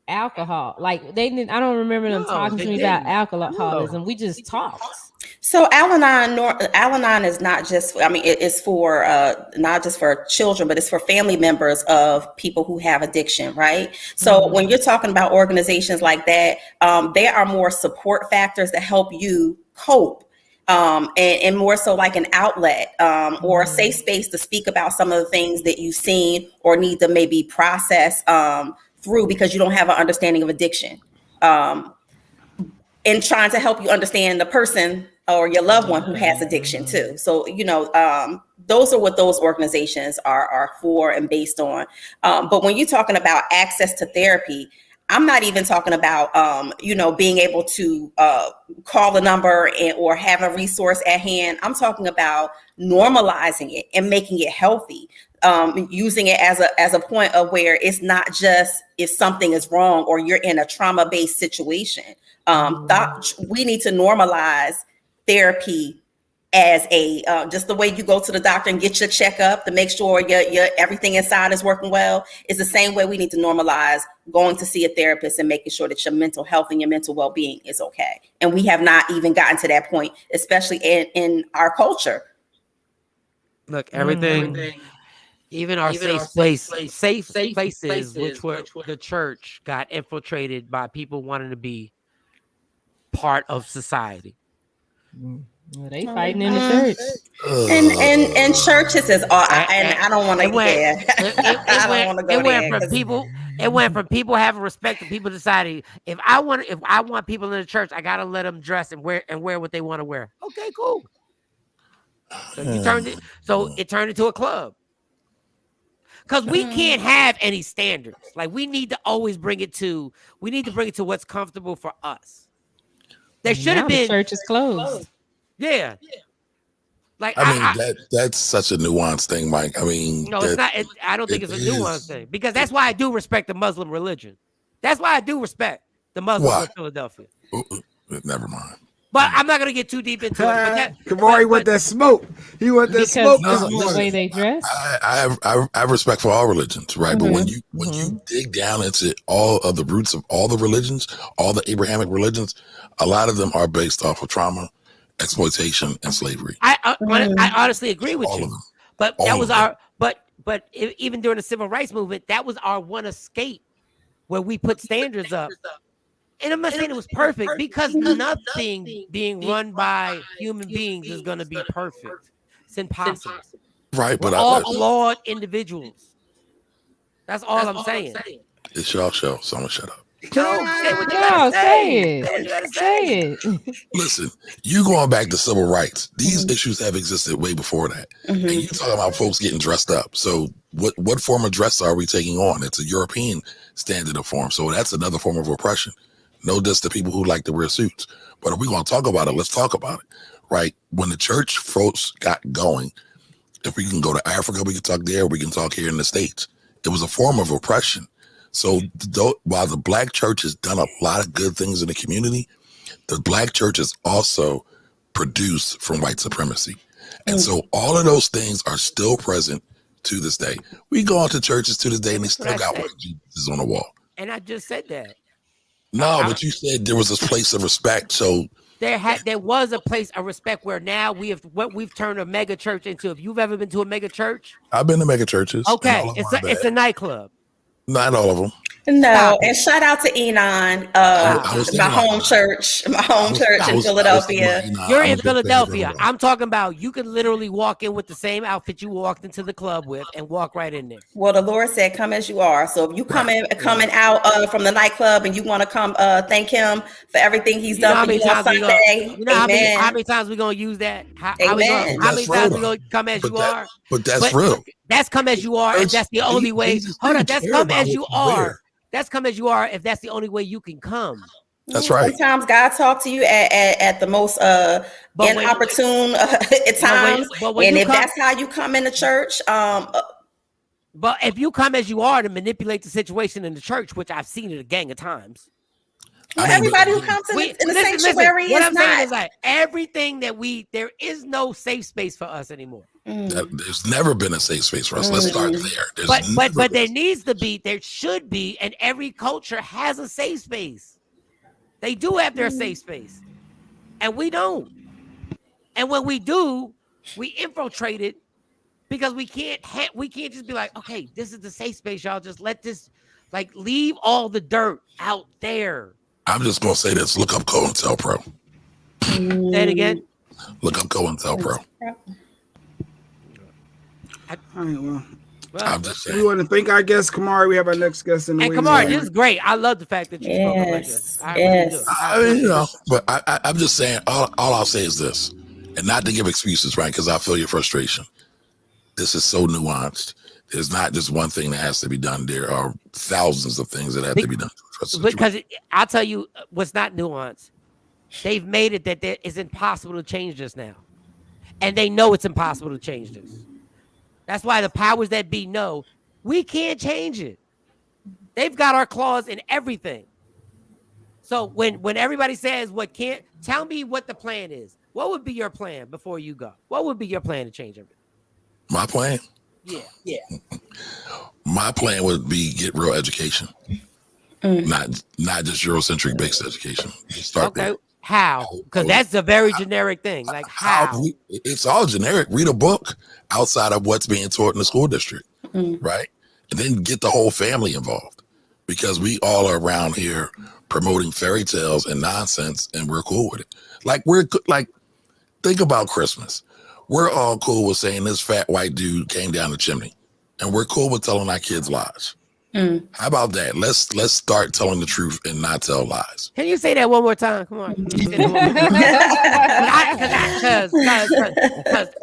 alcohol. Like they didn't. I don't remember them talking to me about alcoholism. We just talked. So Al-Anon is not just, I mean, it's for not just for children, but it's for family members of people who have addiction, right? So when you're talking about organizations like that, there are more support factors that help you cope. And more so like an outlet or a safe space to speak about some of the things that you've seen or need to maybe process through because you don't have an understanding of addiction. And trying to help you understand the person or your loved one who has addiction too. So, those are what those organizations are for and based on. But when you're talking about access to therapy, I'm not even talking about, being able to call a number or have a resource at hand. I'm talking about normalizing it and making it healthy, using it as a point of where it's not just if something is wrong or you're in a trauma-based situation. We need to normalize therapy as a just the way you go to the doctor and get your checkup to make sure your everything inside is working well. Is the same way we need to normalize going to see a therapist and making sure that your mental health and your mental well-being is okay. And we have not even gotten to that point, especially in our culture. Look, everything, even our safe places, which were the church, got infiltrated by people wanting to be part of society. Well, they fighting in the church, and churches is all. And I don't want to go there. I don't want to go there. It went from people having respect to people deciding if I want people in the church, I gotta let them dress and wear what they want to wear. Okay, cool. So it turned into a club. Because we can't have any standards. Like we need to always bring it to what's comfortable for us. There should have been. The church is closed. Yeah. Like I mean, that's such a nuanced thing, Mike. I mean, no, it's not. I don't think it's a nuanced thing because that's why I do respect the Muslim religion. That's why I do respect the Muslims of Philadelphia. Never mind. But I'm not gonna get too deep into it. Kamari want that smoke. He want that smoke. The way they dress. I have respect for all religions, right? But when you dig down into all of the roots of all the religions, all the Abrahamic religions, a lot of them are based off of trauma, exploitation, and slavery. I honestly agree with you. But that was our. But even during the civil rights movement, that was our one escape, where we put standards up. And I'm not saying it was perfect because nothing being run by human beings is going to be perfect. It's impossible. Right, but we're all flawed individuals. That's all I'm saying. It's y'all show, so I'm gonna shut up. Say it. Listen, you going back to civil rights. These issues have existed way before that. And you talking about folks getting dressed up. So what form of dress are we taking on? It's a European standard of form. So that's another form of oppression. No diss to people who like to wear suits. But if we're going to talk about it, let's talk about it, right? When the church folks got going, if we can go to Africa, we can talk there, we can talk here in the States. It was a form of oppression. So while the Black church has done a lot of good things in the community, the Black church is also produced from white supremacy. And so all of those things are still present to this day. We go into churches to this day, and they still got said. white Jesus on the wall. And I just said that. No, but you said there was this place of respect. So there was a place of respect where now we've turned a mega church into. If you've ever been to a mega church, I've been to mega churches. Okay, it's a nightclub. Not all of them. No, and shout out to Enon, my home church in Philadelphia. You're in Philadelphia. I'm talking about you can literally walk in with the same outfit you walked into the club with and walk right in there. Well, the Lord said, "Come as you are." So if you coming out from the nightclub and you want to come thank Him for everything He's done for you on Sunday, how many times we gonna use that? How many times we gonna come as you are? But that's real. That's come as you are, and that's the only way. Hold on, that's come as you are. That's come as you are. If that's the only way you can come. That's right. Sometimes God talk to you at the most inopportune times, and if that's how you come into church, but if you come as you are to manipulate the situation in the church, which I've seen it a gang of times. Everybody who comes in the sanctuary what is I'm saying is like everything that there is no safe space for us anymore. There's never been a safe space for us. Let's start there. But there needs to be, there should be, and every culture has a safe space. They do have their safe space, and we don't. And when we do, we infiltrate it because we can't just be like, okay, this is the safe space, y'all. Just let this, leave all the dirt out there. I'm just gonna say this: look up COINTELPRO. Say it again. Look up COINTELPRO. All right, well, I'm just saying. we want to thank our guest, Kamari. We have our next guest in the And Kamari, this is great. I love the fact that you spoke like this. I mean, but I'm just saying. All I'll say is this, and not to give excuses, right? Because I feel your frustration. This is so nuanced. There's not just one thing that has to be done. There are thousands of things that have to be done. Because I'll tell you what's not nuanced. They've made it that it's impossible to change this now. And they know it's impossible to change this. That's why the powers that be know we can't change it. They've got our claws in everything. So when everybody says tell me what the plan is. What would be your plan before you go? What would be your plan to change everything? My plan? Yeah. My plan would be get real education. Not just Eurocentric based education. Start there. How? Because that's a very generic thing. Like how? It's all generic. Read a book outside of what's being taught in the school district, right? And then get the whole family involved, because we all are around here promoting fairy tales and nonsense, and we're cool with it. Think about Christmas. We're all cool with saying this fat white dude came down the chimney, and we're cool with telling our kids lies. How about that? Let's start telling the truth and not tell lies. Can you say that one more time? Come on. Because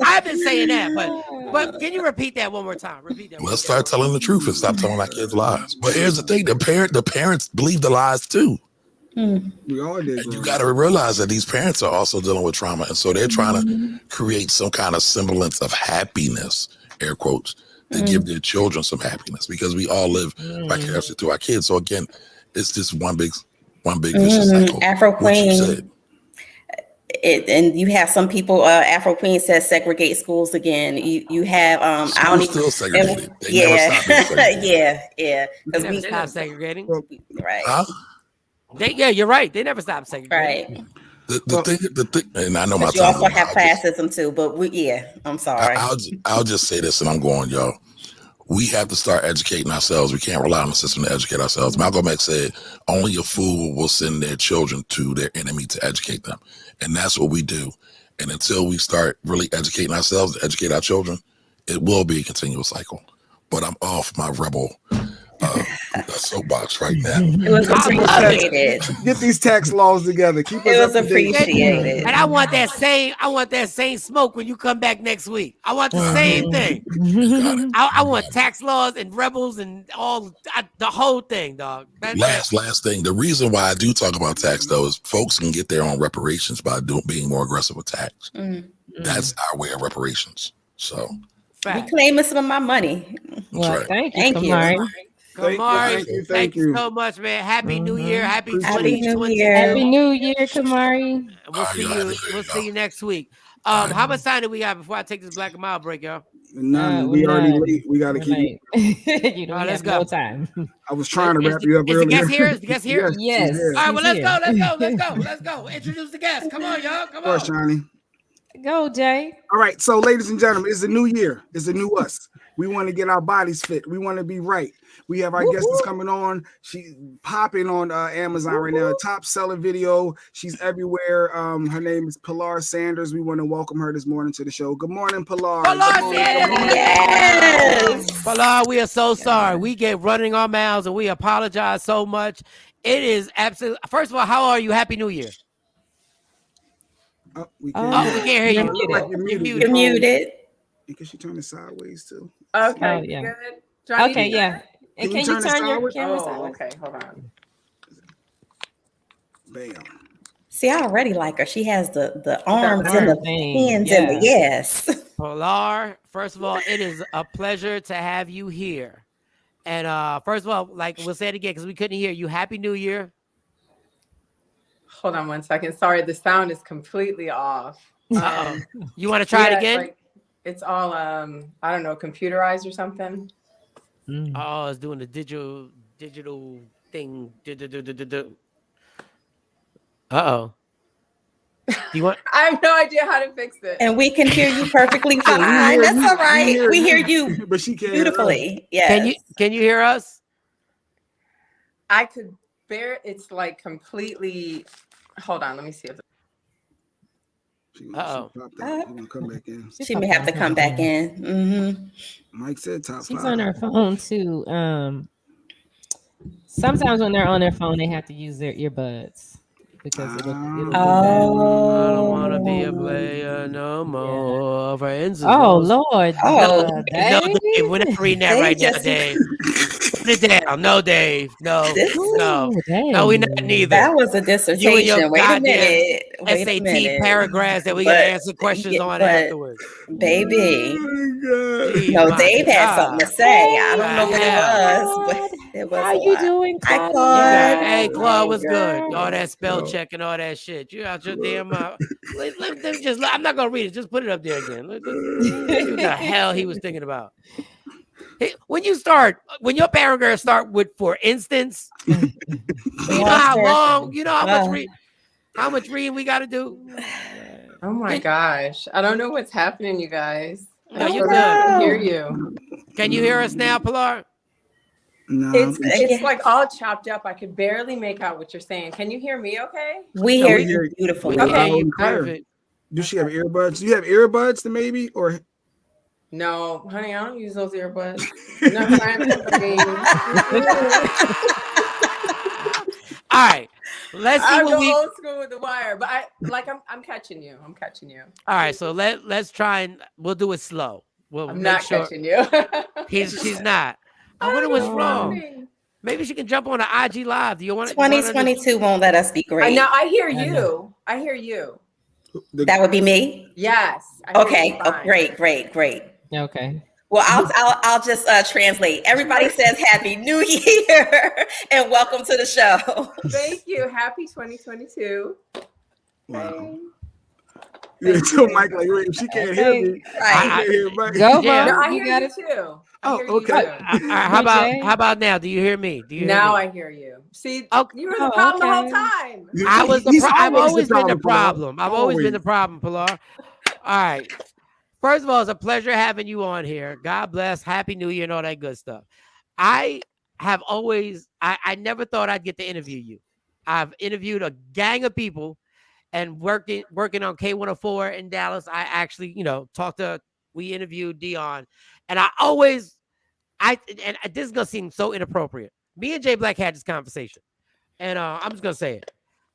I've been saying that, but can you repeat that one more time? Let's start telling the truth and stop telling our kids lies. But here's the thing: the parents believe the lies too. We all did. And you got to realize that these parents are also dealing with trauma, and so they're trying to create some kind of semblance of happiness, air quotes, to give their children some happiness, because we all live vicariously through our kids. So again, it's just one big vicious cycle. Afro Queen. And you have some people. Afro Queen says segregate schools again. You have I don't even. Still segregated. They never stop being segregated. yeah. Because we stop segregating. Right. Huh? You're right. They never stop segregating. Right. The thing, and I know my you time. also have classism too, but I'm sorry. I'll just say this, and I'm going, y'all. We have to start educating ourselves. We can't rely on the system to educate ourselves. Malcolm X said, only a fool will send their children to their enemy to educate them. And that's what we do. And until we start really educating ourselves to educate our children, it will be a continuous cycle. But I'm off my rebel soapbox right now. It was appreciated. Get these tax laws together. Keep it us was appreciated. And I want that same smoke when you come back next week. I want the same thing. I want tax laws and rebels and the whole thing, dog. Last thing. The reason why I do talk about tax, though, is folks can get their own reparations by being more aggressive with tax. That's our way of reparations. So reclaiming some of my money. Well, right. Thank you. Kamari, thank you so much, man. Happy New Year. Happy 2020. Happy New Year, Kamari. We'll see you next week. How much time do we have before I take this black and mild break, y'all? None. We already late. We got to keep. You know, let's have go. no time. I was trying to wrap you up Is earlier. the guest here? Is the guest here? Yes. Yes. All right, well, let's here. go. Let's go. Let's go. Let's go. Introduce the guest. Come on, y'all. Come on. Shiny. Go, Jay. All right. So, ladies and gentlemen, it's a new year. It's a new us. We want to get our bodies fit. We want to be right. We have our guest that's coming on. She's popping on Amazon right now. Top seller video. She's everywhere. Her name is Pilar Sanders. We want to welcome her this morning to the show. Good morning, Pilar. Pilar Sanders. Yes. Pilar, we are so sorry. We get running our mouths and we apologize so much. It is absolutely. First of all, how are you? Happy New Year. We can't hear you. You're muted. Because she turned it sideways too. Okay, yeah. Good. Okay, yeah. And can you turn your camera sideways? Okay, hold on. Bam. See, I already like her. She has the arms and the hands and the yes. Pilar, first of all, it is a pleasure to have you here. And first of all, like we'll say it again because we couldn't hear you. Happy New Year. Hold on 1 second. Sorry, the sound is completely off. You want to try it again? It's all I don't know, computerized or something. Oh, it's doing the digital thing. Uh-oh. Do you want? I have no idea how to fix it. And we can hear you perfectly fine. That's all right. We hear you but she can't beautifully. Yes. Can you hear us? I could bear. It's like completely. Hold on. Let me see if. Come back in. She may have to come back in. Mm-hmm. Mike said top 5. She's on her phone too. Sometimes when they're on their phone, they have to use their earbuds because it'll I don't want to be a player no more. For instance, Lord. No, Dave, we're not reading that right now, Dave. Put it down. No, Dave. No, we're not neither. That was a dissertation. Wait a minute. SAT paragraphs that we got to answer questions on afterwards. Baby. Jeez, Dave had something to say. I don't know what it was, but it was. How you doing, Claude? Hi, Claude. Hey, Claude, what's good? All that spell check and all that shit. You out your damn mouth. Let me just. I'm not gonna read it. Just put it up there again. What the hell he was thinking about? Hey, when your paragraphs start with, for instance, you know how long, you know how much reading we got to do. Oh my gosh, I don't know what's happening, you guys. No, I can hear you. Can you hear us now, Pilar? No, it's like all chopped up. I could barely make out what you're saying. Can you hear me? Okay. We hear you beautifully. Okay, perfect. Does she have earbuds? Do you have earbuds to maybe or? No, honey, I don't use those earbuds. No time for me. All right, let's see what we old school with the wire, but I'm catching you. I'm catching you. All right, so let's try and we'll do it slow. I'm not catching you. She's not. I wonder what's wrong. Maybe she can jump on an IG live. Do you want 2022 won't let us be great. Now I hear you. I hear you. That would be me. Yes. Okay. Oh, great. Okay. Well, I'll just translate. Everybody says Happy New Year and welcome to the show. Thank you. Happy 2022. Wow. You tell Mike like if she can't hear me, I can't hear Mike. Go, no, I hear you too. Okay. How about now? Do you hear me? Now I hear you. See, you were the problem the whole time. I've always been the problem. I've always been the problem, Pilar. All right. First of all, it's a pleasure having you on here. God bless. Happy New Year and all that good stuff. I never thought I'd get to interview you. I've interviewed a gang of people and working on K104 in Dallas. I actually, we interviewed Dion. And this is going to seem so inappropriate. Me and Jay Black had this conversation. And I'm just going to say it.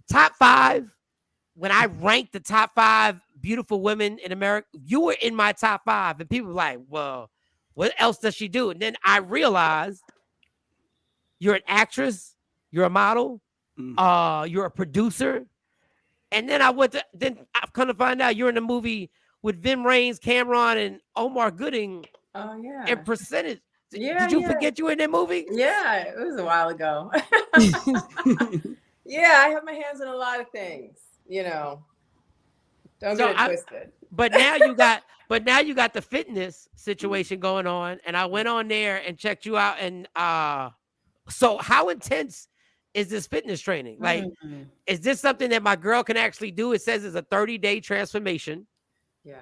Top 5. When I ranked the top 5 beautiful women in America, you were in my top 5. And people were like, well, what else does she do? And then I realized you're an actress, you're a model, you're a producer. And then I've come to find out you're in a movie with Vim Raines, Cameron, and Omar Gooding. Oh, yeah. And Percentage. Yeah, Did you forget you were in that movie? Yeah, it was a while ago. Yeah, I have my hands in a lot of things, Don't get it twisted. But now you got the fitness situation going on, and I went on there and checked you out. And so how intense is this fitness training? Like, is this something that my girl can actually do? It says it's a 30-day transformation. Yes.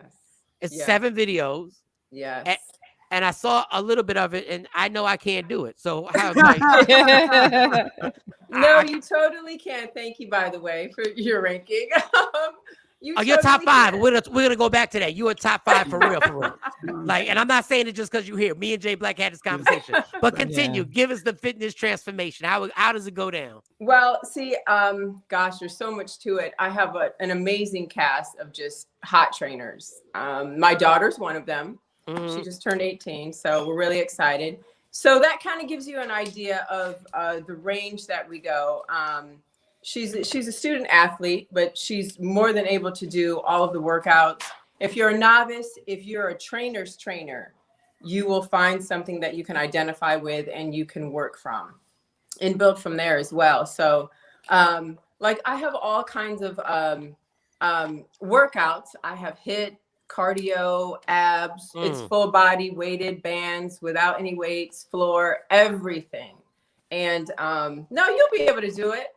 It's 7 videos. Yes. And I saw a little bit of it, and I know I can't do it. So how? No, you totally can. Thank you, by the way, for your ranking. You're top 5. We're gonna go back to that. You are top 5 for real. Like, and I'm not saying it just because you're here. Me and Jay Black had this conversation. But continue. Give us the fitness transformation. How does it go down? Well, see, gosh, there's so much to it. I have an amazing cast of just hot trainers. My daughter's one of them. She just turned 18, so we're really excited. So that kind of gives you an idea of the range that we go. She's a student athlete, but she's more than able to do all of the workouts. If you're a novice, if you're a trainer's trainer, you will find something that you can identify with and you can work from and build from there as well. So like I have all kinds of workouts. I have HIIT, cardio, abs, it's full body, weighted bands, without any weights, floor, everything. And no, you'll be able to do it.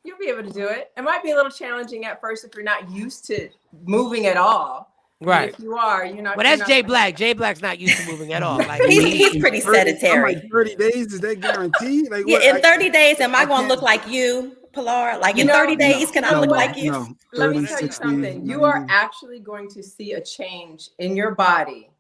You'll be able to do it. It might be a little challenging at first if you're not used to moving at all. Right. But if you are, you're not. Well, that's Jay Black. Jay Black's not used to moving at all. Like he's pretty sedentary. Like 30 days, is that guaranteed? Like, yeah, in 30 days, am I going to look like you, Pilar? Like in 30 days, can I look like you? No, Let me tell you something. You are actually going to see a change in your body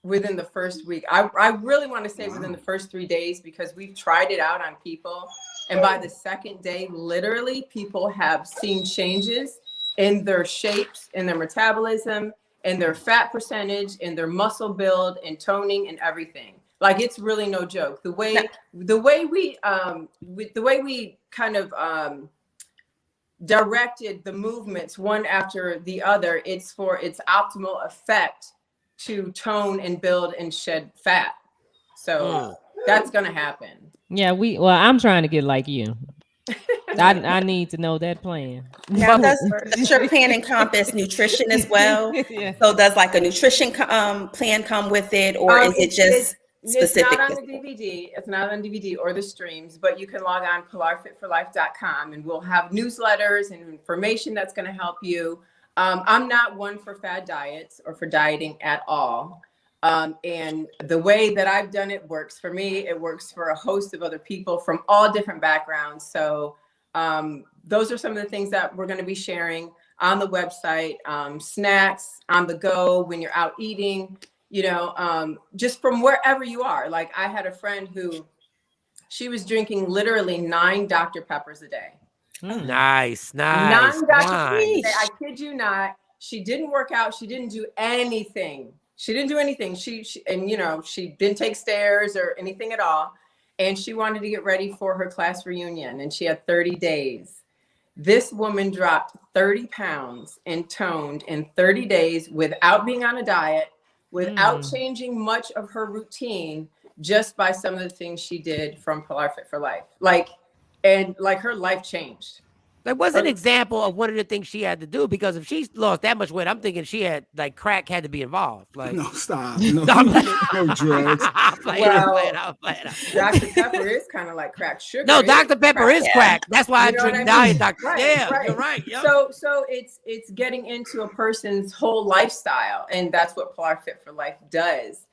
within the first week. I really want to say within the first 3 days, because we've tried it out on people. And by the second day, literally, people have seen changes in their shapes, in their metabolism, in their fat percentage, in their muscle build, and toning, and everything. Like, it's really no joke. The way we kind of directed the movements one after the other, it's for its optimal effect to tone and build and shed fat. So that's gonna happen. Yeah, I'm trying to get like you. I need to know that plan. Now, does your plan encompass nutrition as well? Yeah. So does like a nutrition plan come with it, or is it just specific? It's not on the DVD. It's not on DVD or the streams, but you can log on pilarfitforlife.com, and we'll have newsletters and information that's going to help you. I'm not one for fad diets or for dieting at all. And the way that I've done it works for me. It works for a host of other people from all different backgrounds. So those are some of the things that we're going to be sharing on the website, snacks on the go when you're out eating, just from wherever you are. Like, I had a friend who, she was drinking literally 9 Dr. Peppers a day. Nice. 9 Dr. Peppers a day. I kid you not. She didn't work out. She didn't do anything. She didn't take stairs or anything at all. And she wanted to get ready for her class reunion, and she had 30 days. This woman dropped 30 pounds and toned in 30 days without being on a diet, without changing much of her routine, just by some of the things she did from Pilar Fit for Life. Her life changed. That was an example of one of the things she had to do, because if she lost that much weight, I'm thinking she had, like, crack had to be involved. Like, no, stop. No drugs. I'm playing. Dr. Pepper is kind of like crack sugar. No, Dr. Pepper is crack. That's why I drink diet Dr. Right, yeah, right. You're right. Yep. So it's getting into a person's whole lifestyle, and that's what Pilar Fit for Life does.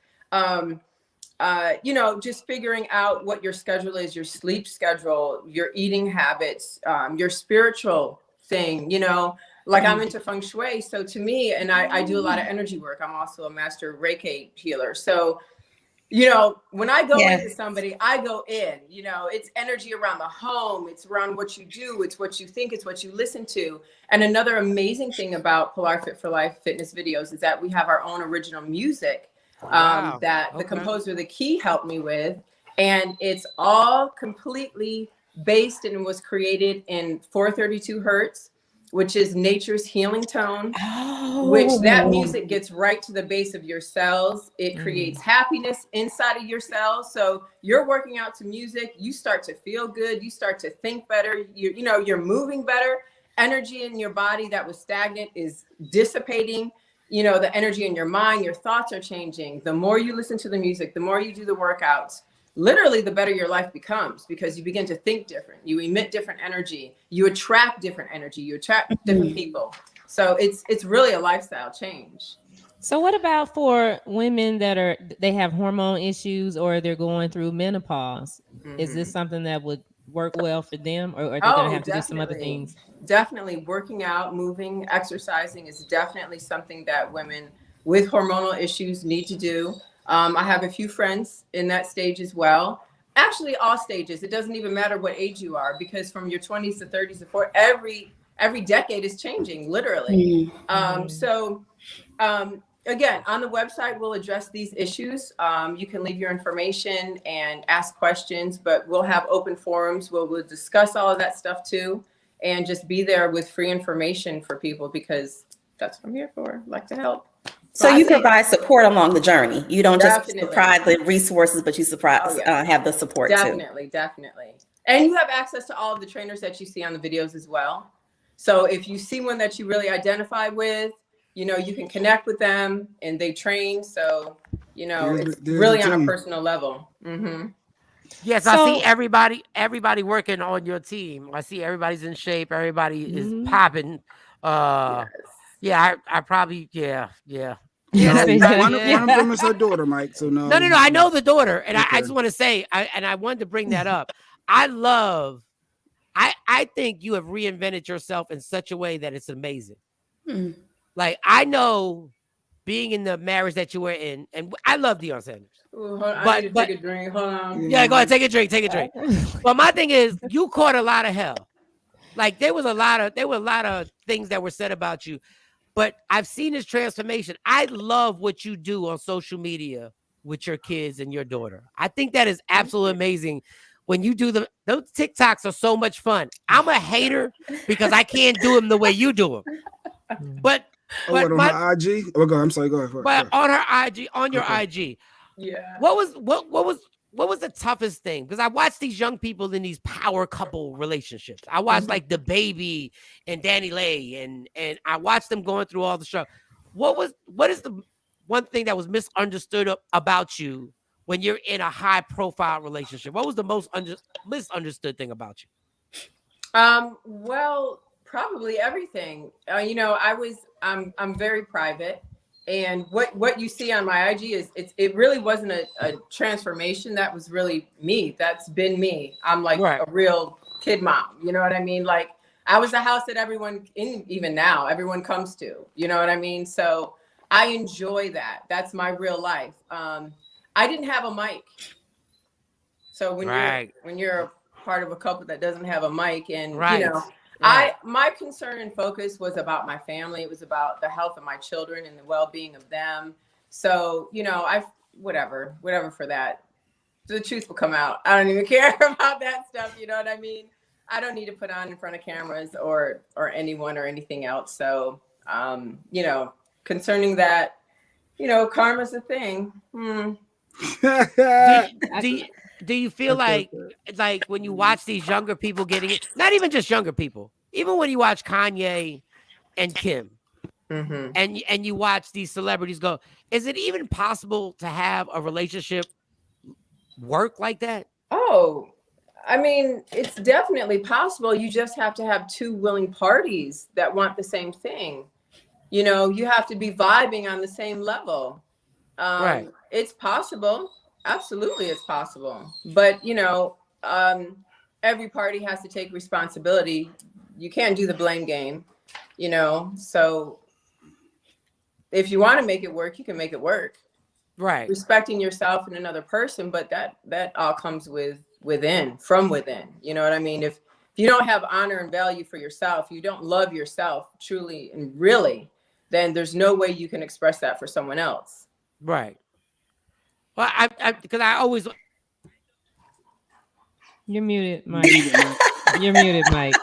Just figuring out what your schedule is, your sleep schedule, your eating habits, your spiritual thing, I'm into feng shui. So to me, and I do a lot of energy work. I'm also a master Reiki healer. So, when I go into somebody, I go in, it's energy around the home. It's around what you do. It's what you think. It's what you listen to. And another amazing thing about Pilar Fit for Life fitness videos is that we have our own original music. The composer, The Key, helped me with, and it's all completely based and was created in 432 hertz, which is nature's healing tone, which that music gets right to the base of your cells. It creates happiness inside of your cells. So you're working out to music, you start to feel good, you start to think better, you're moving better, energy in your body that was stagnant is dissipating. You know, the energy in your mind, your thoughts are changing. The more you listen to the music, the more you do the workouts, literally the better your life becomes, because you begin to think different. You emit different energy. You attract different energy. You attract different people. So it's really a lifestyle change. So what about for women that they have hormone issues or they're going through menopause? Is this something that would work well for them, or are they going to have to do some other things? Definitely working out, moving, exercising is definitely something that women with hormonal issues need to do. I have a few friends in that stage as well. Actually, all stages. It doesn't even matter what age you are, because from your 20s to 30s to 40s, every decade is changing, literally. Again, on the website, we'll address these issues. You can leave your information and ask questions, but we'll have open forums where we'll discuss all of that stuff too, and just be there with free information for people, because that's what I'm here for. I like to help. So you provide support along the journey. You don't just Definitely. provide the resources, but you have the support too. Definitely. And you have access to all of the trainers that you see on the videos as well. So if you see one that you really identify with, you know, you can connect with them and they train. So, you know, it's really on a personal level. Yes, I see everybody working on your team. I see everybody's in shape. Everybody is popping. Yeah, I probably, yeah. One of them is her daughter, Mike. So no. I know the daughter. And I just want to say, I wanted to bring that up. I think you have reinvented yourself in such a way that it's amazing. Like, I know being in the marriage that you were in, and I love Deion Sanders. Ooh, I need to take a drink. Hold on. Yeah, go ahead, take a drink. But my thing is, you caught a lot of hell. Like, there were a lot of things that were said about you, but I've seen this transformation. I love what you do on social media with your kids and your daughter. I think that is absolutely amazing. When you do those TikToks are so much fun. I'm a hater because I can't do them the way you do them. But on her IG? Oh, go. I'm sorry. Go ahead. But on her IG, on your IG, yeah. What was the toughest thing? Because I watched these young people in these power couple relationships. I watched like the baby and Danny Lay, and I watched them going through all the stuff. What is the one thing that was misunderstood about you when you're in a high profile relationship? What was the most misunderstood thing about you? Well, probably everything. You know, I'm very private, and what you see on my IG is it really wasn't a transformation. That was really me. That's been me. I'm like a real kid mom. You know what I mean? Like, I was a house that even now, everyone comes to. You know what I mean? So I enjoy that. That's my real life. I didn't have a mic. So when you're part of a couple that doesn't have a mic, and you know, my concern and focus was about my family. It was about the health of my children and the well-being of them. So, you know, whatever for that. The truth will come out. I don't even care about that stuff. You know what I mean? I don't need to put on in front of cameras or anyone or anything else. So, you know, concerning that, you know, karma's a thing. Do you feel like when you watch these younger people getting it, not even just younger people, even when you watch Kanye and Kim, and you watch these celebrities go, is it even possible to have a relationship work like that? Oh, I mean, it's definitely possible. You just have to have two willing parties that want the same thing. You know, you have to be vibing on the same level. It's possible. Absolutely, it's possible. But, you know, every party has to take responsibility. You can't do the blame game, you know. So if you want to make it work, you can make it work. Right. Respecting yourself and another person, but that all comes from within. You know what I mean? If you don't have honor and value for yourself, you don't love yourself truly and really, then there's no way you can express that for someone else. Right. Well, because I always. You're muted, Mike. You're muted, Mike.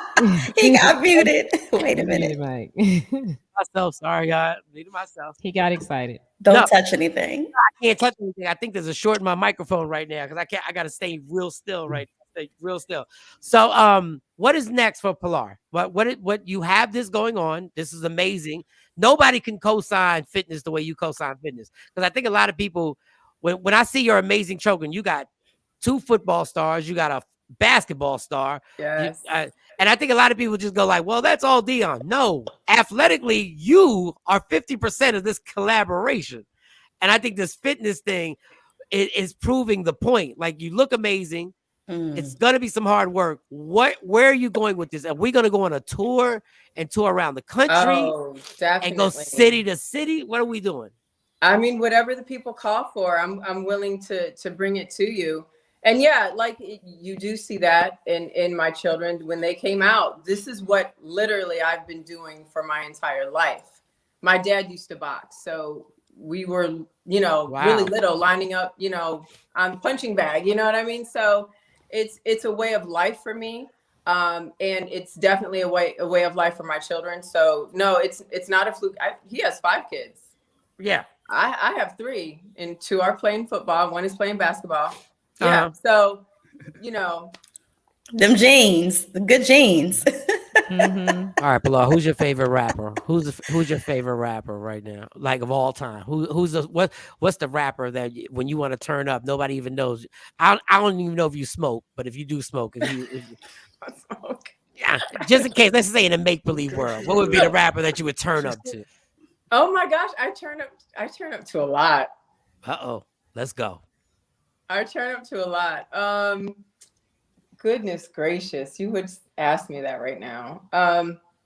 He got muted. Wait a minute. Muted, Mike. Myself, sorry, God. Muted myself. He got excited. Don't touch anything. I can't touch anything. I think there's a short in my microphone right now because I got to stay real still right now. Real still. So, what is next for Pilar? What you have this going on? This is amazing. Nobody can co-sign fitness the way you co-sign fitness, because I think a lot of people, when I see your amazing children, you got 2 football stars, you got a basketball star, Yes. and I think a lot of people just go like, "Well, that's all Dion." No, athletically, you are 50% of this collaboration, and I think this fitness thing is proving the point. Like, you look amazing. It's gonna be some hard work. Where are you going with this? Are we gonna go on a tour and tour around the country Oh, and go definitely. city to city? What are we doing? I mean, whatever the people call for, I'm willing to bring it to you. And yeah, like you do see that in my children when they came out. This is what literally I've been doing for my entire life. My dad used to box, so we were, really little, lining up, on punching bag. You know what I mean? So it's a way of life for me, and it's definitely a way of life for my children. So no, it's not a fluke. He has 5 kids. Yeah. I have 3, and 2 are playing football. 1 is playing basketball. Yeah. So, them genes, the good genes. All right, Pilar, who's your favorite rapper? Who's your favorite rapper right now, like of all time? What's the rapper that when you want to turn up, nobody even knows? I don't even know if you smoke, but if you do smoke, if you yeah, just in case, let's say in a make believe world, what would be the rapper that you would turn up to? Oh my gosh, I turn up to a lot. Let's go. I turn up to a lot. Goodness gracious, you would ask me that right now.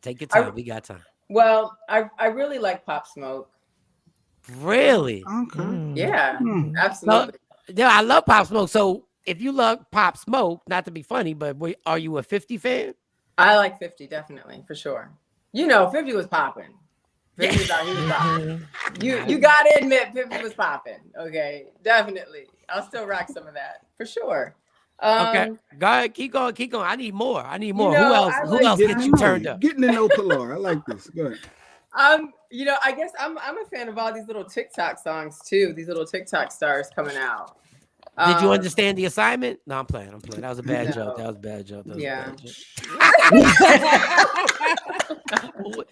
Take your time. We got time. Well, I really like Pop Smoke. Really? Okay. Yeah, absolutely. Yeah, I love Pop Smoke. So if you love Pop Smoke, not to be funny, but are you a 50 fan? I like 50, definitely, for sure. 50 was popping. 50 was out, he was popping. You gotta admit 50 was popping. Okay, definitely. I'll still rock some of that for sure. Okay, go ahead, keep going. I need more. Who else gets you turned up? Getting to know Pilar. I like this. Go ahead. I guess I'm a fan of all these little TikTok songs too. These little TikTok stars coming out. Did you understand the assignment? No, I'm playing. That was a bad joke. Yeah.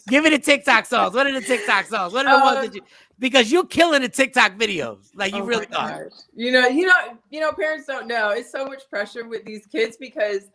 Give me the TikTok songs. What are the TikTok songs? What are the ones that because you're killing the TikTok videos. Like, you really are. Parents don't know. It's so much pressure with these kids because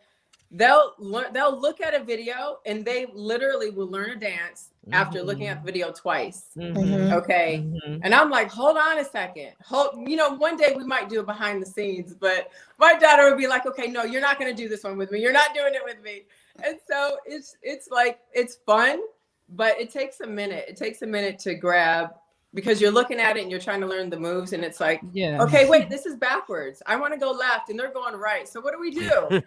they'll look at a video and they literally will learn a dance after looking at the video twice. Okay. And I'm like, hold on a second. One day we might do it behind the scenes, but my daughter would be like, okay, no, you're not going to do this one with me. You're not doing it with me. And so it's like, it's fun, but it takes a minute. It takes a minute to grab because you're looking at it and you're trying to learn the moves. And it's like, okay, wait, this is backwards. I want to go left and they're going right. So what do we do?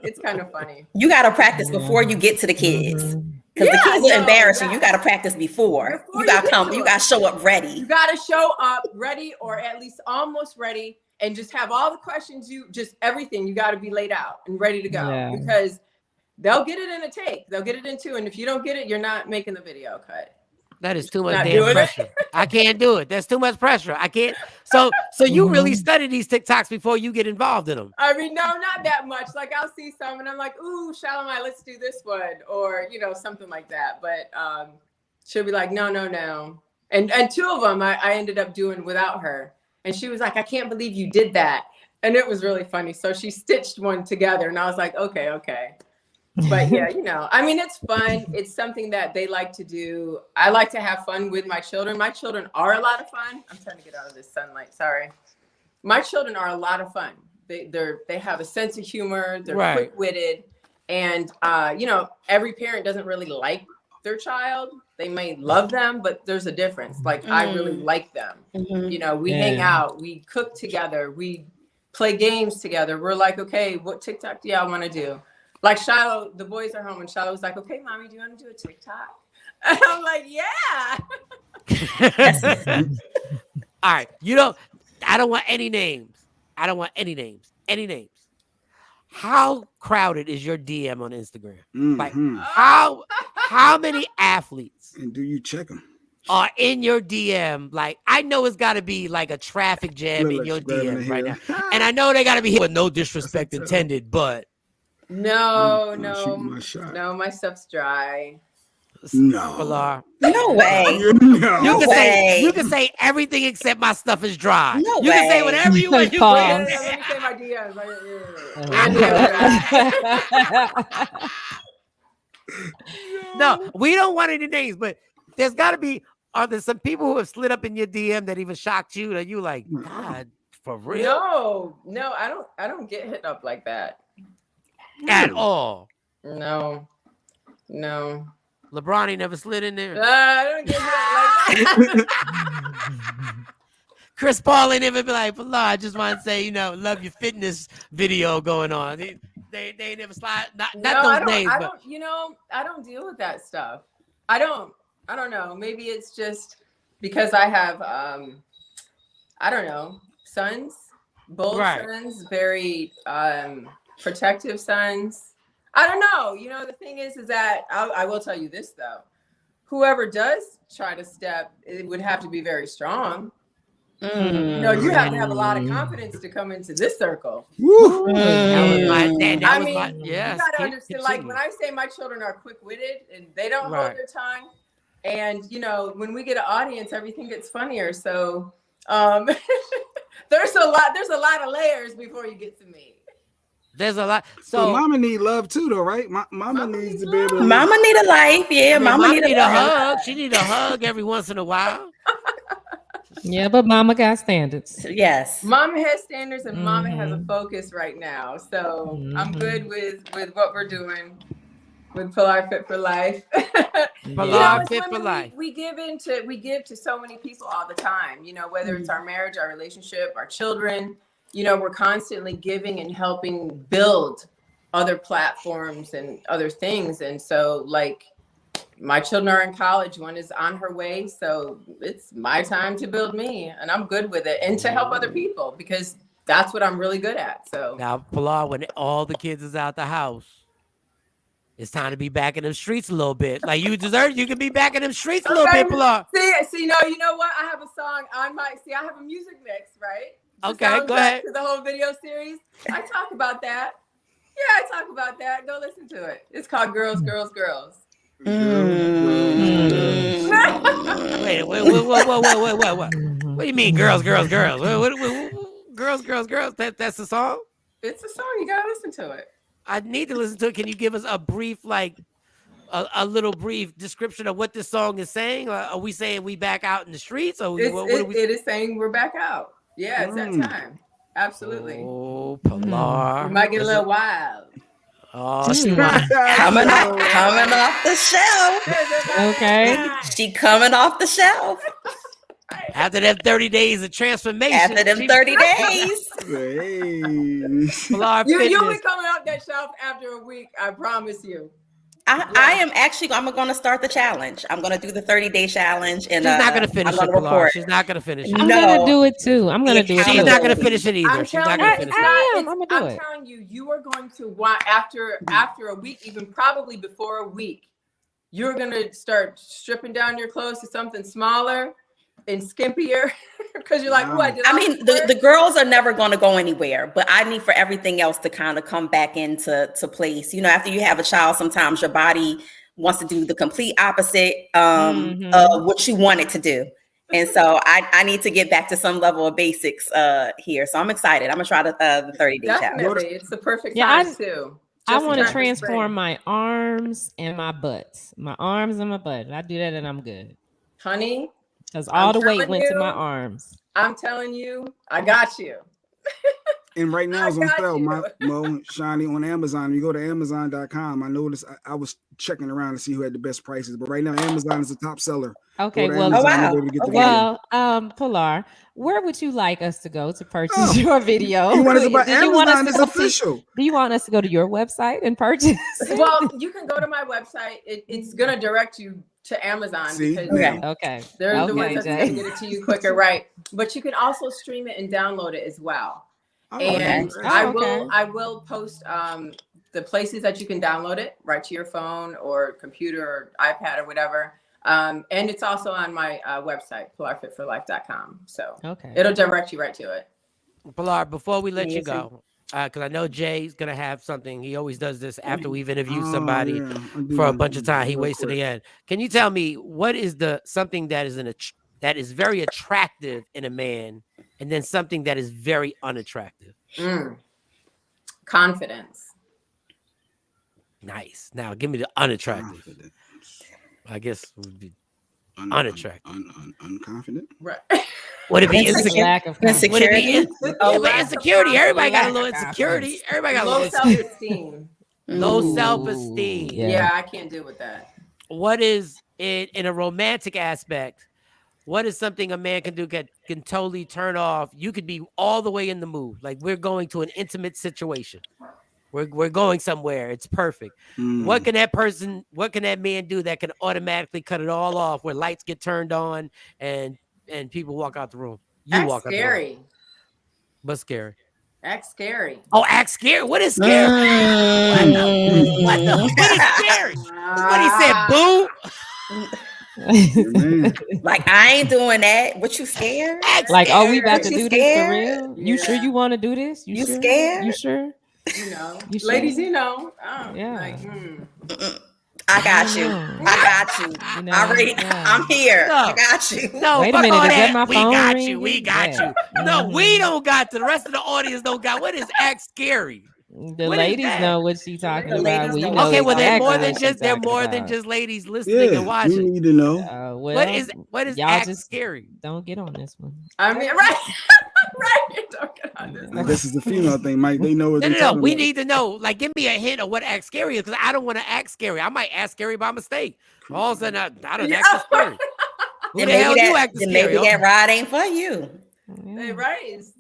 It's kind of funny. You got to practice before you get to the kids. Because the kids will embarrass you. You got to practice before you got to come. You got to show up ready. You got to show up ready, or at least almost ready, and just have all the questions. Everything. You got to be laid out and ready to go because they'll get it in a take. They'll get it in 2, and if you don't get it, you're not making the video cut. That is too much damn pressure. I can't do it. That's too much pressure. I can't. So you really study these TikToks before you get involved in them? I mean, no, not that much. Like, I'll see some and I'm like, ooh, Shalimar, let's do this one, or something like that. But she'll be like, no. And 2 of them I ended up doing without her, and she was like, I can't believe you did that, and it was really funny. So she stitched one together, and I was like, okay. But yeah, I mean, it's fun. It's something that they like to do. I like to have fun with my children. My children are a lot of fun. I'm trying to get out of this sunlight. Sorry. My children are a lot of fun. They have a sense of humor. They're quick-witted. And, every parent doesn't really like their child. They may love them, but there's a difference. Like, I really like them. We hang out. We cook together. We play games together. We're like, okay, what TikTok do y'all want to do? Like, Shiloh, the boys are home, and Shiloh was like, okay, mommy, do you want to do a TikTok? And I'm like, yeah. All right. I don't want any names. Any names. How crowded is your DM on Instagram? Like, how many athletes? And do you check them? are in your DM, like I know it's got to be like a traffic jam in your DM right now, and I know they got to be hit with no disrespect intended, but no, my stuff's dry. No, no way. You can way. you can say everything except my stuff is dry. No you can say whatever you want. Let me say my DMs. No, we don't want any names, but there's got to be. Are there some people who have slid up in your DM that even shocked you? That you like, God, for real? No, I don't get hit up like that at all. No. LeBron ain't never slid in there. I don't get hit up like that. Chris Paul ain't never be like, Pilar, I just want to say, love your fitness video going on. They never slide. Not those names. I don't deal with that stuff. I don't know. Maybe it's just because I have sons, bold sons, very protective sons. I don't know. The thing is that I will tell you this though. Whoever does try to step, it would have to be very strong. You have to have a lot of confidence to come into this circle. You gotta understand, like when I say my children are quick-witted and they don't hold their tongue, and when we get an audience, everything gets funnier. So there's a lot of layers before you get to me. There's a lot. So mama need love too, though, right? Mama needs to be able to. Mama need a life, yeah. Mama need a hug. She need a hug every once in a while. Yeah, but mama got standards. Yes. Mama has standards and mama has a focus right now. So I'm good with what we're doing with Pilar Fit for Life. Pilar Fit for Life. We give to so many people all the time, whether it's our marriage, our relationship, our children, we're constantly giving and helping build other platforms and other things. And so like, my children are in college. One is on her way. So it's my time to build me, and I'm good with it, and to help other people because that's what I'm really good at. So now, Pilar, when all the kids is out the house, it's time to be back in them streets a little bit. Like you can be back in them streets a little bit, Pilar. See, no, you know what? I have a song on I have a music mix, right? Okay, go ahead. To the whole video series. I talk about that. Yeah, I talk about that. Go listen to it. It's called Girls, Girls, Girls. Wait, what? What do you mean, girls? What, girls? That's the song? It's a song. You gotta listen to it. I need to listen to it. Can you give us a brief, a little brief description of what this song is saying? Are we saying we back out in the streets? Or it is saying we're back out. Yeah, it's that time. Absolutely. Oh, Pilar. We might get a little wild. Oh, she coming off the shelf. Okay. She coming off the shelf. After them 30 days of transformation. After them 30 days. Pilar you'll be coming off that shelf after a week. I promise you. I am actually. I'm going to start the challenge. I'm going to do the 30-day challenge, and she's not going to finish it. Pilar. She's not going to finish it. I'm going to do it too. I'm going to do it. She's not going to finish it either. She's not going to finish it. I'm telling you, you are going to want after a week, even probably before a week, you're going to start stripping down your clothes to something smaller and skimpier because you're like, what? I mean, the girls are never going to go anywhere, but I need for everything else to kind of come back into place. After you have a child, sometimes your body wants to do the complete opposite of what you want it to do. And so I need to get back to some level of basics here. So I'm excited. I'm going to try the 30-day challenge. Definitely. It's the perfect time too. I want to transform my arms and my butts. My arms and my butt. I do that and I'm good. Honey. Because all the weight went to my arms. I'm telling you, I got you. And right now it's on sale, Mo, Shawnee, on Amazon. You go to Amazon.com. I noticed I was checking around to see who had the best prices, but right now Amazon is the top seller. Okay, Pilar, where would you like us to go to purchase your video? You want us to buy Amazon? It's official. Do you want us to go to your website and purchase? Well, you can go to my website. It's going to direct you to Amazon. Because they're the ones that's going to get it to you quicker, right? But you can also stream it and download it as well. I will post the places that you can download it right to your phone or computer or iPad or whatever. And it's also on my website, pilarfitforlife.com. So okay, it'll direct you right to it. Pilar, before we let you go, because I know Jay's gonna have something. He always does this after we've interviewed somebody for a bunch of time. He waits to the end. Can you tell me what is something that is very attractive in a man, and then something that is very unattractive? Confidence. Nice. Now give me the unattractive. I guess would be unattractive. Unconfident. Right. Would it be insecurity? Insecurity. Everybody got a little insecurity. Everybody got a little self-esteem. Low self-esteem. Yeah, I can't deal with that. What is it in a romantic aspect? What is something a man can do can totally turn off? You could be all the way in the mood. Like we're going to an intimate situation. We're going somewhere. It's perfect. What can that man do that can automatically cut it all off where lights get turned on and people walk out the room? Walk out the room. What's scary? Act scary. Oh, act scary. What is scary? What is scary? What he said, boo? Like, I ain't doing that. What, you scared? Like, are we about to do this for real? You sure you want to do this? You scared? You sure? Ladies, yeah. I got you. I'm here. No. I got you. No, wait a minute. Is that my phone ringing? We got you. No, we don't got the rest of the audience don't got. What is act scary? The ladies know what she's talking about. Okay, well, they're more than just ladies listening and watching. You need to know. What is act scary? Don't get on this one. I mean, right. Don't get on this one. This is the female thing, Mike. They know what No. We need to know. Like, give me a hint of what act scary is, because I don't want to act scary. I might act scary by mistake. All of a sudden, I don't act scary. Who the hell you acting scary? Maybe that ride ain't for you. Hey, right. It's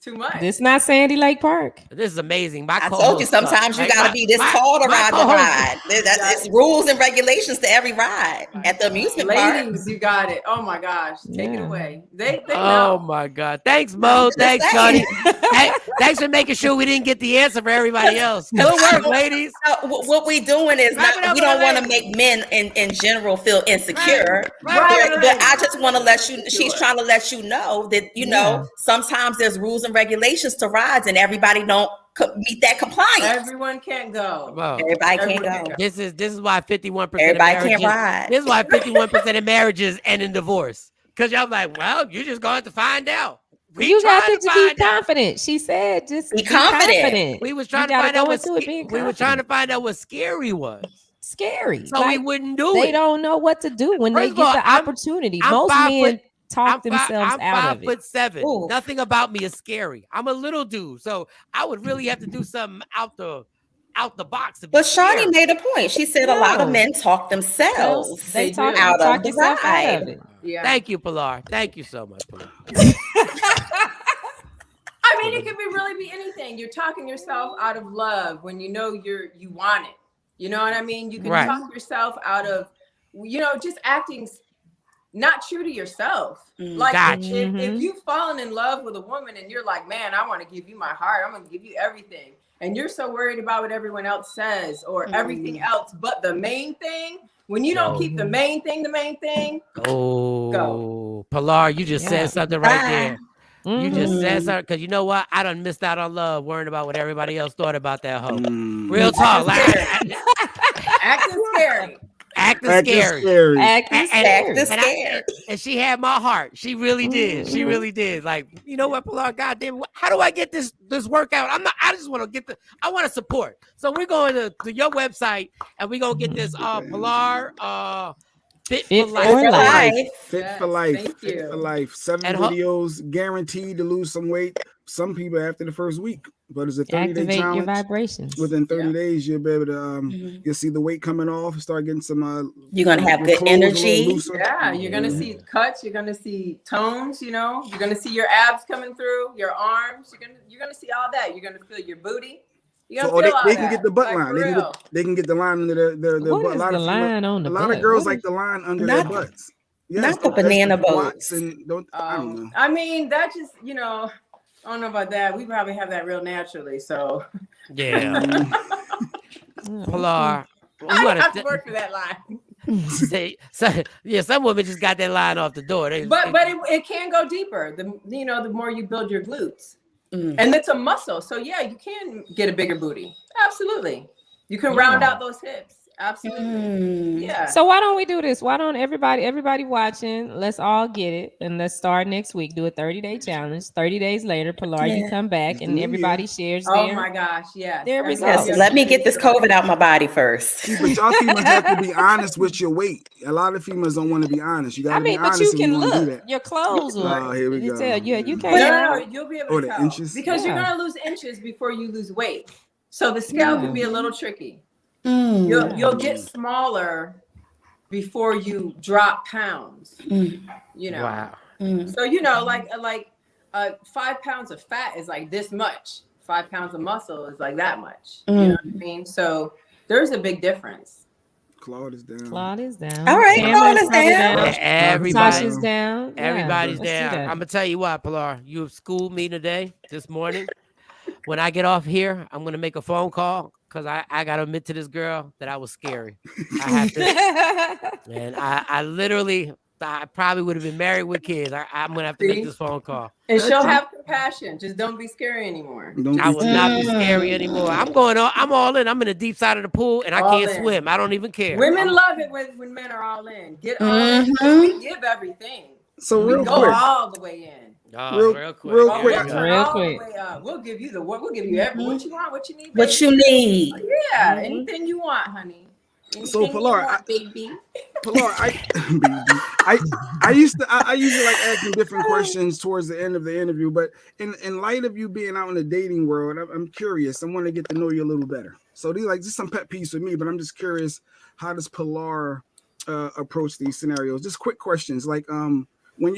too much. This not Sandy Lake Park. This is amazing. I told you sometimes you gotta be this tall to ride the ride. There's rules and regulations to every ride at the amusement park. Ladies, you got it. Oh my gosh, take it away. They oh know. My God! Thanks, Mo. Thanks, Johnny. Thanks for making sure we didn't get the answer for everybody else. Good work, ladies. What we doing is we don't want to make men in general feel insecure. But I just want to let you. She's trying to let you know that sometimes there's rules and regulations to rides, and everybody don't meet that compliance. Everyone can't go. Well, everybody can't go. This is why 51% everybody of marriages, can't ride. This is why 51% of marriages end in divorce. Because y'all like, well, you just going to find out. You got to be confident. She said, just be confident. We was trying to find out what scary was. Scary. So we wouldn't do it. They don't know what to do when they get the opportunity. Most men talk themselves out of it. I'm 5'7". Ooh. Nothing about me is scary. I'm a little dude, so I would really have to do something out the box. But Shawnee made a point. She said a lot of men talk themselves. They talk out of the ride. Yeah. Thank you, Pilar. Thank you so much, Pilar. I mean, it could really be anything. You're talking yourself out of love when you know you want it. You know what I mean? You can talk yourself out of, just acting not true to yourself. Like if you've fallen in love with a woman and you're like, man, I want to give you my heart. I'm going to give you everything. And you're so worried about what everyone else says or everything else, but the main thing, when you don't keep the main thing, go. Pilar, you just said something right there. You just said something, because you know what? I done missed out on love worrying about what everybody else thought about that hoe. Real talk. Acting scary. Acting scary. And she had my heart. She really did. She really did. Like, you know what, Pilar? Goddamn, how do I get this workout? I just want to I want to support. So we're going to your website and we're going to get this Pilar Fit for life. Fit for life. 7 videos guaranteed to lose some weight. Some people after the first week, but it's a 30-day challenge. Your vibrations. Within 30 days, you'll be able to you'll see the weight coming off, start getting some you're gonna have good energy. Yeah, you're gonna see cuts, you're gonna see tones, you're gonna see your abs coming through, your arms, you're gonna see all that. You're gonna feel your booty. So they can get the butt line. They can get the line under their what butt. Is the line on the butt? A lot of girls like the line under their butts. Yes, not the banana boats. I don't know. I mean, that just I don't know about that. We probably have that real naturally. So yeah. Pilar, I have to work for that line. Yeah, some women just got that line off the door. But it can go deeper. The more you build your glutes, and it's a muscle. So yeah, you can get a bigger booty. Absolutely, you can round out those hips. Absolutely. Yeah. So why don't we do this? Why don't everybody watching, let's all get it and let's start next week. Do a 30-day challenge. 30 days later, Pilar, you come back and everybody shares Oh my gosh, yes. their results. Yes, let me get this COVID out my body first. See, but y'all females have to be honest with your weight. A lot of females don't want to be honest. You gotta be honest. But you can do look. that. Your clothes will. Oh, here we go. You can't. No, you'll be able to tell. Inches? Because you're gonna lose inches before you lose weight. So the scale can be a little tricky. You'll get smaller before you drop pounds. You know. Wow. So like 5 pounds of fat is like this much. 5 pounds of muscle is like that much. You know what I mean? So there's a big difference. Claude is down. All right, Claude is down. Everybody's down. Everybody's down. I'm gonna tell you what, Pilar. You have schooled me today, this morning. When I get off here, I'm gonna make a phone call because I gotta admit to this girl that I was scary. I have to, and I literally, I probably would have been married with kids. I'm gonna have to make this phone call. And she'll have compassion. Just don't be scary anymore. I will not be scary anymore. I'm all in. I'm in the deep side of the pool and I All can't in. swim. I don't even care. Women love it when men are all in. Get all in. We give everything. So we real go quick. all the way in. Real quick. We'll give you what you want, what you need. What you need. Yeah, anything you want, honey. So Pilar, baby. Pilar, I usually like asking different questions towards the end of the interview, but in light of you being out in the dating world, I'm curious. I want to get to know you a little better. So these just some pet peeves for me, but I'm just curious, how does Pilar approach these scenarios? Just quick questions, like when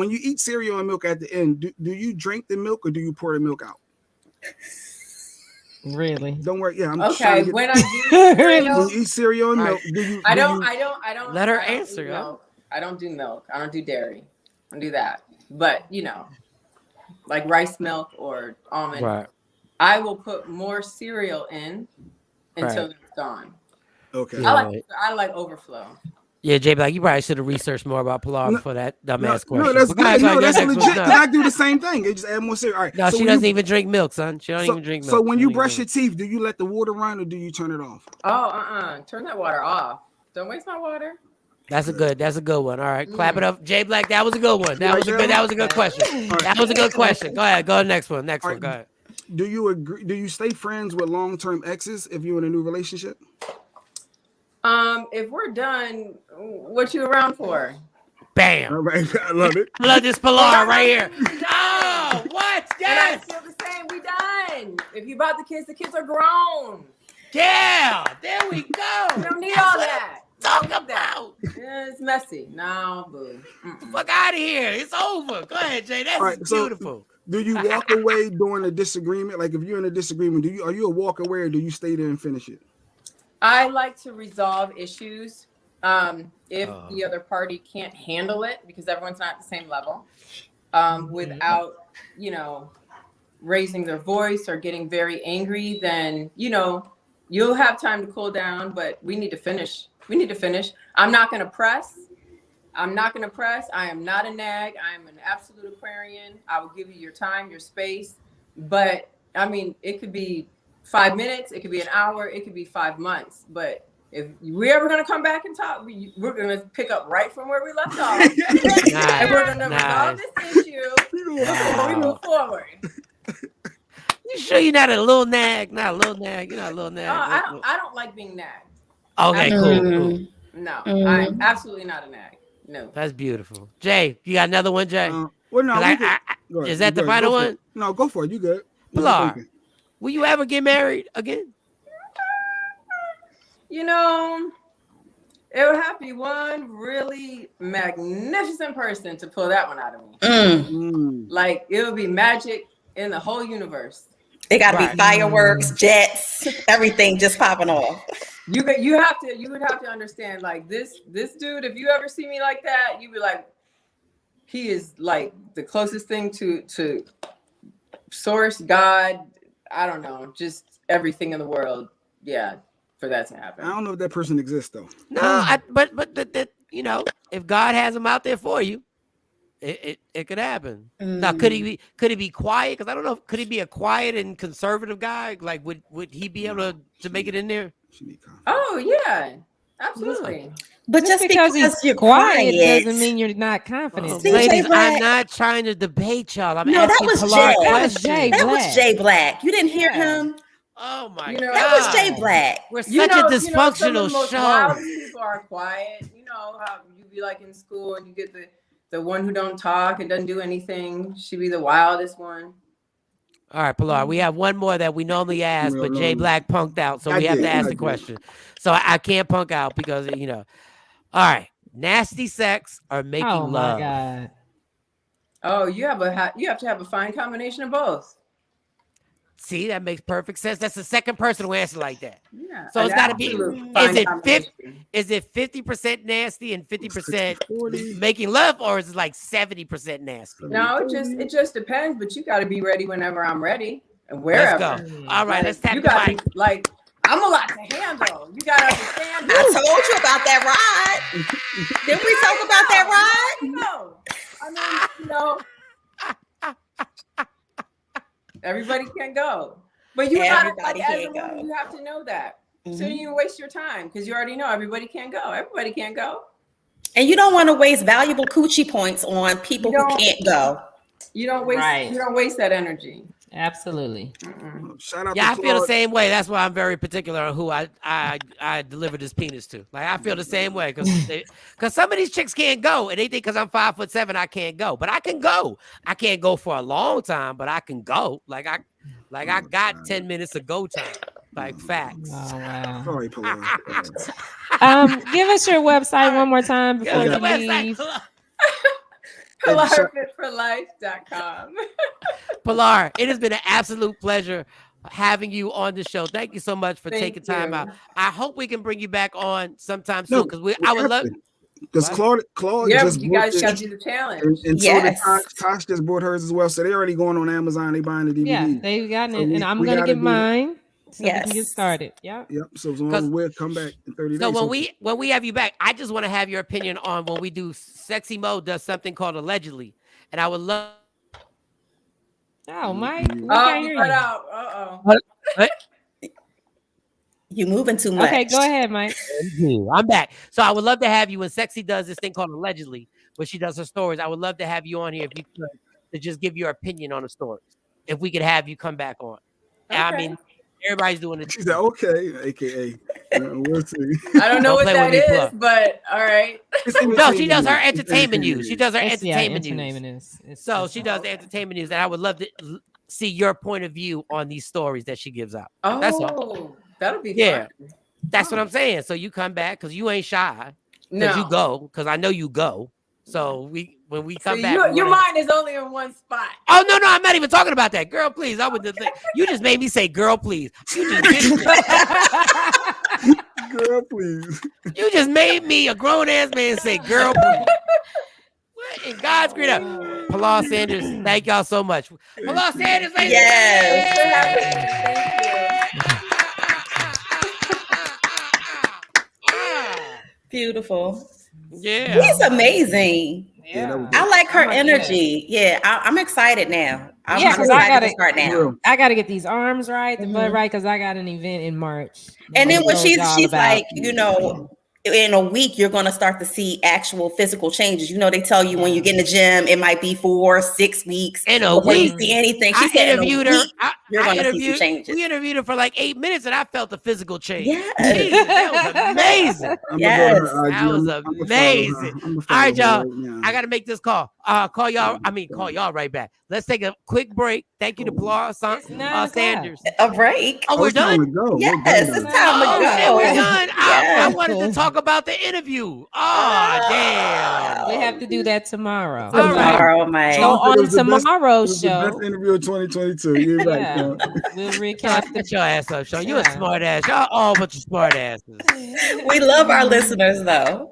you eat cereal and milk at the end, do you drink the milk or do you pour the milk out? Really? Don't worry. Yeah, I'm okay. When I do cereal, when you eat cereal and milk, do you? I don't. Let her I don't answer. do milk. I don't do milk. I don't do dairy. I don't do that. But like rice milk or almond. Right. I will put more cereal in until it's gone. Okay. I like overflow. Yeah, Jay, you probably should have researched more about Pilar before that dumbass question. No, that's good. That's legit. I do the same thing. They just add more cereal. All right. No, she doesn't even drink milk, son. She don't even drink milk. So when you brush your teeth, do you let the water run or do you turn it off? Oh, turn that water off. Don't waste my water. That's a good one. All right, clap it up, Jay Black. That was a good one. That was a good question. That was a good question. Go ahead. Go to the next one. Next one. Go ahead. Do you agree? Do you stay friends with long-term exes if you're in a new relationship? If we're done, what you around for? Bam. All right, I love it. I love this Pilar right here. Oh, what? Yes. And I feel the same. We done. If you bought the kids are grown. Yeah. There we go. We don't need all that. Talk about. Yeah, it's messy. No, boo. Fuck out of here. It's over. Go ahead, Jay. That's right, beautiful. Do you walk away during a disagreement? Like if you're in a disagreement, are you a walk away or do you stay there and finish it? I like to resolve issues if the other party can't handle it because everyone's not at the same level without, raising their voice or getting very angry, then, you'll have time to cool down, but we need to finish. I'm not going to press. I am not a nag. I am an absolute Aquarian. I will give you your time, your space. But I mean, it could be 5 minutes, it could be an hour, it could be 5 months. But if we're ever going to come back and talk, we're going to pick up right from where we left off. And we're going to resolve this issue before we move forward. You sure you're not a little nag? Not a little nag. You're not a little nag. I don't like being nagged. Okay, cool. No, I'm absolutely not a nag. No. That's beautiful. Jay, you got another one, Jay? Well, no. Is that the final one? No, go for it. You good. Pilar, will you ever get married again? It would have to be one really magnificent person to pull that one out of me. Like, it would be magic in the whole universe. It got to be fireworks, jets, everything just popping off. You would have to understand, like, this dude, if you ever see me like that, you'd be like, he is like the closest thing to source, God, I don't know, just everything in the world. Yeah, for that to happen. I don't know if that person exists though. No, but you know, if God has them out there for you, it could happen. Now, could he be quiet? Because I don't know. Could he be a quiet and conservative guy? Like, would he be able to make it in there? Oh yeah, absolutely. But just because you're quiet quiet doesn't mean you're not confident. Ladies, I'm not trying to debate y'all. I'm No, that asking was Pilar Jay. questions. That was Jay Black. You didn't hear him? Oh my You know, God. That was Jay Black. We're such a dysfunctional some of the most show. wildest people are quiet. You know how you be like in school and you get the one who don't talk and doesn't do anything. She be the wildest one. All right, Pilar, we have one more that we normally ask, but Jay Black punked out, so we have to ask the question. So I can't punk out because, you know. All right, nasty sex or making love? Oh, my God. Oh, you have to have a fine combination of both. See, that makes perfect sense. That's the second person who answered like that. Yeah. So it's got to be, is it 50% nasty and 50% making love, or is it like 70% nasty? No, it just depends, but you got to be ready whenever I'm ready and wherever. Let's go. All right, let's tap you the got mic. like I'm a lot to handle. You got to understand. I told you about that ride. Didn't we talk about that ride? No. I mean, you know, everybody can go, but you gotta, like, as a woman, you have to know that. So you waste your time because you already know everybody can't go. Everybody can't go, and you don't want to waste valuable coochie points on people who can't go. You don't waste. You don't waste that energy. Absolutely. Shout out. Yeah, I feel the same way. That's why I'm very particular on who I deliver this penis to. Like, I feel the same way because some of these chicks can't go, and they think because I'm 5'7" I can't go, but I can go. I can't go for a long time, but I can go. Like I got 10 minutes of go time. Like, facts. Oh, wow. Sorry, Pilar. Give us your website one more time before you leave. PilarFitForLife.com. Pilar, it has been an absolute pleasure having you on the show. Thank you so much for taking time out. I hope we can bring you back on sometime soon because I would love. Because Claude just you guys got to do the challenge. And so did Tosh just bought hers as well. So they're already going on Amazon. They buying the DVD. Yeah, they've gotten it, and I'm gonna get mine. So we can get started. Yep. So we'll come back in 30 days. So when we have you back, I just want to have your opinion on when we do Sexy Mo does something called Allegedly, and I would love. Oh, Mike, we can't hear you. You moving too much. Okay, go ahead, Mike. I'm back. So I would love to have you when Sexy does this thing called Allegedly, where she does her stories. I would love to have you on here if you could to just give your opinion on the stories. If we could have you come back on. Okay. I mean, everybody's doing it. She said, okay, AKA. We'll see. I don't know what that is, but all right. No, she does her entertainment news. She does her entertainment news. So she does the entertainment news, and I would love to see your point of view on these stories that she gives out. Oh, that's all. That'll be fun. That's what I'm saying. So you come back because you ain't shy. No, you go because I know you go. So when we come back, your mind is only in one spot. Oh no, I'm not even talking about that. Girl, please. I would. You just made me say, "Girl, please." You just did girl, please. You just made me a grown ass man say, "Girl, please." What in God's green up? Pilar Sanders, thank y'all so much. Pilar Sanders, ladies. Yes. Beautiful. Yeah, he's amazing. Yeah, I like her energy. Yeah, I'm excited now. I'm because I gotta start now. I gotta get these arms right, the butt right, because I got an event in March. And then when she's like, in a week, you're going to start to see actual physical changes. You know, they tell you when you get in the gym, it might be 4 or 6 weeks. In a week, when you see anything, she said interviewed her. You're going to see some changes. We interviewed her for like 8 minutes, and I felt a physical change. Yes. Jesus, that was amazing. Yes, that was amazing. All right, y'all. I got to make this call. Call y'all right back. Let's take a quick break. Thank you to Pilar Sanders. A break. Oh, we're done? Yes, it's time to go. We're done. I wanted to talk about the interview. Oh, damn. We have to do that tomorrow. Tomorrow, Mike. So on tomorrow's show. The best interview of 2022. You're right. We'll recap. Get your ass up, Shawn. You a smart ass. Y'all all bunch of smart asses. We love our listeners, though.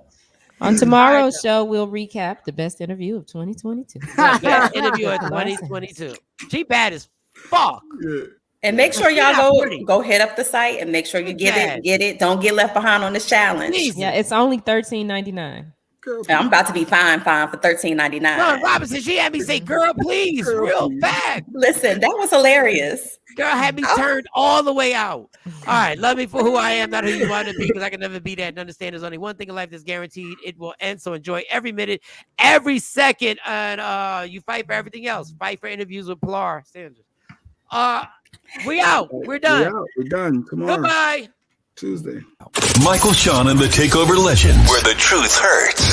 On tomorrow's show, we'll recap the best interview of 2022. Best interview of 2022. She bad as fuck. Yeah. And make sure y'all go hit up the site and make sure you get it. Don't get left behind on this challenge. Yeah, it's only $13.99. I'm about to be fined for $13.99. No, Robinson, she had me say, "Girl, please," real bad. Listen, that was hilarious. Girl had me turned all the way out. All right, love me for who I am, not who you want to be, because I can never be that. And understand there's only one thing in life that's guaranteed. It will end. So enjoy every minute, every second, and you fight for everything else. Fight for interviews with Pilar Sanders. We out. We're done. We're done. Tomorrow. Goodbye. Tuesday. Michael, Shawn, and the Takeover legend, where the truth hurts.